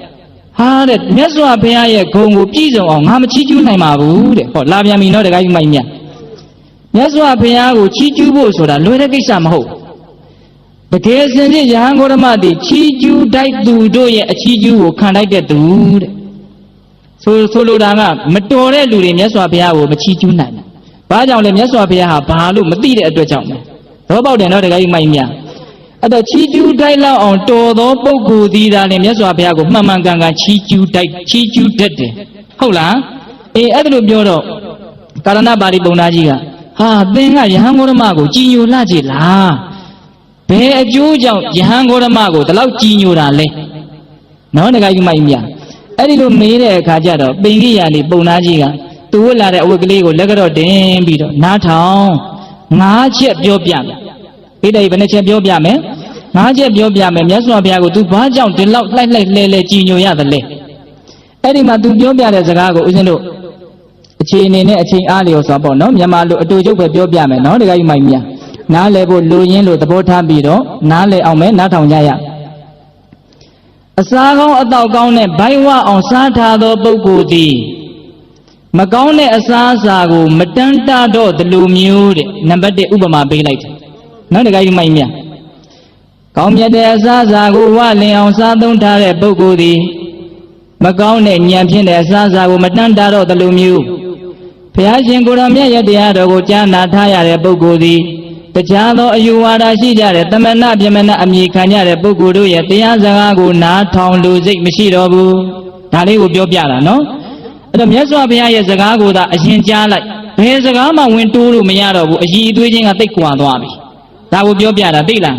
ဟာတဲ့မြတ်စွာဘုရားရဲ့ဂုဏ်ကိုပြည့်စုံအောင်ငါမချီးကျူးနိုင်ပါဘူးတဲ့ဟောလာပြန်ပြီနော်တခါကြီးမိုက်မြမြတ်စွာဘုရားကိုချီးကျူးဖို့ဆိုတာလွယ်တဲ့ကိစ္စမဟုတ်တကယ်စင်စစ်ယဟန်ဂေါတမတိချီးကျူးတိုက်သူတို့ရဲ့အချီးကျူးကိုခံတိုက်တဲ့သူတဲ့ဆိုလိုတာကမတော်တဲ့လူတွေမြတ်စွာဘုရားကိုမချီးကျူးနိုင်ဘူးဘာကြောင့်လဲမြတ်စွာဘုရားဟာဘာလို့မသိတဲ့အတွက်ကြောင့်လဲတော့ပေါက်တယ်နော်တခါကြီးမိုက်မြအဲ့တော့ချီးကျူးတိုက်လောက်အောင်တော်သောပုဂ္ဂိုလ်သည်သာလေမြတ်စွာဘုရားကိုမှန်မှန်ကန်ကန်ချီးကျူးတတ်တယ်ဟုတ်လားအဲ့ဒါလိုပြောတော့ကာရဏပါဠိပုံနာကြီးကဟာသင်ကယဟန်ဂေါတမကိုကြည်ညိုလာကြလားဘယ်အကျိုးကြောင့်ယဟန်ဂေါတမကိုဒီလောက်ကြည်ညိုတာလဲနော်တခါကြီးမိုက်မြအဲ့ဒီလိုမေးတဲ့အခါကျတော့ပိင်ကိယာနေပုံနာကြီးကသူဝတ်လာတဲ့အဝတ်ကလေးကိုလက်ကတော့တင်ပြီးတော့နားထောင်၅ချက်ပြောပြမယ်ဘိသိက်ဘယ်နှချက်ပြောပြမယ်၅ချက်ပြောပြမယ်မြတ်စွာဘုရားကို तू ဘာကြောင့်ဒီလောက်လှိုက်လဲကြည်ညိုရတယ်လဲအဲ့ဒီမှာ तू ပြောပြတဲ့စကားကိုဦးဇင်းတို့အခြေအနေနဲ့အချိန်အားလျော်စွာပေါ့နော်မြန်မာလိုအတူချုပ်ပဲပြောပြမယ်နော်တခါကြီးမိုက်မြနားလဲဖို့လိုရင်းလို့သဘောထားပြီးတော့နားလဲအောင်မယ်နားထောင်ကြရအစားကောင်းအသောက်ကောင်းနဲ့ဘိုက်ဝအောင်စားထားသောပုဂ္ဂိုလ်သည်မကောင်းတဲ့အစားအစာကိုမတန်းတတော့ဒီလိုမျိုးတဲ့နံပါတ်1ဥပမာပေးလိုက်တယ်နော်တခါကြီးမိုက်မြကောင်းမြတ်တဲ့အစားအစာကိုဝလင်အောင်စားသုံးထားတဲ့ပုဂ္ဂိုလ်သည် မကောင်းတဲ့ဉာဏ်ဖြင့်တဲ့အစားအစာကိုမတန်တာတော့တလူမျိုးဘုရားရှင်ကိုယ်တော်မြတ်ရဲ့တရားတော်ကိုကြားနာထားရတဲ့ပုဂ္ဂိုလ်သည်တရားသောအယူဝါဒရှိကြတဲ့သမဏပြမဏအမိခံကြတဲ့ပုဂ္ဂိုလ်တို့ရဲ့တရားစကားကိုနားထောင်လို့စိတ်မရှိတော့ဘူးဒါလေးကိုပြောပြတာနော်အဲ့တော့မြတ်စွာဘုရားရဲ့စကားကိုသာအရင်ကြားလိုက်ဘယ်စကားမှဝင်တိုးလို့မရတော့ဘူးအည်အသွေးချင်းကတိတ်ကွာသွားပြီဒါကိုပြောပြတာသိလား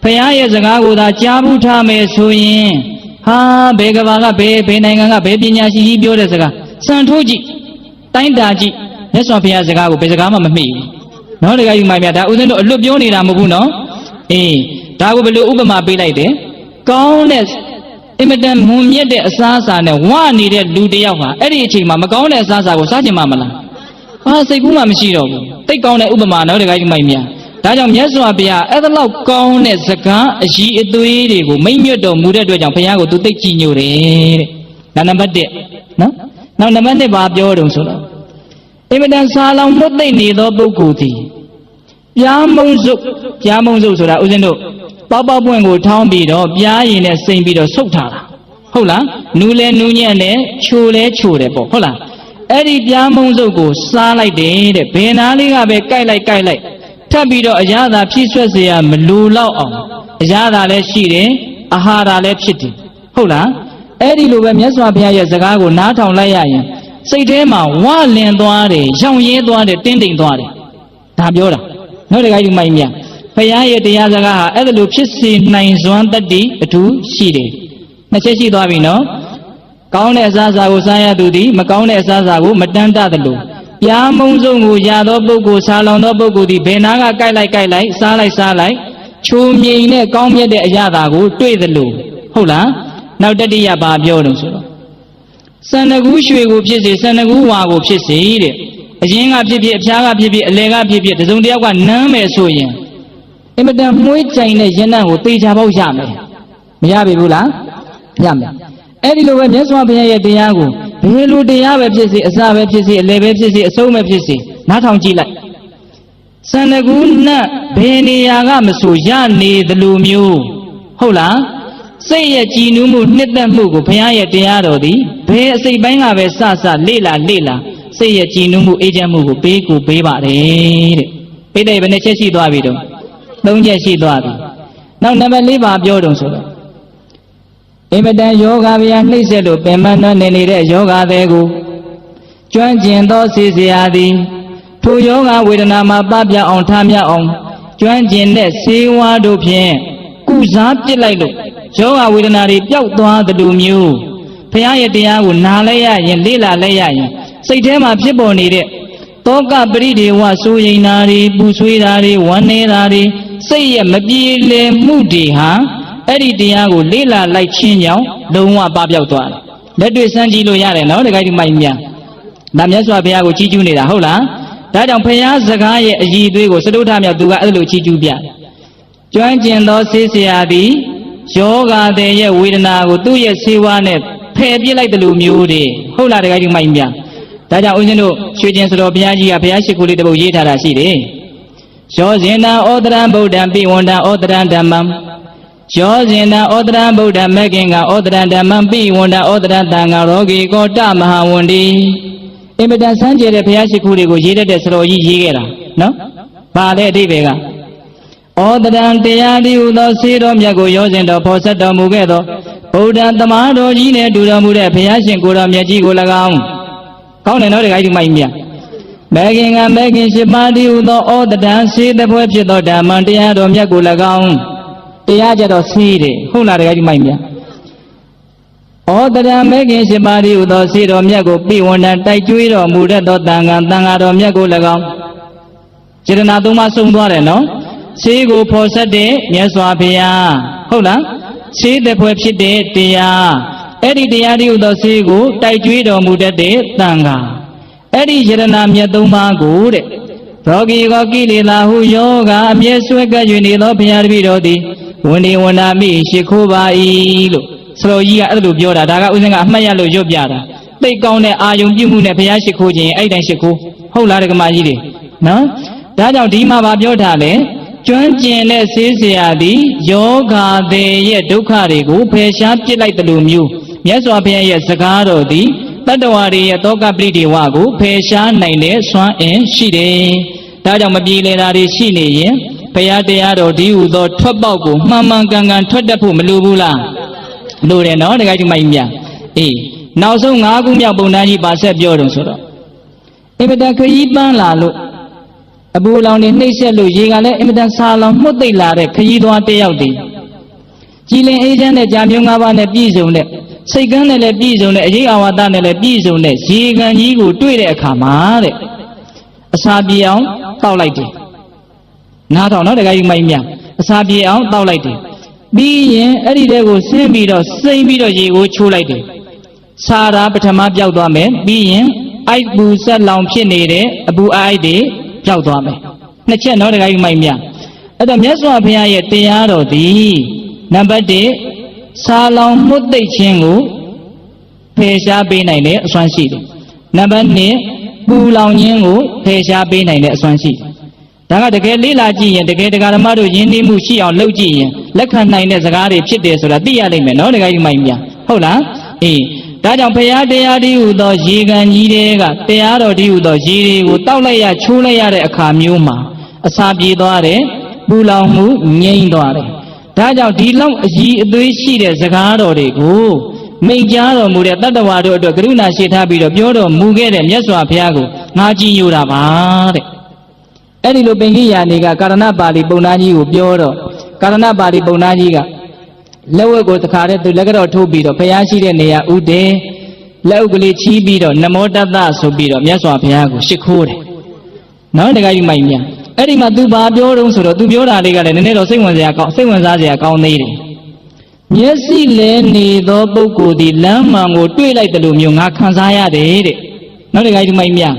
ဘုရားရဲ့စကားကိုသာကြားဘူးထားမယ်ဆိုရင်ဟာဘယ်ကဘာကဘယ်နိုင်ငံကဘယ်ပညာရှိကြီးပြောတဲ့စကားစံထိုးကြည့်တိုင်းတာကြည့်မြတ်စွာဘုရားစကားကိုဘယ်စကားမှမမေ့ဘူးနော်တကယ်ယူမိုင်မြတ်ဒါဦးဇင်းတို့အလွတ်ပြောနေတာမဟုတ်ဘူးနော်အေးဒါကိုဘယ်လိုဥပမာပေးလိုက်တယ်ကောင်းတဲ့အင်မတန်မွန်မြတ်တဲ့အစားအစာနဲ့ဝနေတဲ့လူတယောက်ဟာအဲ့ဒီအချိန်မှာမကောင်းတဲ့အစားအစာကိုစားချင်မှမလားဟာစိတ်ကူးမှမရှိတော့ဘူးတိတ်ကောင်းတဲ့ဥပမာနော်တကယ်ယူမိုင်မြတ်ဒါကြောင့်မြတ်စွာဘုရားအဲ့ဒါလောက်ကောင်းတဲ့စကားအကြီးအသွေးတွေကိုမိမ့်မြတ်တော်မူတဲ့အတွက်ကြောင့်ဘုရားကိုသူသိကြည်ညိုတယ်တဲ့ဒါနံပါတ်1နော်နောက်နံပါတ်2ဘာပြောတုံဆိုတော့အင်မတန်စာလောင်မှုတ်သိမ့်နေသောပုဂ္ဂိုလ်သည်ပြားမုံစုပ်ဆိုတာဦးဇင်းတို့ပေါက်ပွင့်ကိုထောင်းပြီးတော့ပြားရည်နဲ့စိမ့်ပြီးတော့ဆုတ်ထားတာဟုတ်လားနူးလဲနူးညံ့နဲ့ချိုလဲချိုတယ်ပေါ့ဟုတ်လားအဲ့ဒီပြားမုံစုပ်ကိုစားလိုက်တယ်တဲ့ဘယ်နာလေးကပဲကြိုက်လိုက်ထပ်ပြီးတော့အရာသာဖြည့်ဆွက်เสียမလူလောက်အောင်အရာသာလည်းရှိတယ်အာဟာရလည်းဖြစ်တယ်ဟုတ်လားအဲ့ဒီလိုပဲမြတ်စွာဘုရားရဲ့စကားကိုနားထောင်လိုက်ရရင်စိတ်ထဲမှာဝလင်သွားတယ်ရောင်ရဲသွားတယ်တင်းတိမ်သွားတယ်ဒါပြောတာနော်တကယ်ဒီမိုင်းမြတ်ဘုရားရဲ့တရားစကားဟာအဲ့ဒါလိုဖြစ်စေနိုင်စွမ်းတတ္တိအထူးရှိတယ်နှစ်ချက်ရှိသွားပြီနော်ကောင်းတဲ့အစားအစာကိုစားရသူသည်မကောင်းတဲ့အစားအစာကိုမတန်းတသလိုပြားမုံစုံကိုရသောပုဂ္ဂိုလ်ဆာလောင်သောပုဂ္ဂိုလ်သည်ဘယ်နာကကြိုက်လိုက်စားလိုက်ချိုမြိန်နဲ့ကောင်းမြတ်တဲ့အရာသာကိုတွေ့သလိုဟုတ်လားနောက်တတိယဘာပြောတုံဆိုတော့စန္ဒကူးရွှေကိုဖြစ်စေစန္ဒကူးဝါကိုဖြစ်စေတဲ့အရင်ကဖြစ်ဖြစ်အဖျားကဖြစ်ဖြစ်အလယ်ကဖြစ်ဖြစ်တစုံတစ်ယောက်ကနမ်းမယ်ဆိုရင်အင်မတန်မှုေးကြိုင်တဲ့ရနံ့ကိုသေချာပေါက်ရမယ်မရပြီဘူးလားရမယ်အဲ့ဒီလိုပဲမြတ်စွာဘုရားရဲ့တရားကိုဘယ်လိုတရားပဲဖြစ်စေအစပဲဖြစ်စေအလယ်ပဲဖြစ်စေအဆုံးပဲဖြစ်စေနားထောင်ကြည့်လိုက်စန္ဒကူးနတ်ဘယ်နေရာကမဆိုရနေသလိုမျိုးဟုတ်လားစိတ်ရဲ့ကြည်နူးမှုနှစ်သက်မှုကိုဘုရားရဲ့တရားတော်သည်ဘယ်အစိတ်ပိုင်းကပဲစလေ့လာစိတ်ရဲ့ကြည်နူးမှုအေးချမ်းမှုကိုပေးပါတယ်တဲ့ပေးတယ်ဘယ်နှချက်ရှိသွားပြီတော့3ချက်ရှိသွားပြီနောက်နံပါတ်4ပါပြောတုံဆိုတော့အင်မတန်ယောဂဗျာနှိမ့်ဆက်လို့ပင်မနှောနေနေတဲ့ယောဂသည်ကိုကျွမ်းကျင်သောစေစရာသည်ထိုယောဂဝေဒနာမှာပပျောက်အောင်ထားမြောက်အောင်ကျွမ်းကျင်တဲ့စေဝါတို့ဖြင့်ကုစားပစ်လိုက်လို့ယောဂဝေဒနာတွေပျောက်သွားသလိုမျိုးဘုရားရဲ့တရားကိုနားလဲရရင်လေ့လာလဲရရင်စိတ်ထဲမှာဖြစ်ပေါ်နေတဲ့တောကပရိဒေဝစိုးရိမ်တာတွေပူဆွေးတာတွေဝမ်းနေတာတွေစိတ်ရဲ့မပြေလည်မှုတွေဟာအဲ့ဒီတရားကိုလေ့လာလိုက်ခြင်းကြောင့်လုံးဝပပျောက်သွားတယ်လက်တွေ့စမ်းကြည့်လို့ရတယ်နော်တခါဒီမိုင်များဒါမြတ်စွာဘုရားကိုချီးကျူးနေတာဟုတ်လားဒါကြောင့်ဘုရားစကားရဲ့အည်အသွေးကိုစတုထမြောက်သူကအဲ့လိုချီးကျူးပြကျွမ်းကျင်သောဆေးဆရာသည်ယောဂတဲ့ရဲ့ဝေဒနာကိုသူ့ရဲ့ဆေးဝါးနဲ့ဖယ်ပြစ်လိုက်တယ်လို့မျိုးတွေဟုတ်လားတခါဒီမိုင်များဒါကြောင့်ဦးဇင်းတို့ရွှေကျင်စတော်ဘုရားကြီးကဘုရားရှိခိုးလေးတစ်ပုဒ်ရေးထားတာရှိတယ်ယောဇင်နာဩတရံဗုဒ္ဓံပိဝန္တံဩတရံဓမ္မံယောဇင်နာဩတရံဗုဒ္ဓံမေခင်ကဩတရံဓမ္မံပိဝန္တံဩတရံတံဃာရောဂီကောတမဟာဝန္တိအင်မတန်ဆန်းကျယ်တဲ့ဘုရားရှိခိုးတွေကိုရေးတတ်တဲ့စတော်ကြီးရေးခဲ့တာနော်ဘာလဲအဓိပ္ပာယ်ကဩတရံတရားတိဟုသောစေတော်မြတ်ကိုယောဇင်တော်ဖော်ဆက်တော်မူခဲ့သောဗုဒ္ဓံသမားတော်ကြီးနဲ့တူတော်မူတဲ့ဘုရားရှင်ကိုယ်တော်မြတ်ကြီးကို၎င်းကောင်းတယ်နော်တခါဒီမိုက်မြတ်မေခင်ကမေခင်ရှိပါတိဟုသောဩတရံစေတပွဲဖြစ်သောဓမ္မတရားတော်မြတ်ကို၎င်းတရားကြတော့စီးတယ်ဟုတ်လားတကယ်ဒီမိုက်မြတ်ဩတရံမေခင်ရှိပါတိဟုသောစေတော်မြတ်ကိုပိဝန္တံတိုက်ကျွေးတော်မူတတ်သောတန်ခါတော်မြတ်ကို၎င်းစေတနာသုံးပါးဆုံးသွားတယ်နော်ဆေးကိုဖော်ဆက်တဲ့မြတ်စွာဘုရားဟုတ်လားဆေးတဲ့ဖွဲ့ဖြစ်တဲ့တရားအဲ့ဒီတရားတိဟုသောဆေးကိုတိုက်ကျွေးတော်မူတတ်တဲ့တန်ခါအဲ့ဒီစေတနာမြတ်သုံးပါးကိုတဲ့ရောဂီကောကိလေသာဟုယောဂအမြဲဆွဲကပ်၍နေသောဘုရားတပည့်တော်သည်ဝန္ဒီဝန္ဒမိရှိခိုးပါ၏လို့စတော်ကြီးကအဲ့လိုပြောတာဒါကဥစဉ်ကအမှတ်ရလို့ရွတ်ပြတာသိကောင်းတဲ့အာယုံပြုမှုနဲ့ဘုရားရှိခိုးခြင်းအဲ့တိုင်းရှိခိုးဟုတ်လားဒကမာကြီးတွေနော်ဒါကြောင့်ဒီမှာဗာပြောထားလေကျွမ်းကျင်တဲ့ဆေးဆရာသည်ယောဂသည်ရဲ့ဒုက္ခတွေကိုဖယ်ရှားပစ်လိုက်တယ်လို့မျိုး မြတ်စွာဘုရားရဲ့စကားတော်သည်တတ္တဝါတွေရဲ့တောကပရိဒေဝကိုဖယ်ရှားနိုင်တဲ့စွမ်းအင်ရှိတယ်။ဒါကြောင့်မပြေလည်တာတွေရှိနေရင်ဘုရားတရားတော်ဒီဟုသောထွက်ပေါက်ကိုမှန်မှန်ကန်ကန်ထွက်တတ်ဖို့မလိုဘူးလား။လိုတယ်နော်တခါကြီးမိုင်းမြနောက်ဆုံး၅ခုမြောက်ပုံသားကြီးပါဆက်ပြောတယ်ဆိုတော့အင်မတန်ခရီးပန်းလာလို့အပူလောင်နေနှိမ့်ဆက်လို့ရေကလည်းအင်မတန်ဆာလောင်မှုတ်သိပ်လာတဲ့ခရီးသွားတစ်ယောက်တည်းကြည်လင်အေးချမ်းတဲ့ကြာမြုံ၅ပါးနဲ့ပြည့်စုံတဲ့စိတ်ကန်းနဲ့လည်းပြည့်စုံတဲ့အရေးအာဝါဒနဲ့လည်းပြည့်စုံတဲ့ရေကန်ကြီးကိုတွေ့တဲ့အခါမှာတဲ့အစာပြေအောင်တောက်လိုက်တယ်နားထောင်နော်တခါကြီးမိုင်းမြအစာပြေအောင်တောက်လိုက်တယ်ပြီးရင်အဲ့ဒီတဲ့ကိုဆင်းပြီးတော့စိမ့်ပြီးတော့ရေကိုချိုးလိုက်တယ်စာရာပထမပြောက်သွားမယ်ပြီးရင်အိုက်ပူဆက်လောင်ဖြစ်နေတဲ့အပူအိုက်တွေပြောက်သွားမယ်နှစ်ချက်နော်တခါကြီးမိုင်းမြအဲ့တော့မြတ်စွာဘုရားရဲ့တရားတော်သည်နံပါတ်1စာလောင်မှုတ်သိပ်ခြင်းကိုဖယ်ရှားပေးနိုင်တဲ့အစွမ်းရှိတယ်နံပါတ်2ပူလောင်ခြင်းကိုဖယ်ရှားပေးနိုင်တဲ့အစွမ်းရှိတယ်ဒါကတကယ်လေးလာကြည့်ရင်တကယ်တရားဓမ္မတို့ယဉ်ကျေးမှုရှိအောင်လုပ်ကြည့်ရင်လက်ခံနိုင်တဲ့စကားတွေဖြစ်တယ်ဆိုတာသိရလိမ့်မယ်နော်တခါကြီးမိုင်းမြဟုတ်လားဒါကြောင့်ဘုရားတရားဒီဟုသောရေကန်ကြီးတွေကတရားတော်ဒီဟုသောရေတွေကိုတောက်လိုက်ရချိုးလိုက်ရတဲ့အခါမျိုးမှာအစာပြေသွားတယ်ပူလောင်မှုငြိမ့်သွားတယ်ဒါကြောင့်ဒီလောက်အကြီးအသေးရှိတဲ့စကားတော်တွေကိုမိန့်ကြားတော်မူတဲ့တတ္တဝါတို့အတွက်ကရုဏာရှိထားပြီးတော့ပြောတော်မူခဲ့တဲ့မြတ်စွာဘုရားကိုငါကြည်ညိုတာပါတဲ့အဲ့ဒီလိုပင်ကြီးယာနေကကာရဏပါဠိပုံသားကြီးကိုပြောတော့ကာရဏပါဠိပုံသားကြီးကလက်ဝက်ကိုတခါတည်းသူလက်ကတော့ထိုးပြီးတော့ဘုရားရှိတဲ့နေရာဥတည်လက်ဥကလေးချီးပြီးတော့နမောတတ္တဆိုပြီးတော့မြတ်စွာဘုရားကိုရှ िख ိုးတယ်နော်တခါကြီးမိုက်မြန်အဲ့ဒီမှာသူဘာပြောတုံးဆိုတော့သူပြောတာလေးကလည်းနည်းနည်းတော့စိတ်ဝင်စားစရာကောင်းသေးတယ်မျက်စိလဲနေသောပုဂ္ဂိုလ်ဒီလမ်းမှန်ကိုတွေ့လိုက်တယ်လို့မျိုးငါခံစားရတယ်တဲ့နော်တခါကြီးမိုက်မြန်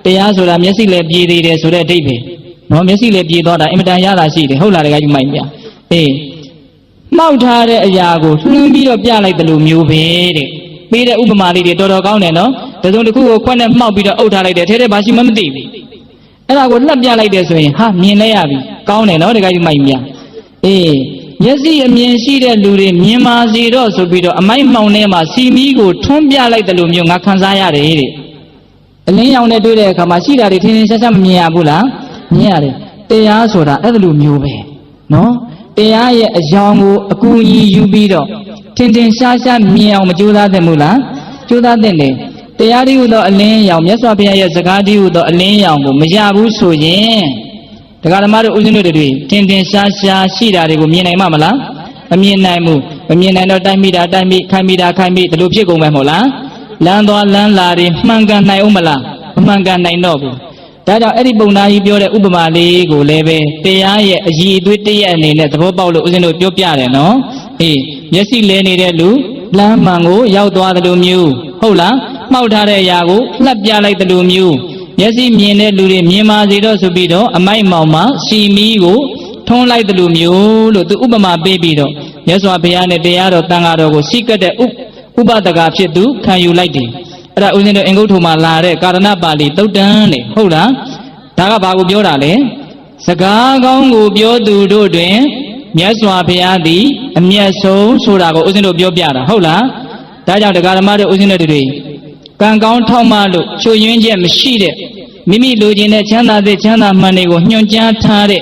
တရားဆိုတာမျက်စိလဲပြေးသေးတယ်ဆိုတဲ့အဓိပ္ပာယ်နော်မျက်စိလဲပြေးသွားတာအင်မတန်ရတာရှိတယ်ဟုတ်လားတခါကြီးမိုက်မြန်မှောက်ထားတဲ့အရာကိုလှမ်းပြီးတော့ပြလိုက်တယ်လို့မျိုးပဲတဲ့ပေးတဲ့ဥပမာလေးတွေတော်တော်ကောင်းတယ်နော်တစုံတစ်ခုကိုခွက်နဲ့မှောက်ပြီးတော့အုပ်ထားလိုက်တယ်ထဲထဲဘာရှိမှမသိဘူးအဲ့ဒါကိုလှက်ပြလိုက်တယ်ဆိုရင်ဟာမြင်လဲရပြီကောင်းတယ်နော်တခါကြီးမိုက်မြမျက်စိအမြင်ရှိတဲ့လူတွေမြင်ပါစေတော့ဆိုပြီးတော့အမိုက်မှောင်ထဲမှာစီမီးကိုထွန်းပြလိုက်တယ်လို့မျိုးငါခံစားရတယ်တဲ့အလင်းရောင်နဲ့တွေ့တဲ့အခါမှာရှိတာတွေထင်ထင်ရှားရှားမမြင်ရဘူးလားမြင်ရတယ်တရားဆိုတာအဲ့လိုမျိုးပဲနော်တရားရဲ့အကြောင်းကိုအကူအညီယူပြီးတော့ထင်ထင်ရှားရှားမြင်အောင်မကြိုးစားသင့်ဘူးလားကြိုးစားသင့်တယ်တရားဒီဟုသောအလင်းရောင်မြတ်စွာဘုရားရဲ့စကားဒီဟုသောအလင်းရောင်ကိုမရဘူးဆိုရင်တရားဓမ္မတို့ဦးဇင်းတို့တွေထင်ထင်ရှားရှားရှိတာတွေကိုမြင်နိုင်မှာမလားမမြင်နိုင်ဘူးမမြင်နိုင်တော့တိုက်မိတာတိုက်မိခိုင်းမိတာခိုင်းမိဒီလိုဖြစ်ကုန်မယ်မဟုတ်လားလမ်းသွားလမ်းလာတွေမှန်ကန်နိုင်အောင်မလားမမှန်ကန်နိုင်တော့ဘူးဒါကြောင့်အဲ့ဒီပုံသားကြီးပြောတဲ့ဥပမာလေးကိုလည်းပဲတရားရဲ့အည်အသွေးတည့်ရဲ့အနေနဲ့သဘောပေါက်လို့ဦးဇင်းတို့ပြောပြတယ်နော်မျက်စိလဲနေတဲ့လူလမ်းမှန်ကိုရောက်သွားတယ်လို့မျိုးဟုတ်လားမှောက်ထားတဲ့အရာကိုလှက်ပြလိုက်တယ်လို့မျိုးမျက်စိမြင်တဲ့လူတွေမြင်ပါစေတော့ဆိုပြီးတော့အမိုက်မောင်မှာစီမီးကိုထွန်းလိုက်တယ်လို့မျိုးလို့သူဥပမာပေးပြီးတော့မြတ်စွာဘုရားနဲ့တရားတော်တန်ခါတော်ကိုစိတ်ကတဲ့ဥပဒကဖြစ်သူခံယူလိုက်တယ်အဲ့ဒါဦးဇင်းတို့အင်္ဂုတ္ထုမှာလာတဲ့ကာရဏပါဠိသုတ်တံနဲ့ဟုတ်လားဒါကဘာကိုပြောတာလဲစကားကောင်းကိုပြောသူတို့တွင်မြတ်စွာဘုရားသည်အမျက်ဆုံးဆိုတာကိုဦးဇင်းတို့ပြောပြတာဟုတ်လားဒါကြောင့်တရားဓမ္မတို့ဦးဇင်းတို့တွေကံကောင်းထောက်မှလို့ချွတ်ယွင်းချက်မရှိတဲ့မိမိလိုချင်တဲ့ချမ်းသာတဲ့ချမ်းသာမှန်တွေကိုညွှန်ကြားထားတဲ့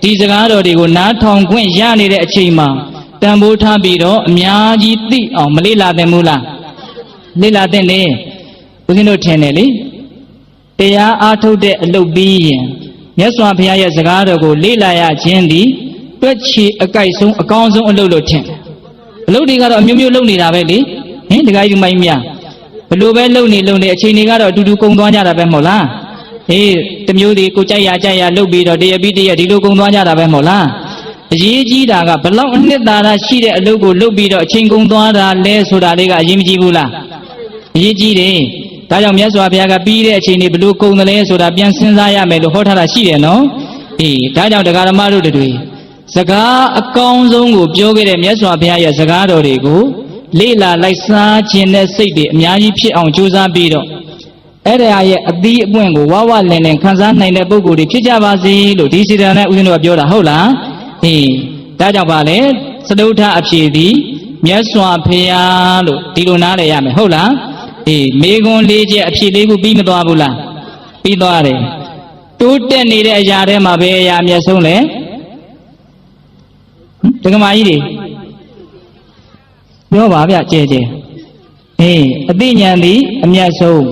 ဒီစကားတော်တွေကိုနားထောင်ခွင့်ရနေတဲ့အချိန်မှာတန်ဖိုးထားပြီးတော့အများကြီးသိအောင်မလေ့လာသင့်ဘူးလားလေ့လာသင့်တယ်ဦးဇင်းတို့ထင်တယ်လေတရားအားထုတ်တဲ့အလုပ်ပြီးရင်မြတ်စွာဘုရားရဲ့စကားတော်ကိုလေ့လာရခြင်းသည်တွက်ချီအကြိုက်ဆုံးအကောင်းဆုံးအလုပ်လို့ထင်တယ်အလုပ်တွေကတော့အမျိုးမျိုးလုပ်နေတာပဲလေတခါကြီးမိုင်းမြဘလို့ပဲလုပ်နေအချိန်တွေကတော့အတူတူကုန်သွားကြတာပဲမဟုတ်လားတမျိုးတွေကိုကြိုက်ရလုပ်ပြီးတော့တရပြီးတရဒီလိုကုန်သွားကြတာပဲမဟုတ်လားအရေးကြီးတာကဘလောက်အနှစ်သာရရှိတဲ့အလုပ်ကိုလုပ်ပြီးတော့အချိန်ကုန်သွားတာလဲဆိုတာလေးကအရေးမကြီးဘူးလားအရေးကြီးတယ်ဒါကြောင့်မြတ်စွာဘုရားကပြီးတဲ့အချိန်တွေဘလို့ကုန်တယ်လဲဆိုတာပြန်စဉ်းစားရမယ်လို့ဟောထားတာရှိတယ်နော်ဒါကြောင့်တရားဓမ္မတို့တွေစကားအကောင်းဆုံးကိုပြောခဲ့တဲ့မြတ်စွာဘုရားရဲ့စကားတော်တွေကိုလေ့လာလိုက်စားခြင်းနဲ့စိတ်တွေအများကြီးဖြစ်အောင်ကြိုးစားပြီးတော့အဲ့ဒါရဲ့အသီးအပွင့်ကိုဝဝလင်လင်ခံစားနိုင်တဲ့ပုဂ္ဂိုလ်တွေဖြစ်ကြပါစေလို့ဒီစေတနာနဲ့ဦးဇင်းတို့ကပြောတာဟုတ်လားဒါကြောင့်ပါလေသတုထအဖြေသည် မြတ်စွာဘုရားလို့ဒီလိုနားလည်ရမယ်ဟုတ်လားအေးမေခွန်း၄ချက်အဖြစ်၄ခုပြီးမသွားဘူးလားပြီးသွားတယ်တိုးတက်နေတဲ့အရာထဲမှာပဲအရာအမြတ်ဆုံးလဲဒကမာကြီးတွေပြောပါဗျကြဲကြဲအေးအသိဉာဏ်သည်အမြတ်ဆုံး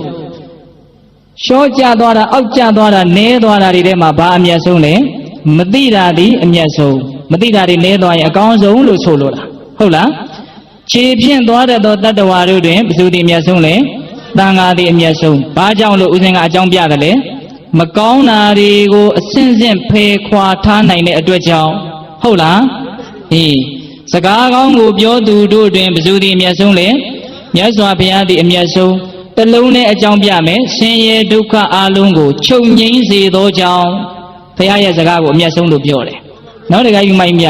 ရှော့ကျသွားတာအောက်ကျသွားတာနည်းသွားတာတွေထဲမှာဘာအမြတ်ဆုံးလဲမသိတာသည်အမြတ်ဆုံးမသိတာတွေနည်းသွားရင်အကောင်းဆုံးလို့ဆိုလိုတာဟုတ်လားခြေဖြင့်သွားတဲ့သောတတ္တဝါတို့တွင်ဘယ်သူသည်အမြတ်ဆုံးလဲသံဃာသည်အမြတ်ဆုံးဘာကြောင့်လို့ဦးဇင်းကအကြောင်းပြတယ်လေမကောင်းတာတွေကိုအစဉ်စဉ်ဖယ်ခွာထားနိုင်တဲ့အတွက်ကြောင့်ဟုတ်လားအေးစကားကောင်းကိုပြောသူတို့တွင်ဘယ်သူသည်အမြတ်ဆုံးလဲမြတ်စွာဘုရားသည်အမြတ်ဆုံးတလုံးနဲ့အကြောင်းပြမယ်ဆင်းရဲဒုက္ခအလုံးကိုချုပ်ငြိမ်းစေသောကြောင့်ဘုရားရဲ့စကားကိုအမြတ်ဆုံးလို့ပြောတယ်နောက်တခါယူမိုင်းမြ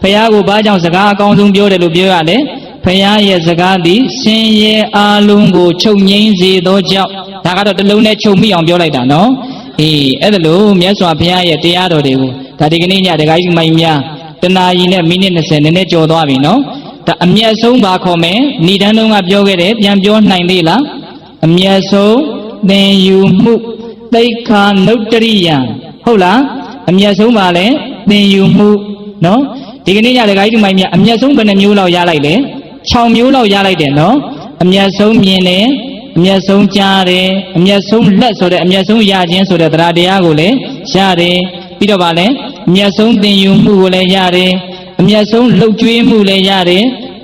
ဘုရားကိုဘာကြောင့်စကားအကောင်းဆုံးပြောတယ်လို့ပြောရလဲဘုရားရဲ့စကားသည်ဆင်းရဲအလုံးကိုချုပ်ငြိမ်းစေသောကြောင့်ဒါကတော့တလုံးနဲ့ချုပ်မိအောင်ပြောလိုက်တာနော်အေးအဲ့ဒါလို့မြတ်စွာဘုရားရဲ့တရားတော်တွေကိုဒါဒီကနေ့ညတခါယူမိုင်းမြတနာရီနဲ့မိနစ်20နည်းနည်းကြော်သွားပြီနော်ဒါအမြတ်ဆုံးပါခေါ်မယ်ဏိဒန်းတုန်းကပြောခဲ့တယ်ပြန်ပြောနိုင်သေးလားအမြတ်ဆုံးသင်ယူမှုသိက္ခာနုတ္တရိယံဟုတ်လားအမြတ်ဆုံးပါလေသင်ယူမှုနော်ဒီကနေ့ညတခါကြီးဒီမိုင်းမြအမြတ်ဆုံးဘယ်နှမျိုးလောက်ရလိုက်လဲ6မျိုးလောက်ရလိုက်တယ်နော်အမြတ်ဆုံးမြင်တယ်အမြတ်ဆုံးကြားတယ်အမြတ်ဆုံးလက်ဆိုတဲ့အမြတ်ဆုံးရခြင်းဆိုတဲ့တရားတရားကိုလည်းရတယ်ပြီးတော့ဗာလဲအမြတ်ဆုံးသင်ယူမှုကိုလည်းရတယ်အမြတ်ဆုံးလှုပ်ကြွေးမှုလည်းရတယ်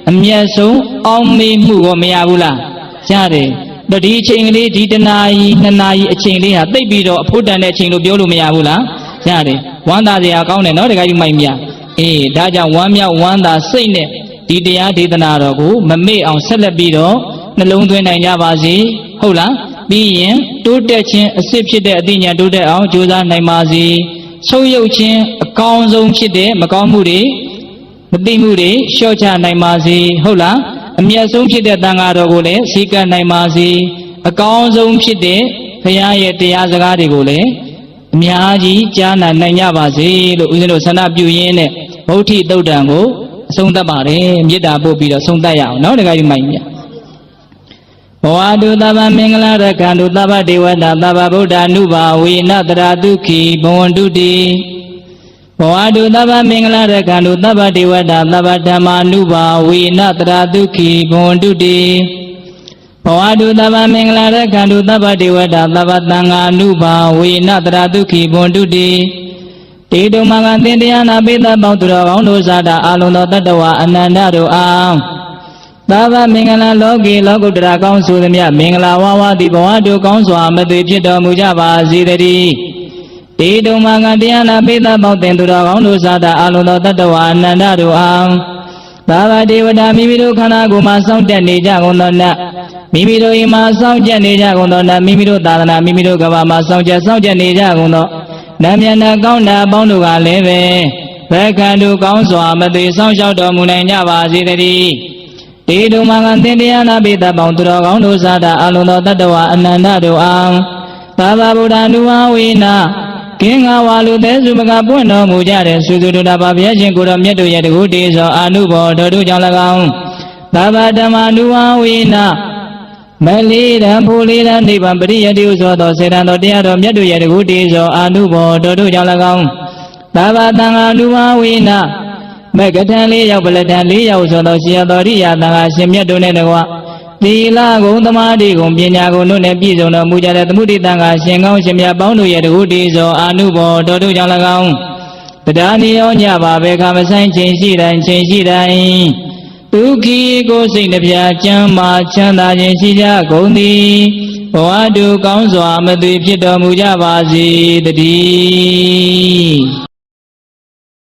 အမြတ်ဆုံးအောင်းမေးမှုကိုမရဘူးလားရတယ်တော့ဒီအချိန်ကလေးဒီတနာရီ2နာရီအချိန်လေးဟာတိတ်ပြီးတော့အဖို့တန်တဲ့အချိန်လို့ပြောလို့မရဘူးလားရတယ်ဝမ်းသာစရာကောင်းတယ်နော်တခါကြီးမိုင်းမြအေးဒါကြောင့်ဝမ်းမြောက်ဝမ်းသာစိတ်နဲ့ဒီတရားဒေသနာတော်ကိုမမေ့အောင်ဆက်လက်ပြီးတော့နှလုံးသွင်းနိုင်ကြပါစေဟုတ်လားပြီးရင်တိုးတက်ခြင်းအစစ်ဖြစ်တဲ့အသိဉာဏ်တိုးတက်အောင်ကြိုးစားနိုင်ပါစေဆုံးယုတ်ခြင်းအကောင်းဆုံးဖြစ်တဲ့မကောင်းမှုတွေမသိမှုတွေလျှော့ချနိုင်ပါစေဟုတ်လားအမြတ်ဆုံးဖြစ်တဲ့သံဃာတော်ကိုလည်းစည်းကပ်နိုင်ပါစေအကောင်းဆုံးဖြစ်တဲ့ဘုရားရဲ့တရားစကားတွေကိုလည်းအများကြီးကြားနာနိုင်ကြပါစေလို့ဦးဇင်းတို့ဆန္ဒပြုရင်းနဲ့ဗုဒ္ဓိသုတ်တံကိုအဆုံးသတ်ပါတယ်မေတ္တာပို့ပြီးတော့ဆုံးသတ်ရအောင်နော်တခါကြီးမိုင်းမြဘဝတုသဗ္ဗမင်္ဂလာရကံတုသဗ္ဗဒေဝတာသဗ္ဗဗုဒ္ဓ ानु ဘာဝေနတရာတုခိဘဝန္တုတိဘဝတုသဗ္ဗမင်္ဂလာရကံတုသဗ္ဗဒေဝတာသဗ္ဗဓမ္မာ ानु ဘာဝေနတရာတုခိဘဝန္တုတိဘဝတုသဗ္ဗမင်္ဂလာရကံတုသဗ္ဗဒေဝတာသဗ္ဗသံဃာ ानु ဘာဝေနတရာတုခိဘဝန္တုတိတေတုမကသင်တရားနာပိသပေါင်းသူတော်ကောင်းတို့ဇာတာအလုံးသောတတ္တဝါအနန္တတို့အားသဗ္ဗမင်္ဂလာလောကီလောကုတ္တရာကောင်းဆိုသည်မြတ်မင်္ဂလာဝါဝတိဘဝတို့ကောင်းစွာမသွေဖြစ်တော်မူကြပါစေတည်းတေတုမကတရားနာပိသပေါင်းသင်သူတော်ကောင်းတို့ဇာတာအလုံးသောတတ္တဝါအနန္တတို့အားသဗ္ဗဒေဝတာမိမိတို့ခန္ဓာကိုယ်မှာစောင့်တက်နေကြကုန်သောနတ်မိမိတို့အိမ်မှာစောင့်ကြနေကြကုန်သောနတ်မိမိတို့သာသနာမိမိတို့ကဘာမှာစောင့်ကြနေကြကုန်သောနတ်မြတ်နာကောင်းတာအပေါင်းတို့ကလည်းပဲဘက္ခန္တုကောင်းစွာမသွေဆောင်လျှောက်တော်မူနိုင်ကြပါစေတည်းတေတုမကသင်တရားနာပိသပေါင်းသူတော်ကောင်းတို့ဇာတာအလုံးသောတတ္တဝါအနန္တတို့အားသဗ္ဗဗုဒ္ဓ ानु ဝဝေနာကင်းငါဝါလူသေးစုမကပွင့်တော်မူကြတဲ့သုသူတို့တာပါဘုရားရှင်ကိုတော်မြတ်တို့ရဲ့တကုတေဇောအာနုဘောတော်တို့ကြောင့်၎င်းသဗ္ဗဓမ္မာ ानु ဝဝေနာမလေးရန်ဖိုလေးရန်နိဗ္ဗာန်ပရိယတိဥသောသောစေတံတော်တရားတော်မြတ်တို့ရဲ့တကုတေဇောအာနုဘောတော်တို့ကြောင့်၎င်းသဗ္ဗသံဃာ ानु ဝဝေနာမကထံ၄ယောက်ပလထံ၄ယောက်ဆိုသောရှင်တော်ရိယသံဃာရှင်မြတ်တို့နဲ့တကွသီလဂုဏ်သမာဓိဂုဏ်ပညာဂုဏ်တို့နဲ့ပြည့်စုံတော်မူကြတဲ့သမုဒိသံဃာရှင်ကောင်းရှင်မြတ်ပေါင်းတို့ရဲ့တကုတေဇောအာနုဘောတော်တို့ကြောင့်၎င်းတရားနိယောညပါပဲခမဆိုင်ချိန်ရှိတိုင်းဒုက္ခိကိုစိတ်နှပြချမ်းမာချမ်းသာခြင်းရှိကြကုန်သည်ဘဝတုကောင်းစွာမသွေဖြစ်တော်မူကြပါစေတည်း